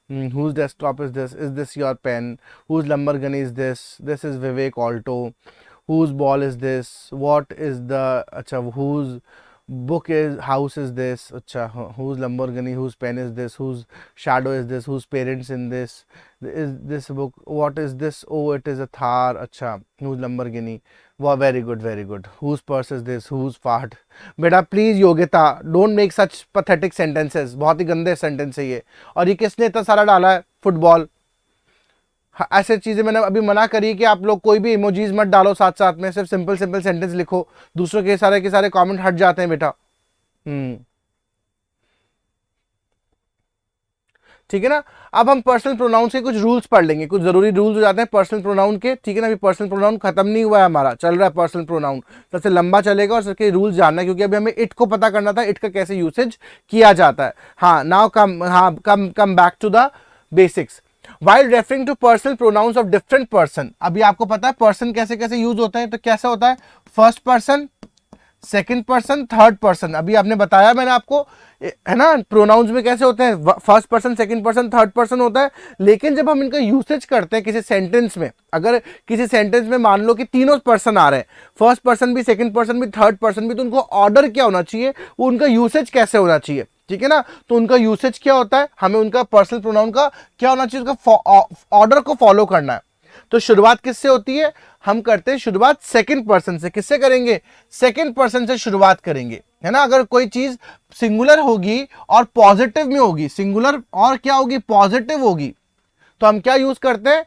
whose desktop is this your pen, whose Lamborghini is this is Vivek Alto, whose ball is this, what is the, अच्छा whose book is, house is this, अच्छा whose Lamborghini, whose pen is this, whose shadow is this, whose parents in this, is this book, what is this, oh it is a Thar, अच्छा whose Lamborghini, wow very good, whose purse is this, whose fart, बेटा please योग्यता don't make such pathetic sentences, बहुत ही गंदे sentence है ये, और ये किसने इतना सारा डाला है, फुटबॉल, ऐसे चीजें मैंने अभी मना करी कि आप लोग कोई भी इमोजीज मत डालो साथ साथ में, सिर्फ सिंपल सेंटेंस लिखो, दूसरों के सारे कमेंट हट जाते हैं बेटा। ठीक है ना। अब हम पर्सनल प्रोनाउंस के कुछ रूल्स पढ़ लेंगे, कुछ जरूरी रूल्स हो जाते हैं पर्सनल प्रोनाउन के, ठीक है ना। अभी पर्सनल प्रोनाउन खत्म नहीं हुआ है हमारा, चल रहा है पर्सनल प्रोनाउन, सबसे लंबा चलेगा और सबके रूल्स जानना है, क्योंकि अभी हमें इट को पता करना था, इट का कैसे यूसेज किया जाता है। हाँ now come back to the basics. While referring to personal pronouns of different person, अभी आपको पता है पर्सन कैसे कैसे यूज होते हैं, तो कैसा होता है, first person, second person, third person, अभी आपने बताया मैंने आपको, है ना, प्रोनाउंस में कैसे होते हैं, first person, second person, third person होता है। लेकिन जब हम इनका यूसेज करते हैं किसी सेंटेंस में, अगर किसी सेंटेंस में मान लो कि तीनों पर्सन आ रहे हैं, फर्स्ट पर्सन भी, सेकंड पर्सन भी, थर्ड पर्सन भी, तो उनको ऑर्डर क्या होना चाहिए, वो उनका यूसेज कैसे होना चाहिए, ठीक है ना। तो उनका यूसेज क्या होता है, हमें उनका पर्सनल प्रोनाउन का क्या होना चाहिए, उसका ऑर्डर को फॉलो करना है। तो शुरुआत किससे होती है, हम करते हैं शुरुआत सेकंड पर्सन से। किससे करेंगे, सेकंड पर्सन से शुरुआत करेंगे, है ना। अगर कोई चीज सिंगुलर होगी और पॉजिटिव में होगी, सिंगुलर और क्या होगी, पॉजिटिव होगी, तो हम क्या यूज करते हैं,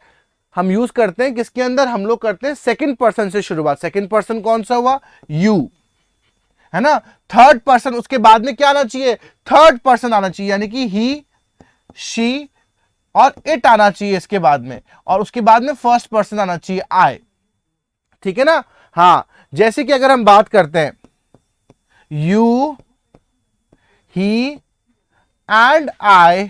हम यूज करते हैं किसके अंदर, हम लोग करते हैं सेकंड पर्सन से शुरुआत। सेकंड पर्सन कौन सा हुआ, यू, है ना। थर्ड पर्सन उसके बाद में क्या आना चाहिए, थर्ड पर्सन आना चाहिए, यानी कि ही, शी और इट आना चाहिए इसके बाद में, और उसके बाद में फर्स्ट पर्सन आना चाहिए, आई, ठीक है ना। हाँ जैसे कि अगर हम बात करते हैं यू, ही एंड आई,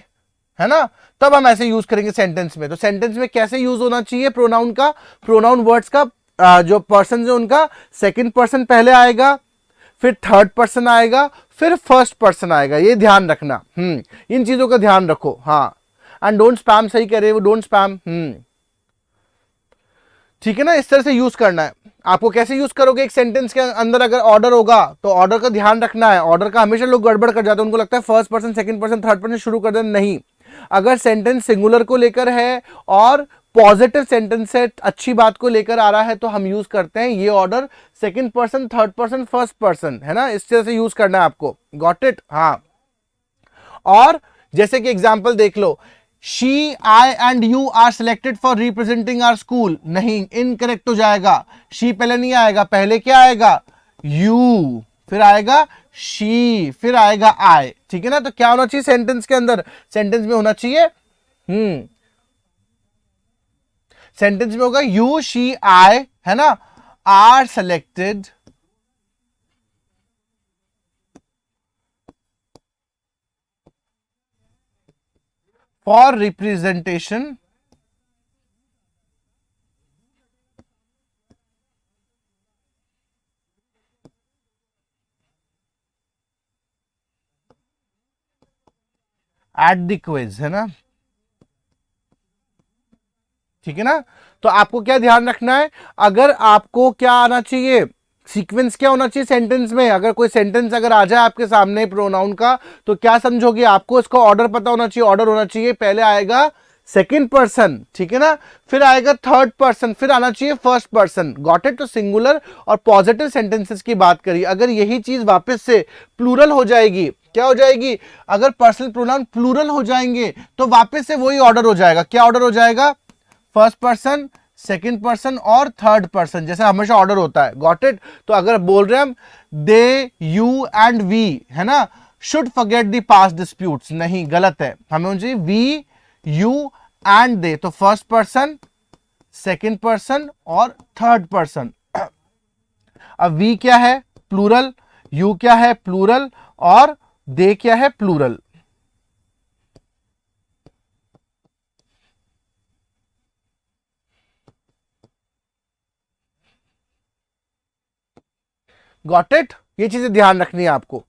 है ना, तब हम ऐसे यूज करेंगे सेंटेंस में। तो सेंटेंस में कैसे यूज होना चाहिए प्रोनाउन का, प्रोनाउन वर्ड्स का जो पर्सन है उनका सेकंड पर्सन पहले आएगा, फिर थर्ड पर्सन आएगा, फिर फर्स्ट पर्सन आएगा, ये ध्यान रखना। इन चीजों का ध्यान रखो। हाँ एंड डोंट स्पैम, सही कह रहे हो, डोंट स्पैम, ठीक है ना। इस तरह से यूज करना है। आपको कैसे यूज करोगे, एक सेंटेंस के अंदर अगर ऑर्डर होगा तो ऑर्डर का ध्यान रखना है। ऑर्डर का हमेशा लोग गड़बड़ कर जाते हैं, उनको लगता है first person, second person, third person शुरू कर देना, नहीं। अगर सेंटेंस सिंगुलर को लेकर है और पॉजिटिव सेंटेंस से अच्छी बात को लेकर आ रहा है, तो हम यूज करते हैं ये order, second person, third person, first person, है ना। इस तरह से यूज करना है आपको, गॉट इट। हाँ और जैसे कि एग्जांपल देख लो, she, I and you are selected for representing our school, नहीं, इनकरेक्ट हो जाएगा। शी पहले नहीं आएगा, पहले क्या आएगा, यू, फिर आएगा शी, फिर आएगा आई, ठीक है ना। तो क्या होना चाहिए सेंटेंस के अंदर, सेंटेंस में होना चाहिए, सेंटेंस में होगा यू, शी, आई, है ना, are selected for representation at the quiz, है ना, ठीक है ना। तो आपको क्या ध्यान रखना है, अगर आपको क्या आना चाहिए, सीक्वेंस क्या होना चाहिए सेंटेंस में, अगर कोई सेंटेंस अगर आ जाए आपके सामने प्रोनाउन का, तो क्या समझोगे, आपको इसका ऑर्डर पता होना चाहिए। ऑर्डर होना चाहिए, पहले आएगा सेकंड पर्सन, ठीक है ना, फिर आएगा थर्ड पर्सन, फिर आना चाहिए फर्स्ट पर्सन, गॉट इट। तो सिंगुलर और पॉजिटिव सेंटेंसेस की बात करिए, अगर यही चीज वापस से प्लूरल हो जाएगी, क्या हो जाएगी, अगर पर्सनल प्रोनाउन प्लूरल हो जाएंगे तो वापस से वही ऑर्डर हो जाएगा। क्या ऑर्डर हो जाएगा, फर्स्ट पर्सन, सेकंड पर्सन और थर्ड पर्सन, जैसे हमेशा ऑर्डर होता है, गॉट इट। तो अगर बोल रहे हैं हम दे, यू एंड वी, है ना, should forget the past disputes, नहीं, गलत है, हमें होना चाहिए वी, यू एंड दे। तो फर्स्ट पर्सन, सेकंड पर्सन और थर्ड पर्सन। अब वी क्या है, प्लूरल, यू क्या है, प्लूरल, और दे क्या है, प्लूरल। Got it. ये चीजें ध्यान रखनी है आपको।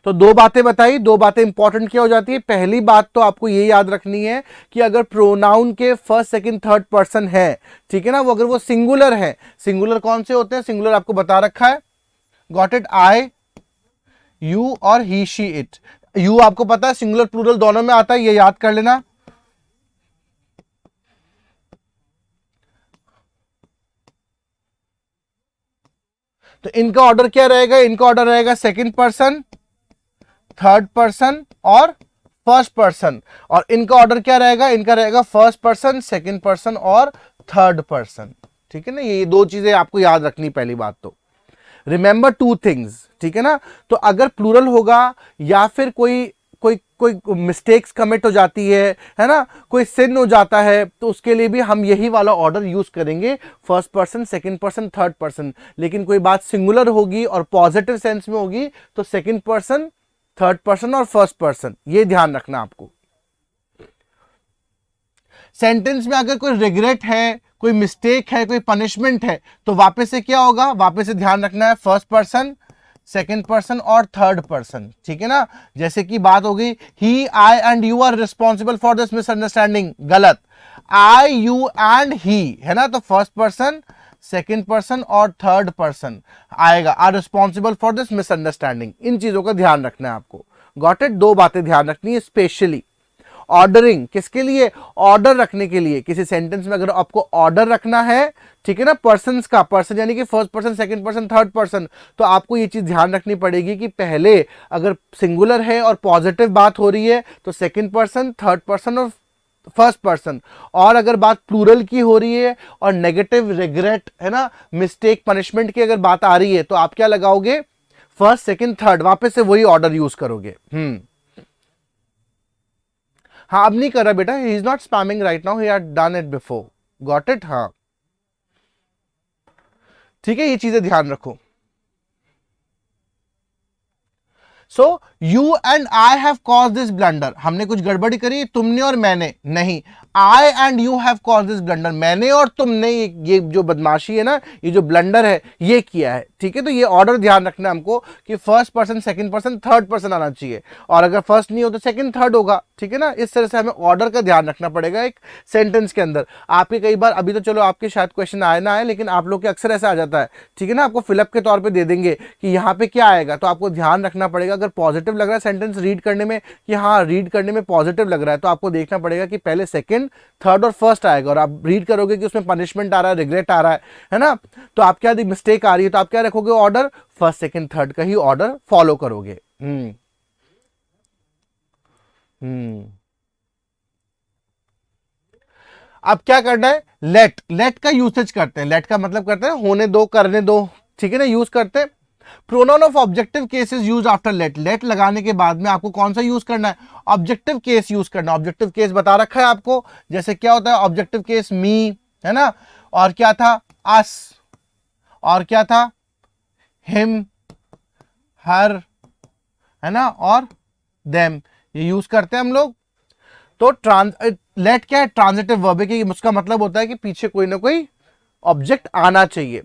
तो दो बातें बताई, दो बातें इंपॉर्टेंट क्या हो जाती है। पहली बात तो आपको ये याद रखनी है कि अगर प्रोनाउन के फर्स्ट सेकंड थर्ड पर्सन है, ठीक है ना, वो अगर वो सिंगुलर है, सिंगुलर कौन से होते हैं, सिंगुलर आपको बता रखा है, गॉट इट, आई, यू और ही, शी, इट। यू आपको पता है सिंगुलर प्लूरल दोनों में आता है, ये याद कर लेना। तो इनका ऑर्डर क्या रहेगा, इनका ऑर्डर रहेगा सेकंड पर्सन, थर्ड पर्सन और फर्स्ट पर्सन। और इनका ऑर्डर क्या रहेगा, इनका रहेगा फर्स्ट पर्सन, सेकंड पर्सन और थर्ड पर्सन। ठीक है ना, ये दो चीजें आपको याद रखनी। पहली बात तो रिमेंबर टू थिंग्स, ठीक है ना। तो अगर प्लूरल होगा या फिर कोई कोई कोई मिस्टेक्स कमिट हो जाती है ना, कोई सिन हो जाता है, तो उसके लिए भी हम यही वाला ऑर्डर यूज करेंगे, first person, second person, third person. लेकिन कोई बात सिंगुलर होगी और पॉजिटिव सेंस में होगी तो सेकंड पर्सन, थर्ड पर्सन और फर्स्ट पर्सन, ये ध्यान रखना आपको। सेंटेंस में अगर कोई रिग्रेट है, कोई मिस्टेक है, कोई पनिशमेंट है, तो वापस से क्या होगा, वापस से ध्यान रखना है फर्स्ट पर्सन, सेकेंड पर्सन और थर्ड पर्सन, ठीक है ना। जैसे कि बात हो गई, he, I and you are responsible for this misunderstanding, गलत, आई, यू एंड ही, है ना। तो फर्स्ट पर्सन, सेकेंड पर्सन और थर्ड पर्सन आएगा, are responsible for this misunderstanding. इन चीजों का ध्यान रखना है आपको, गॉट इट। दो बातें ध्यान रखनी है स्पेशली। ऑर्डरिंग किसके लिए, ऑर्डर रखने के लिए। किसी सेंटेंस में अगर आपको ऑर्डर रखना है, ठीक है ना, पर्सन्स का, पर्सन यानी कि first person, second person, third person, तो आपको ये चीज ध्यान रखनी पड़ेगी कि पहले अगर सिंगुलर है और पॉजिटिव बात हो रही है तो सेकंड पर्सन, थर्ड पर्सन और फर्स्ट पर्सन। और अगर बात प्लूरल की हो रही है और नेगेटिव, रिग्रेट, है ना, मिस्टेक, पनिशमेंट की अगर बात आ रही है तो आप क्या लगाओगे, फर्स्ट, सेकंड, थर्ड, वापस से वही ऑर्डर यूज करोगे। हाँ, अब नहीं कर रहा बेटा, he is not spamming right now, he had done it before, got it. हाँ ठीक है, ये चीजें ध्यान रखो। So you and I have cause this blunder, हमने कुछ गड़बड़ी करी, तुमने और मैंने नहीं, I and you have cause this blunder, मैंने और तुमने ये जो बदमाशी है ना, ये जो ब्लंडर है ये किया है, ठीक है। तो ये ऑर्डर ध्यान रखना है हमको कि first person, second person, third person आना चाहिए, और अगर फर्स्ट नहीं हो तो सेकंड, थर्ड होगा, ठीक है ना। इस तरह से हमें ऑर्डर का ध्यान रखना पड़ेगा एक सेंटेंस के अंदर। आपके कई बार, अभी तो चलो आपके शायद क्वेश्चन आए ना आए, लेकिन आप लोग के अक्सर ऐसा आ जाता है, ठीक है ना, आपको फिलअप के तौर पे दे देंगे कि यहाँ पे क्या आएगा, तो आपको ध्यान रखना पड़ेगा। अगर पॉजिटिव लग रहा है सेंटेंस रीड करने में कि हाँ रीड करने में पॉजिटिव लग रहा है, तो आपको देखना पड़ेगा कि पहले सेकंड, थर्ड और फर्स्ट आएगा, और आप रीड करोगे कि उसमें पनिशमेंट आ रहा है, रिग्रेट आ रहा है ना, तो आप क्या, मिस्टेक आ रही है, तो आप क्या रखोगे, ऑर्डर फर्स्ट, सेकंड, थर्ड का ही ऑर्डर फॉलो करोगे। अब क्या करना है, लेट, लेट का यूसेज करते हैं। लेट का मतलब करते हैं होने दो, करने दो, ठीक है ना, यूज करते हैं। Pronoun of objective cases use after let, let लगाने के बाद में आपको कौन सा यूज करना है, ऑब्जेक्टिव केस यूज करना। ऑब्जेक्टिव केस बता रखा है आपको, जैसे क्या होता है ऑब्जेक्टिव केस, मी, है ना, और क्या था, अस, और क्या था, हिम, हर, है ना, और देम, ये यूज करते हैं हम लोग। तो लेट क्या है, ट्रांजिटिव वर्ब है, कि उसका मतलब होता है कि पीछे कोई ना कोई ऑब्जेक्ट आना चाहिए।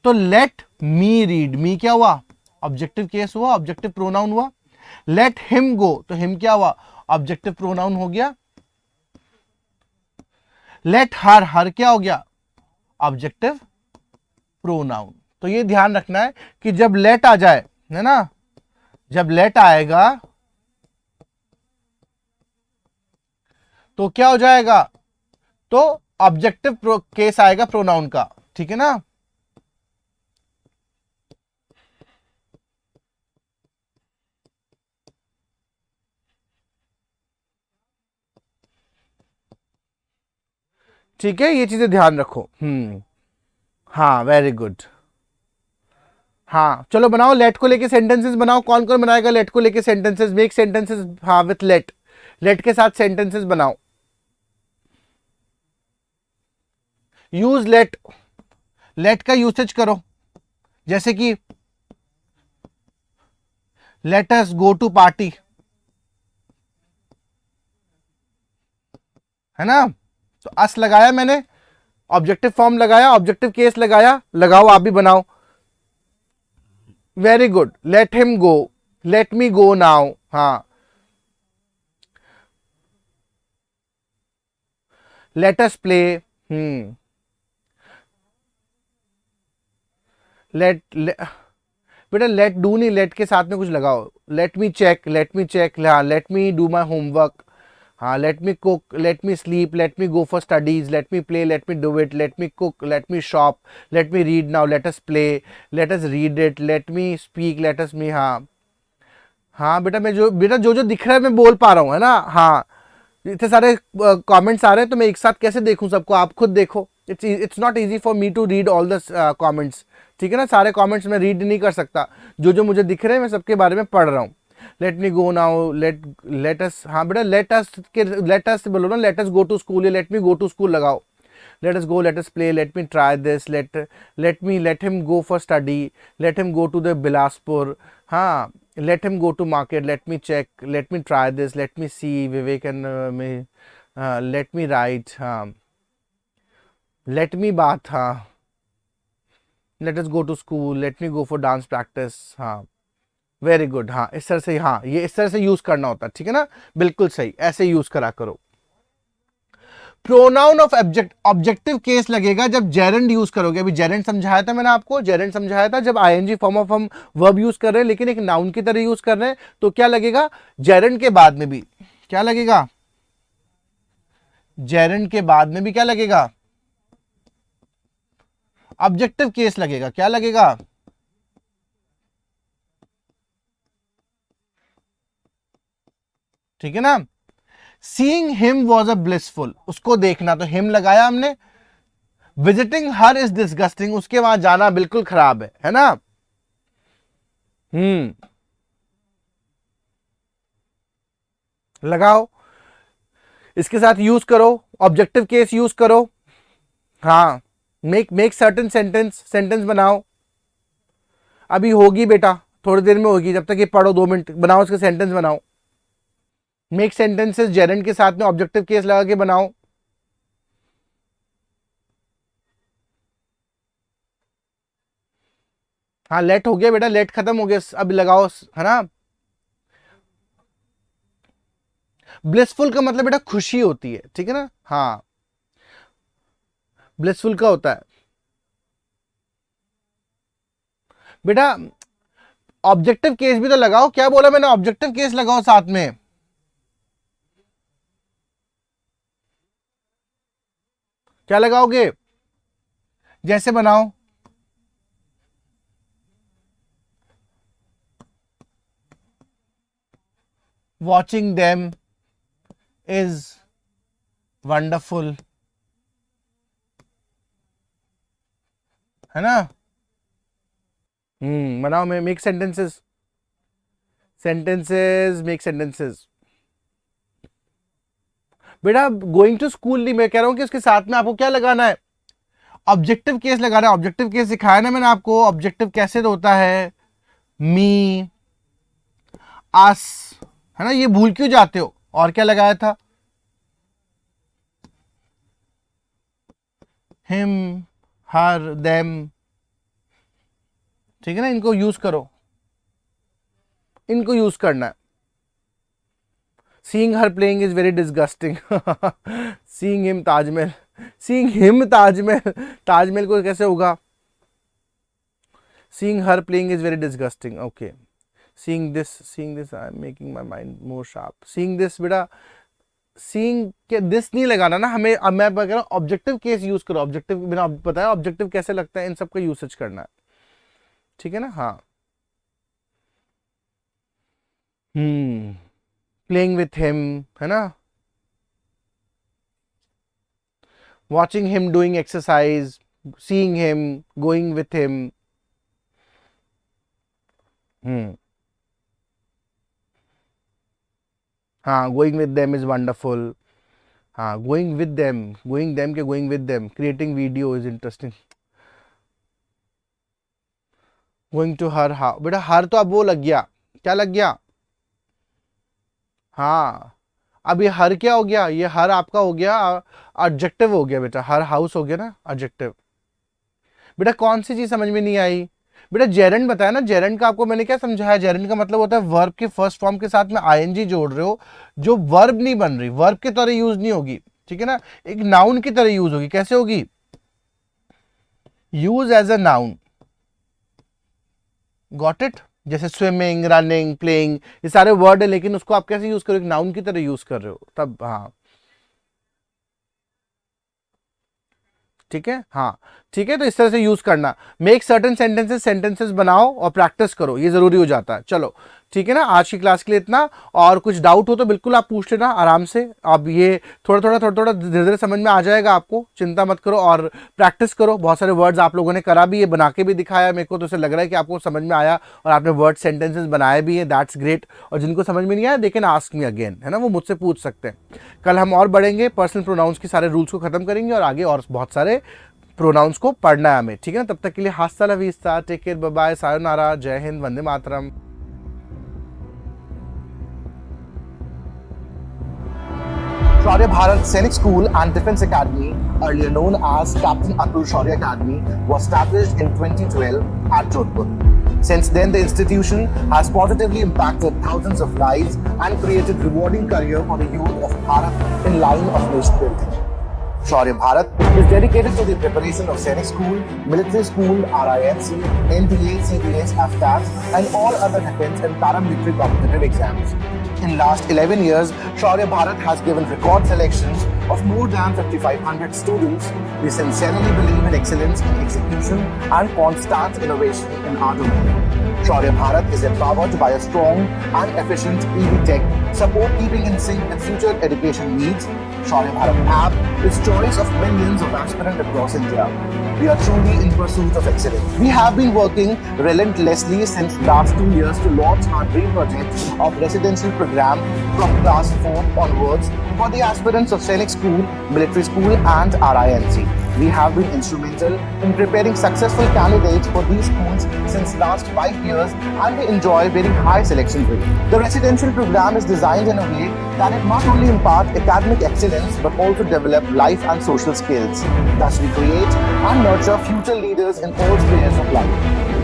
तो लेट मी रीड, मी क्या हुआ, ऑब्जेक्टिव केस हुआ, ऑब्जेक्टिव प्रोनाउन हुआ। लेट हिम गो, तो हिम क्या हुआ, ऑब्जेक्टिव प्रोनाउन हो गया। लेट हर, हर क्या हो गया, ऑब्जेक्टिव प्रोनाउन। तो ये ध्यान रखना है कि जब लेट आ जाए, है ना, जब लेट आएगा तो क्या हो जाएगा, तो ऑब्जेक्टिव केस आएगा प्रोनाउन का, ठीक है ना। ठीक है, ये चीजें ध्यान रखो। हाँ वेरी गुड। हाँ चलो बनाओ, लेट को लेके सेंटेंसेस बनाओ। कौन कौन बनाएगा लेट को लेके सेंटेंसेस? मेक सेंटेंसेस, हाँ विथ लेट, लेट के साथ सेंटेंसेस बनाओ। यूज लेट, लेट का यूसेज करो। जैसे कि let us go to party, है ना? तो अस लगाया मैंने, ऑब्जेक्टिव फॉर्म लगाया, ऑब्जेक्टिव केस लगाया, लगाओ आप भी बनाओ। Very good. Let him go, let me go now. हाँ, लेट अस प्ले। लेट बेटा लेट डू नहीं, लेट के साथ में कुछ लगाओ। Let me check, let me check, हाँ let me do my homework, हाँ let me cook, let me sleep, let me go for studies, let me play, let me do it, let me cook, let me shop, let me read now, let us play, let us read it, let me speak, let us me. हाँ हाँ बेटा, मैं जो बेटा जो जो दिख रहा है मैं बोल पा रहा हूँ, है ना? हाँ, इतने सारे कमेंट्स आ रहे हैं तो मैं एक साथ कैसे देखूं सबको? आप खुद देखो। It's not easy for me to read all the comments, ठीक है ना? सारे कमेंट्स मैं रीड नहीं कर सकता, जो जो मुझे दिख रहे हैं मैं सबके बारे में पढ़ रहा हूँ। Let me go now, let us, हाँ बेटा लेट अस बोलो ना, let us go to school या let me go to school लगाओ। Let us go, let us play, let me try this, let him go for study, let him go to the Bilaspur, हाँ let him go to market, let me check, let me try this, let me see Vivek and let me right, हाँ let me बात, हाँ let us go to school, let me go for dance practice, हाँ very good. हाँ इस तरह से, हाँ ये इस तरह से यूज करना होता है, ठीक है ना? बिल्कुल सही, ऐसे यूज करा करो। प्रोनाउन ऑफ ऑब्जेक्टिव केस लगेगा जब जेरेंड यूज करोगे। अभी जेरेंड समझाया था मैंने आपको, जेरेंड समझाया था जब आईएनजी फॉर्म ऑफ हम वर्ब यूज कर रहे हैं लेकिन एक नाउन की तरह यूज कर रहे हैं, तो क्या लगेगा? जेरेंड के बाद में भी क्या लगेगा? जेरेंड के बाद में भी क्या लगेगा? ऑब्जेक्टिव केस लगेगा। क्या लगेगा? ठीक है ना? Seeing him was a blissful, उसको देखना, तो हिम लगाया हमने। विजिटिंग हर इज डिस्गस्टिंग, उसके वहां जाना बिल्कुल खराब है ना? लगाओ, इसके साथ यूज करो, ऑब्जेक्टिव केस यूज करो। हाँ, मेक सर्टेन सेंटेंस बनाओ। अभी होगी बेटा, थोड़ी देर में होगी, जब तक ये पढ़ो 2 मिनट बनाओ, इसके सेंटेंस बनाओ। मेक सेंटेंसेस जेरेंड के साथ में ऑब्जेक्टिव केस लगा के बनाओ। हाँ लेट हो गया बेटा, लेट खत्म हो गया, अब लगाओ, है ना? ब्लिसफुल का मतलब बेटा खुशी होती है, ठीक है ना? हाँ, ब्लिसफुल का होता है बेटा। ऑब्जेक्टिव केस भी तो लगाओ। क्या बोला मैंने? ऑब्जेक्टिव केस लगाओ साथ में। क्या लगाओगे? जैसे बनाओ, वॉचिंग देम इज वंडरफुल, है ना? बनाओ में मेक सेंटेंसेस, मेक सेंटेंसेस। बेटा गोइंग टू स्कूल नहीं, मैं कह रहा हूं कि उसके साथ में आपको क्या लगाना है? ऑब्जेक्टिव केस लगाना है। ऑब्जेक्टिव केस सिखाया ना मैंने आपको, ऑब्जेक्टिव कैसे होता है? मी, अस, है ना? ये भूल क्यों जाते हो? और क्या लगाया था? हिम, हर, देम, ठीक है ना? इनको यूज करो, इनको यूज करना है। Seeing her playing is very disgusting. Seeing him Taj Mahal, seeing him Taj Mahal, Taj Mahal को कैसे होगा? Seeing her playing is very disgusting. Okay, seeing this I am making my mind more sharp. Seeing this बेटा, सीइंग के this नहीं लगाना ना हमें। अब मैं कह रहा हूं ऑब्जेक्टिव केस यूज करो। ऑब्जेक्टिव बिना बताया ऑब्जेक्टिव कैसे लगता है, इन सबका यूसेज करना है, ठीक है ना? हाँ, प्लेइंग विथ हिम, है ना? watching him doing exercise, seeing him, going with him. हाँ, going with them is wonderful. हाँ, going with them के going with them. Creating video is interesting. Going to her house. बेटा हर तो अब वो लग गया, क्या लग गया? हाँ, अब ये हर क्या हो गया? ये हर आपका हो गया एडजेक्टिव हो गया बेटा, हर हाउस हो गया ना एडजेक्टिव। बेटा कौन सी चीज समझ में नहीं आई? बेटा जेरेंड बताया ना, जेरेंड का आपको मैंने क्या समझाया? जेरेंड का मतलब होता है वर्ब के फर्स्ट फॉर्म के साथ में आईएनजी जोड़ रहे हो, जो वर्ब नहीं बन रही, वर्ब के तरह यूज नहीं होगी, ठीक है ना, एक नाउन की तरह यूज होगी। कैसे होगी? Use as a noun. Got it? जैसे स्विमिंग, रनिंग, प्लेइंग, ये सारे वर्ड है, लेकिन उसको आप कैसे यूज करो? एक नाउन की तरह यूज कर रहे हो तब। हाँ ठीक है, हाँ ठीक है, तो इस तरह से यूज करना। मेक सर्टेन सेंटेंसेस बनाओ और प्रैक्टिस करो, ये जरूरी हो जाता है। चलो ठीक है ना, आज की क्लास के लिए इतना। और कुछ डाउट हो तो बिल्कुल आप पूछ लेना आराम से। अब ये थोड़ा थोड़ा धीरे धीरे समझ में आ जाएगा आपको, चिंता मत करो और प्रैक्टिस करो। बहुत सारे वर्ड्स आप लोगों ने करा भी है, बना के भी दिखाया मेरे को, तो उसे लग रहा है कि आपको समझ में आया और आपने वर्ड सेंटेंसेस बनाए भी है, दैट्स ग्रेट। और जिनको समझ में नहीं आया they can ask me again, है ना, वो मुझसे पूछ सकते हैं। कल हम और बढ़ेंगे, पर्सनल प्रोनाउंस के सारे रूल्स को खत्म करेंगे और आगे और बहुत सारे प्रोनाउंस को पढ़ना है हमें, ठीक है ना। तब तक के लिए हास्ता ला विस्ता, टेक केयर, बाय बाय, सायोनारा, जय हिंद, Vande Mataram. Shaurya Bharat Sainik School and Defence Academy, earlier known as Captain Atul Shaurya Academy, was established in 2012 at Jodhpur. Since then, the institution has positively impacted thousands of lives and created rewarding career for the youth of Bharat in line of nation building. Shaurya Bharat is dedicated to the preparation of Sainik School, Military School, RIMC, NDA, CDS, AFTAS, and all other defence and paramilitary competitive exams. In last 11 years, Shaurya Bharat has given record selections of more than 5,500 students. We sincerely believe in excellence in execution and constant innovation in our domain. Shaurya Bharat is empowered by a strong and efficient EV tech support, keeping in sync with future education needs. Shaurya Bharat app is choice of millions of aspirants across India. We are truly in pursuit of excellence. We have been working relentlessly since last 2 years to launch our dream project of residential program from class 4 onwards for the aspirants of Sainik School, Military School and RIMC. We have been instrumental in preparing successful candidates for these schools since last 5 years and we enjoy very high selection rate. The residential program is designed in a way that it not only impart academic excellence but also develop life and social skills. Thus we create and nurture future leaders in all spheres of life.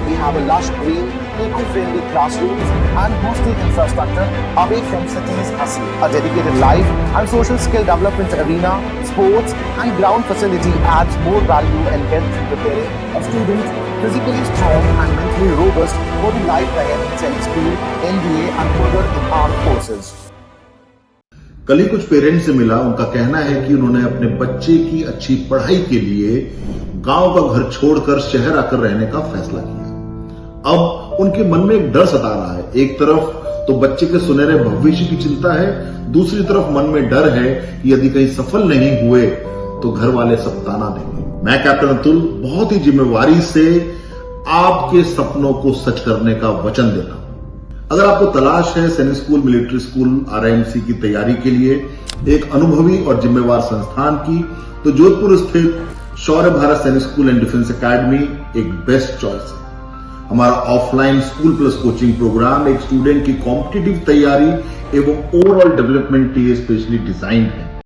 We have a lush green, eco-friendly classrooms and boosted infrastructure away from cities hustle. A dedicated life and social skill development arena, sports and ground facility adds more value and helps in preparing a student physically strong and mentally robust for the life ahead in Sainik School, NDA and further in armed forces. कल ही कुछ parents से मिला, उनका कहना है कि उन्होंने अपने बच्चे की अच्छी पढ़ाई के लिए गांव का घर छोड़कर शहर आकर रहने का फैसला किया। अब उनके मन में एक डर सता रहा है। एक तरफ तो बच्चे के सुनहरे भविष्य की चिंता है, दूसरी तरफ मन में डर है कि यदि कहीं सफल नहीं हुए तो घर वाले सब ताना देंगे। मैं कैप्टन अतुल बहुत ही जिम्मेवारी से आपके सपनों को सच करने का वचन देता हूं। अगर आपको तलाश है सैनिक स्कूल, मिलिट्री स्कूल, RIMC की तैयारी के लिए एक अनुभवी और जिम्मेवार संस्थान की, तो जोधपुर स्थित Shaurya Bharat Sainik school and defence academy एक बेस्ट चॉइस है। हमारा offline school plus coaching program एक स्टूडेंट की कॉम्पिटिटिव तैयारी एवं ओवरऑल डेवलपमेंट के लिए स्पेशली डिजाइन है।